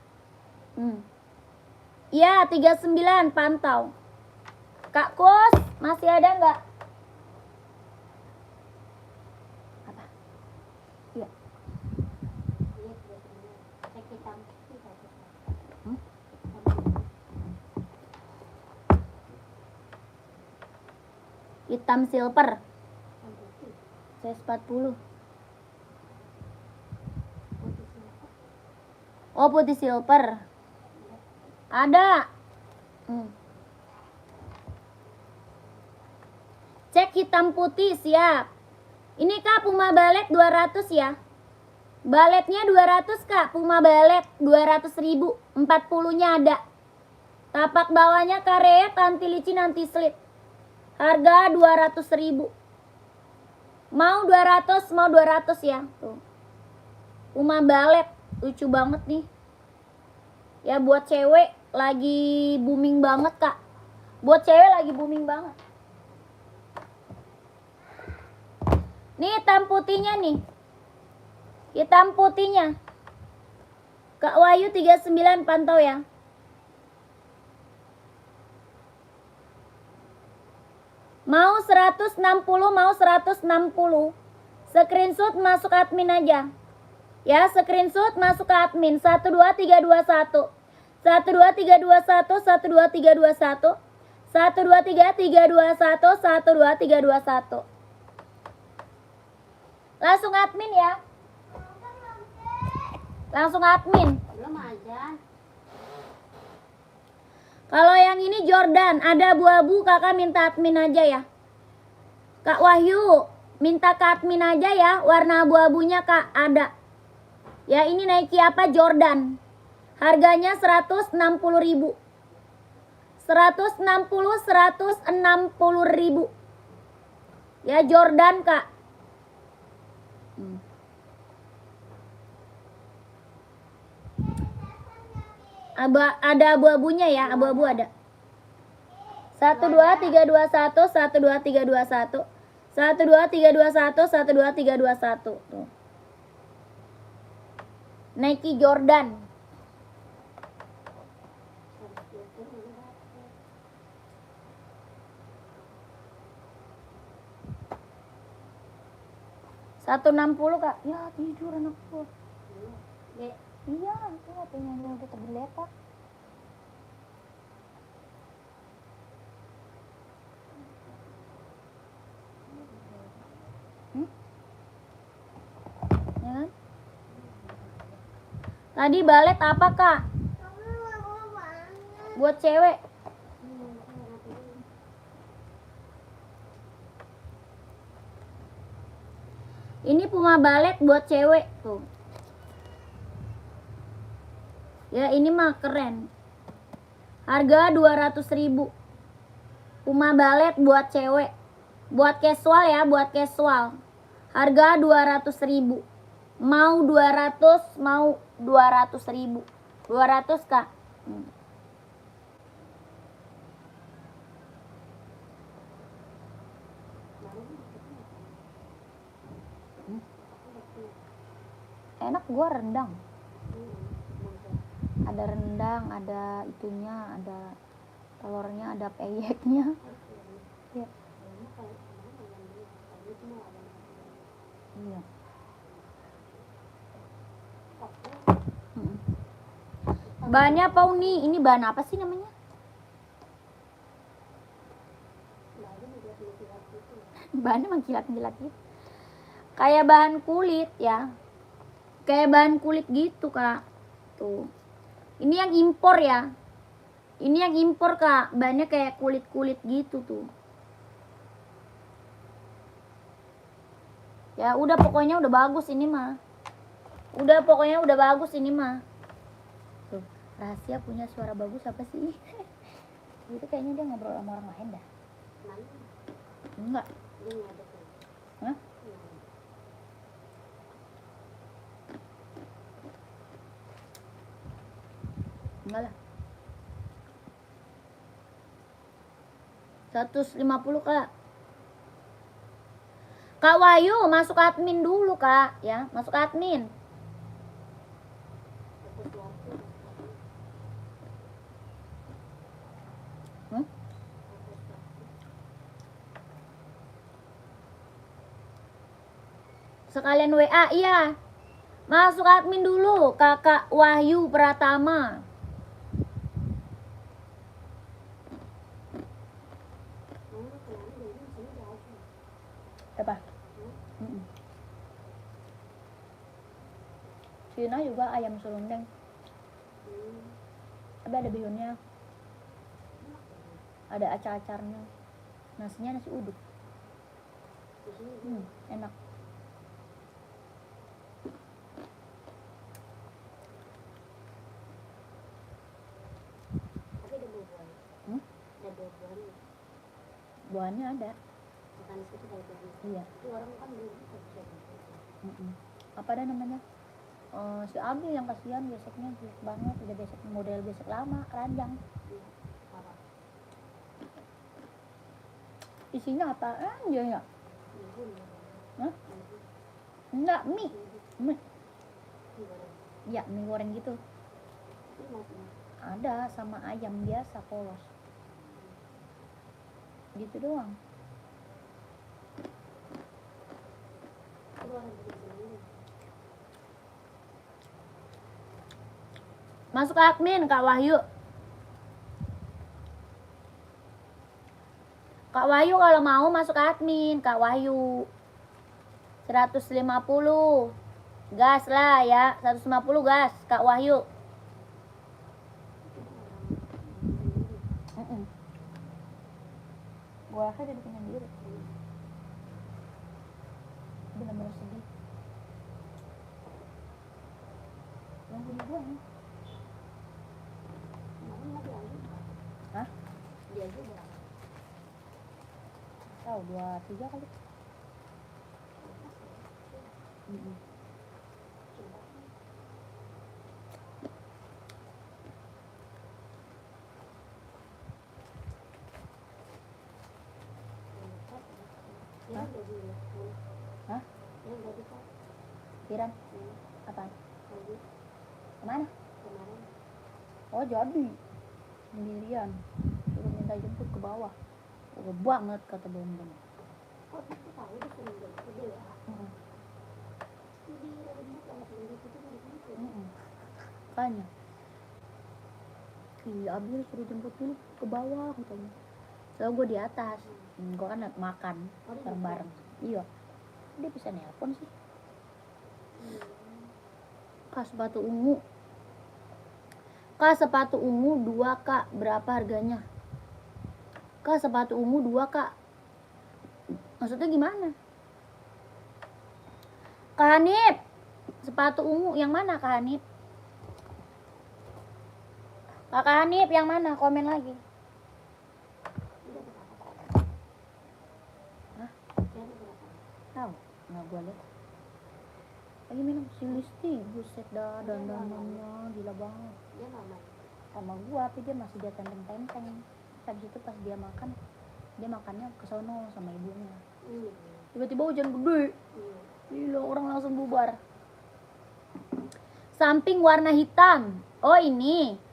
Iya 39 pantau. Kak Kus masih ada nggak? Apa? Iya. Hitam silver. Size 40. Oh, putih silver. Ada. Cek hitam putih siap. Ini Kak Puma Balet 200 ya. Baletnya 200 Kak. Puma Balet 200 ribu. 40-nya ada. Tapak bawahnya karet, anti licin, anti slip. Harga 200 ribu. Mau 200 ya. Tuh. Puma Balet lucu banget nih. Ya buat cewek lagi booming banget Kak. Buat cewek lagi booming banget. Nih hitam putihnya nih. Hitam putihnya. Kak Wahyu 39 pantau ya. Mau 160, mau 160. Screenshot masuk admin aja. Ya, screenshot masuk ke admin 12321. 12321 12321 12321 12321. Langsung admin ya. Langsung admin. Belum aja. Kalau yang ini Jordan, ada abu-abu, kakak minta admin aja ya. Kak Wahyu, minta ke admin aja ya, warna abu-abunya Kak, ada. Ya ini Nike apa? Jordan. Harganya 160 ribu. 160 ribu. Ya Jordan Kak. Ada abu-abunya ya, abu-abu ada. 12321 12321 12321 12321 tuh. Nike Jordan. $160 Kak. Ya tidur anakku. Iya, itu HP-nya udah tergeletak. Ya kan? Tadi balet apa Kak? Buat cewek. Ini Puma Balet buat cewek tuh. Ya ini mah keren. Harga 200.000. Puma balet buat cewek. Buat casual ya, buat casual. Harga 200.000. Mau 200, mau 200.000. 200 Kak. Enak gua rendang. Ada rendang, ada itunya, ada telurnya, ada peyeknya. Ya. Iya. Bahannya apa Uni? Ini bahan apa sih namanya? Bahannya mengkilat-kilat gitu. Kayak bahan kulit ya. Kayak bahan kulit gitu Kak. Tuh. Ini yang impor ya. Ini yang impor Kak. Bahannya kayak kulit-kulit gitu tuh. Ya udah pokoknya udah bagus ini mah. Udah pokoknya udah bagus ini mah. Tuh, rahasia punya suara bagus apa sih? Itu kayaknya dia ngobrol sama orang lain dah. Enggak. Hah? Enggak lah. 150 Kak. Kak Wahyu masuk admin dulu Kak ya, masuk admin. Sekalian WA, iya. Masuk admin dulu, Kakak Wahyu Pratama. Apa? Cina juga ayam serundeng. Ada bihunnya. Ada acar-acarnya. Nasinya nasi uduk. Enak. Buahnya ada. Iya. Apa dah namanya? Si Abi yang kasihan beseknya jelek banget, udah besek model besek lama, keranjang. Isinya apa aja ya? Hah? Enggak, mie. Ya, mie goreng gitu. Ada sama ayam biasa polos. Gitu doang. Masuk admin Kak Wahyu. Kak Wahyu kalau mau masuk admin Kak Wahyu. 150. Gas lah ya, 150 gas Kak Wahyu. Gua aja jadi penyendiri. Benar-benar sedih. Yang punya gua nih. Hah? Dia juga. Tahu 23 kali. Hah? Kiran? Apaan? Kemana? Oh jadi sendirian, suruh minta jemput ke bawah. Udah banget kata Bonbon. Kok itu tahu dia sering jemput dia ya? Makanya iya Abi suruh jemput dulu ke bawah katanya. Soalnya gue di atas, gue kan makan bareng-bareng. Iya, dia bisa nelpon sih. Kak sepatu ungu. Kak sepatu ungu 2 Kak, berapa harganya? Kak sepatu ungu 2 Kak. Maksudnya gimana? Kak Hanif, sepatu ungu yang mana Kak Hanif? Kakak Hanif yang mana? Komen lagi. Hah? Tahu? Nggak gue lihat. Lagi minum si Listi, buset dah dandanannya gila banget. Dia nggak mau. Sama gua, tapi dia masih dia tenteng-tenteng. Habis itu pas dia makan, dia makannya ke sono sama ibunya. Tiba-tiba hujan gede. Gila, orang langsung bubar. Samping warna hitam. Oh ini.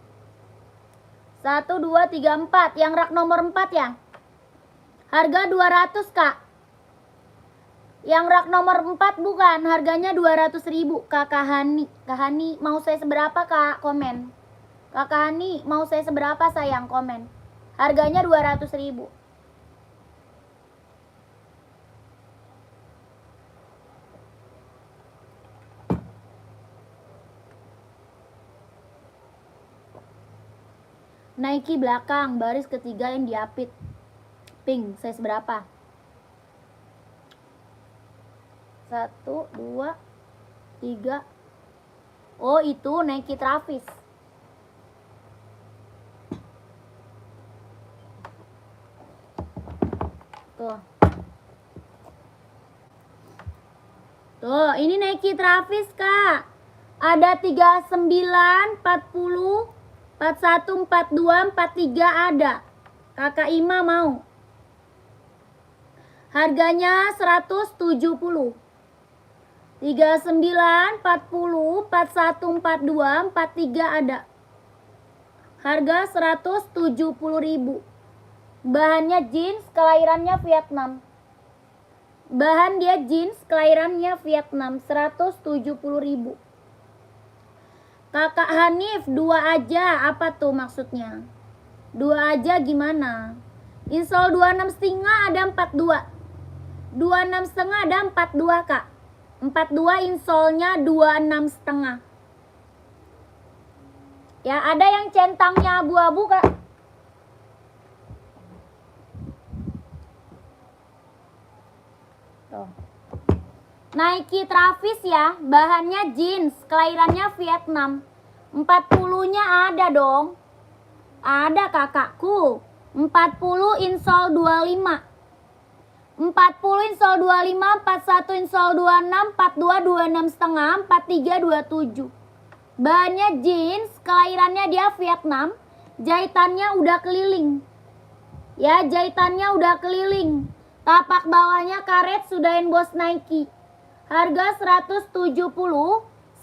1, 2, 3, 4. Yang rak nomor 4 ya. Harga 200 kak. Yang rak nomor 4 bukan. Harganya 200.000 Kakak Hani. Kak Hani mau saya seberapa kak? Komen. Kakak Hani mau saya seberapa sayang? Komen. Harganya 200.000. Nike belakang, baris ketiga yang diapit. Pink, saya seberapa? 1, 2, 3. Oh itu Nike Travis. Tuh. Tuh, ini Nike Travis kak. Ada 39, 40, 41, 42, 43 ada. Kakak Ima mau. Harganya 170. 39, 40, 41, 42, 43 ada. Harga 170.000. Bahannya jeans, kelahirannya Vietnam. Bahan dia jeans, kelahirannya Vietnam. 170.000. Kakak Hanif, 2 aja. Apa tuh maksudnya? 2 aja gimana? Insol 26,5 ada 42. 26,5 ada 42 kak. 42 insolnya 26,5. Ya ada yang centangnya abu-abu kak. Tuh. Nike Travis ya, bahannya jeans, kelahirannya Vietnam. 40-nya ada dong. Ada kakakku. 40 insol 25. 40 insol 25, 41 insol 26, 42 26,5, 43 27. Bahannya jeans, kelahirannya dia Vietnam. Jahitannya udah keliling. Ya, jahitannya udah keliling. Tapak bawahnya karet sudah emboss Nike. Harga 170.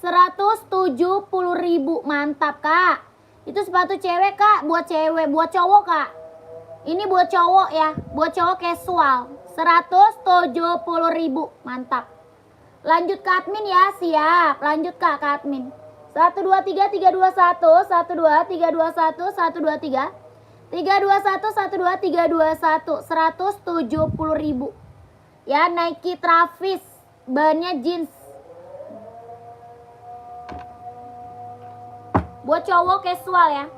170.000. Mantap kak. Itu sepatu cewek kak, buat cewek, buat cowok kak. Ini buat cowok ya, buat cowok casual. 170.000. Mantap. Lanjut ke admin ya, siap. Lanjut kak ke admin. 1 2 3 3 2 1 1 2 3 2 1 1 2 3 3 2 1 1 2 3 2 1. 170.000. Ya, Nike Travis. Bahannya jeans. Buat cowok casual ya.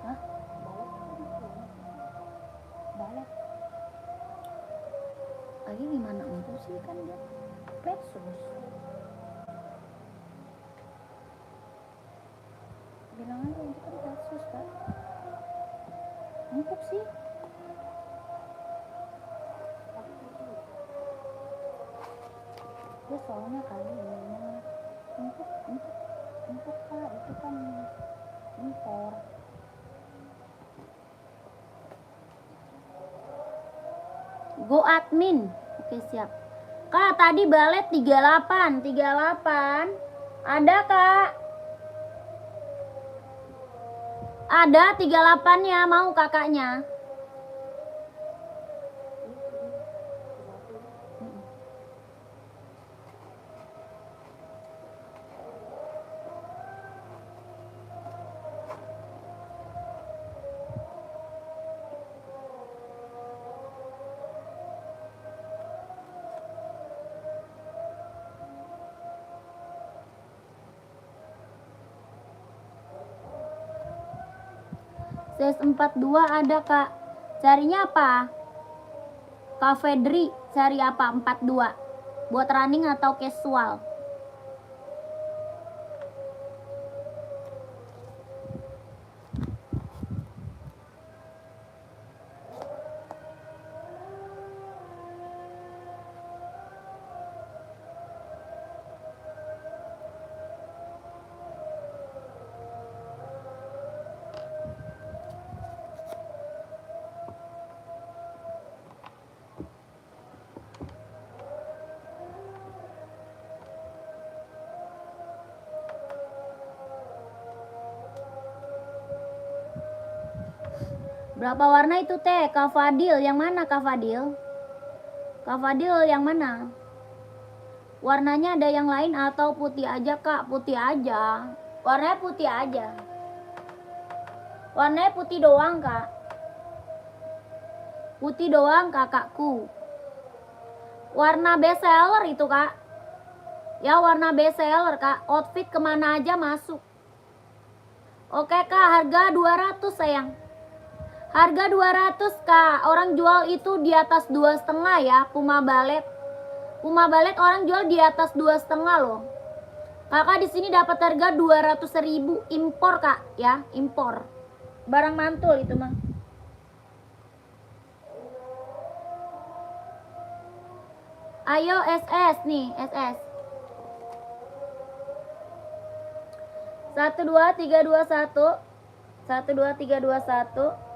Hah? Balet. Lagi gimana untuk sih kan dia Lexus. Bilang aja itu kan Lexus kan. Empuk sih. Dia soalnya kali ini empuk kak, itu kan impor. Go admin. Oke siap. Kak tadi balet 38. Ada kak. Ada 38-nya, mau kakaknya. Size 42 ada kak. Carinya apa? Kak Fedri cari apa? 42 buat running atau casual? Berapa warna itu teh? Kak Fadil, yang mana Kak Fadil? Kak Fadil yang mana? Warnanya ada yang lain atau putih aja kak? Putih aja. Warnanya putih aja. Warnanya putih doang kak. Putih doang kakakku. Warna best seller itu kak. Ya warna best seller kak. Outfit kemana aja masuk. Oke kak, harga 200 sayang. Harga 200 kak. Orang jual itu di atas 2,5 ya. Puma Ballet. Puma Ballet orang jual di atas 2,5 loh. Kakak di sini dapat harga 200.000 impor kak ya, impor. Barang mantul itu mah. Ayo SS nih, SS. 1 2 3 2 1. 1 2 3 2 1.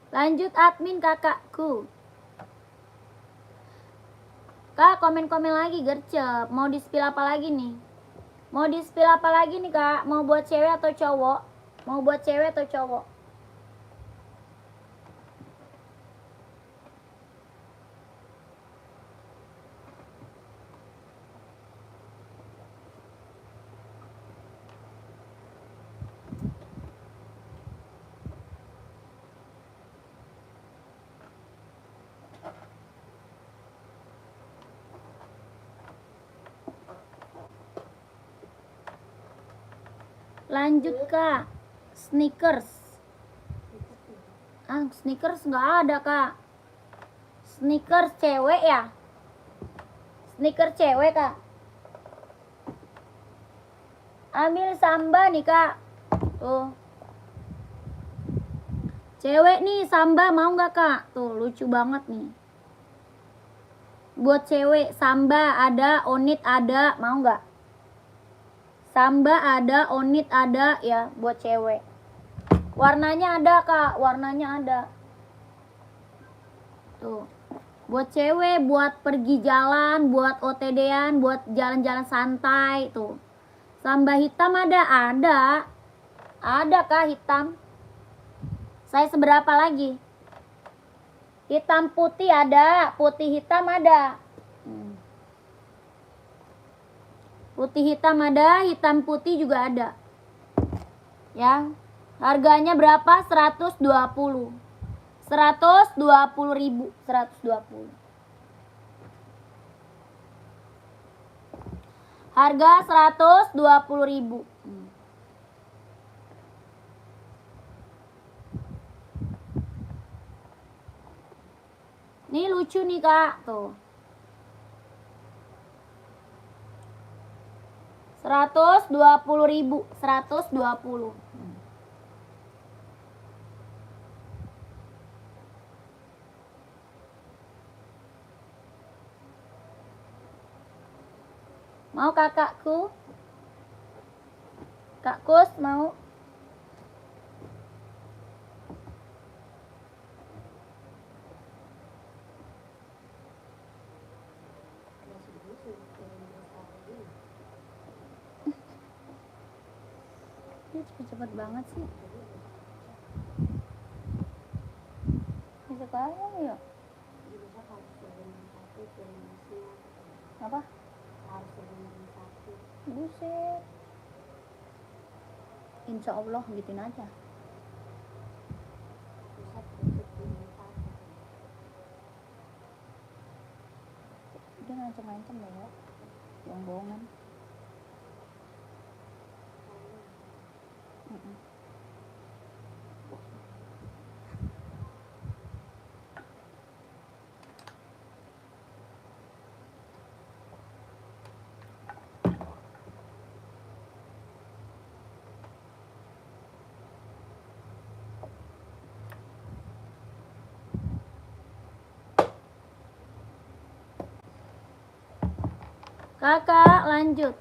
Lanjut admin kakakku. Kak komen-komen lagi gercep. Mau di-spill apa lagi nih? Mau di-spill apa lagi nih kak? Mau buat cewek atau cowok? Mau buat cewek atau cowok? Lanjut kak. Sneakers. Sneakers nggak ada kak. Sneakers cewek ya? Sneakers cewek kak. Ambil Samba nih kak. Tuh. Cewek nih Samba mau nggak kak? Tuh lucu banget nih. Buat cewek Samba ada, Onit ada, mau nggak? Samba ada, Onit ada ya buat cewek. Warnanya ada kak, warnanya ada. Tuh. Buat cewek, buat pergi jalan, buat OTD-an, buat jalan-jalan santai tuh. Samba hitam ada, ada. Ada kak hitam. Saya seberapa lagi? Hitam putih ada, putih hitam ada. Putih hitam ada, hitam putih juga ada. Ya. Harganya berapa? 120. 120.000, 120. Harga 120.000. Ini lucu nih kak, tuh. 120.000, 120. Mau kakakku? Kak Kus mau? Dia cepet-cepet banget sih. Bisa kalah ya? Apa? Buset. Insya Allah gituin aja. Buset, buset, buset. Dia ngancam-ngancam ya, bohong-bohongan. Mm-mm. Kakak lanjut.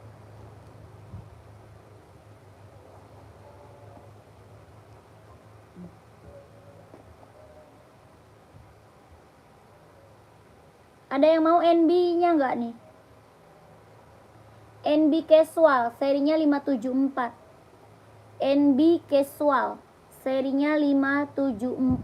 Ada yang mau NB-nya nggak nih? NB Casual serinya 574. NB Casual serinya 574.